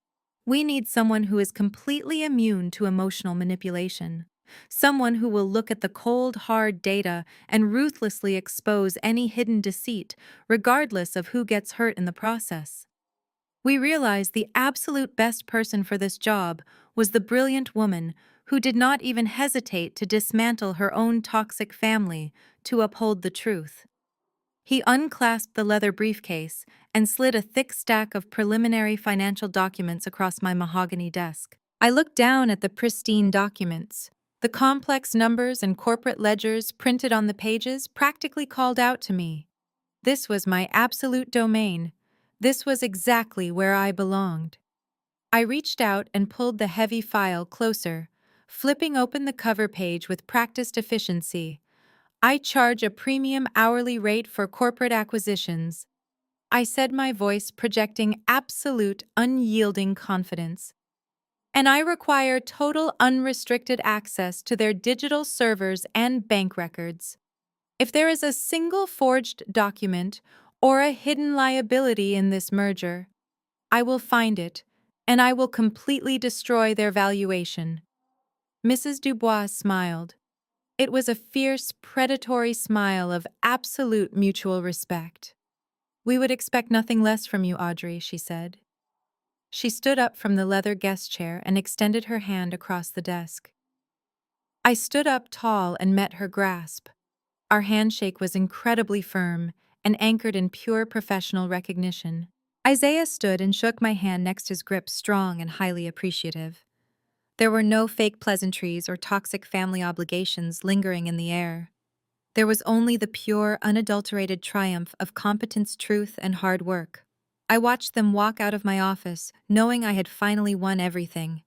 Speaker 1: We need someone who is completely immune to emotional manipulation. Someone who will look at the cold, hard data and ruthlessly expose any hidden deceit, regardless of who gets hurt in the process. We realized the absolute best person for this job was the brilliant woman who did not even hesitate to dismantle her own toxic family to uphold the truth. He unclasped the leather briefcase and slid a thick stack of preliminary financial documents across my mahogany desk. I looked down at the pristine documents. The complex numbers and corporate ledgers printed on the pages practically called out to me. This was my absolute domain. This was exactly where I belonged. I reached out and pulled the heavy file closer, flipping open the cover page with practiced efficiency. I charge a premium hourly rate for corporate acquisitions. I said, my voice projecting absolute, unyielding confidence. And I require total unrestricted access to their digital servers and bank records. If there is a single forged document or a hidden liability in this merger, I will find it, and I will completely destroy their valuation. Mrs. Dubois smiled. It was a fierce, predatory smile of absolute mutual respect. We would expect nothing less from you, Audrey, she said. She stood up from the leather guest chair and extended her hand across the desk. I stood up tall and met her grasp. Our handshake was incredibly firm and anchored in pure professional recognition. Isaiah stood and shook my hand next his grip, strong and highly appreciative. There were no fake pleasantries or toxic family obligations lingering in the air. There was only the pure, unadulterated triumph of competence, truth, and hard work. I watched them walk out of my office, knowing I had finally won everything.